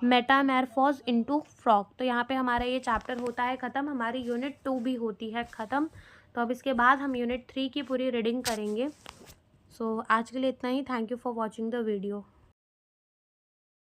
metamorphose into frog. तो यहाँ पे हमारा ये chapter होता है ख़त्म. हमारी यूनिट 2 भी होती है ख़त्म. तो अब इसके बाद हम यूनिट 3 की पूरी रीडिंग करेंगे. सो आज के लिए इतना ही. Thank you for watching the video.